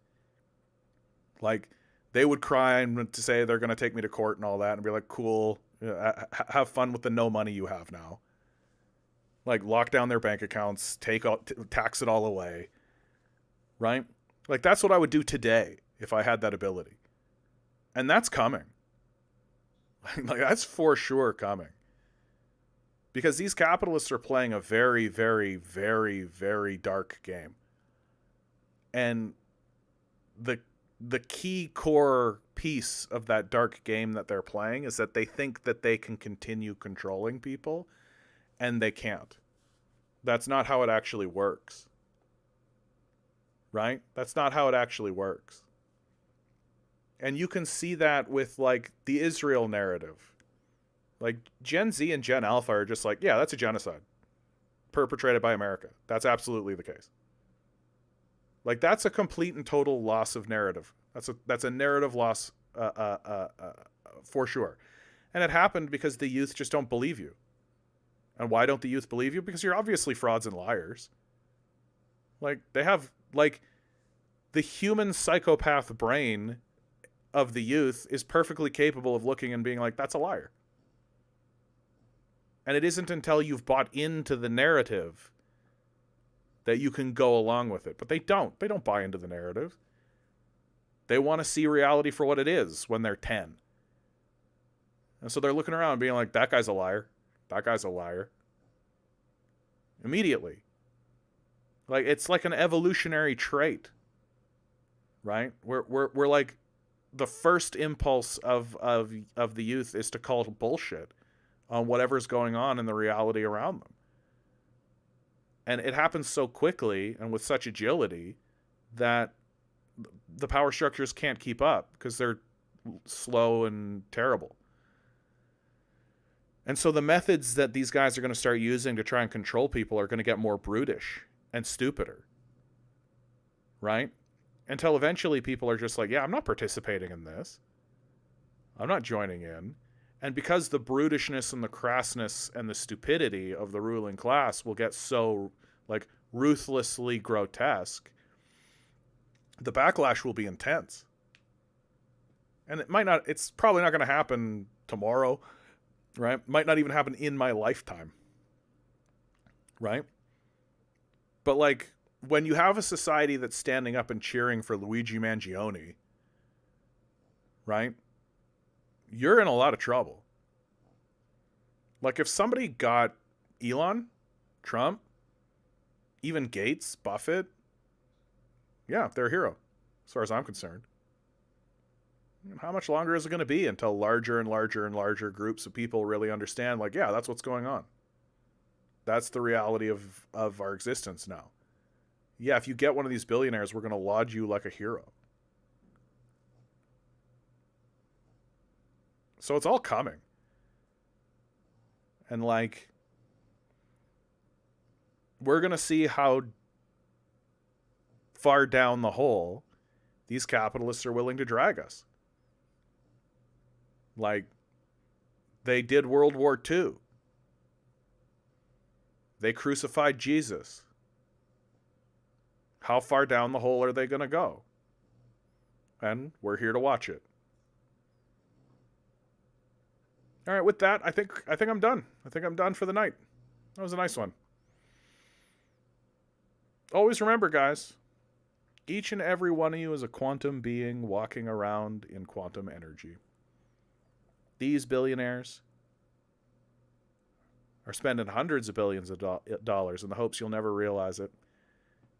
Like, they would cry and to say they're going to take me to court and all that and be like, cool, have fun with the no money you have now. Like, lock down their bank accounts, tax it all away. Right? Like, that's what I would do today if I had that ability. And that's coming. Like, that's for sure coming. Because these capitalists are playing a very, very, very, very dark game. And the key core piece of that dark game that they're playing is that they think that they can continue controlling people, and they can't. That's not how it actually works. Right? That's not how it actually works. And you can see that with, like, the Israel narrative. Like, Gen Z and Gen Alpha are just like, yeah, that's a genocide perpetrated by America. That's absolutely the case. Like, that's a complete and total loss of narrative. That's a narrative loss for sure. And it happened because the youth just don't believe you. And why don't the youth believe you? Because you're obviously frauds and liars. Like, they have, like, the human psychopath brain of the youth is perfectly capable of looking and being like, that's a liar. And it isn't until you've bought into the narrative that you can go along with it. But they don't. They don't buy into the narrative. They want to see reality for what it is when they're 10. And so they're looking around being like, that guy's a liar. That guy's a liar. Immediately. Like, it's like an evolutionary trait. right? We're like, the first impulse of the youth is to call bullshit on whatever's going on in the reality around them. And it happens so quickly and with such agility that the power structures can't keep up because they're slow and terrible. And so the methods that these guys are going to start using to try and control people are going to get more brutish and stupider, right? Until eventually people are just like, yeah, I'm not participating in this. I'm not joining in. And because the brutishness and the crassness and the stupidity of the ruling class will get so, like, ruthlessly grotesque, the backlash will be intense. And it's probably not going to happen tomorrow, right? Might not even happen in my lifetime, right? But, like, when you have a society that's standing up and cheering for Luigi Mangione, right? You're in a lot of trouble. Like, if somebody got Elon, Trump, even Gates, Buffett, yeah, they're a hero, as far as I'm concerned. How much longer is it going to be until larger and larger and larger groups of people really understand, like, yeah, that's what's going on. That's the reality of our existence now. Yeah, if you get one of these billionaires, we're going to laud you like a hero. So it's all coming. And, like, we're going to see how far down the hole these capitalists are willing to drag us. Like, they did World War II. They crucified Jesus. How far down the hole are they going to go? And we're here to watch it. All right, with that, I think I'm done. I think I'm done for the night. That was a nice one. Always remember, guys, each and every one of you is a quantum being walking around in quantum energy. These billionaires are spending hundreds of billions of dollars in the hopes you'll never realize it.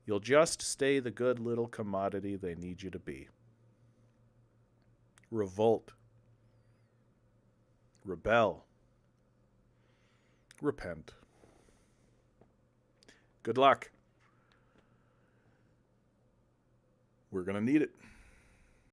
You'll just stay the good little commodity they need you to be. Revolt. Rebel. Repent. Good luck. We're going to need it.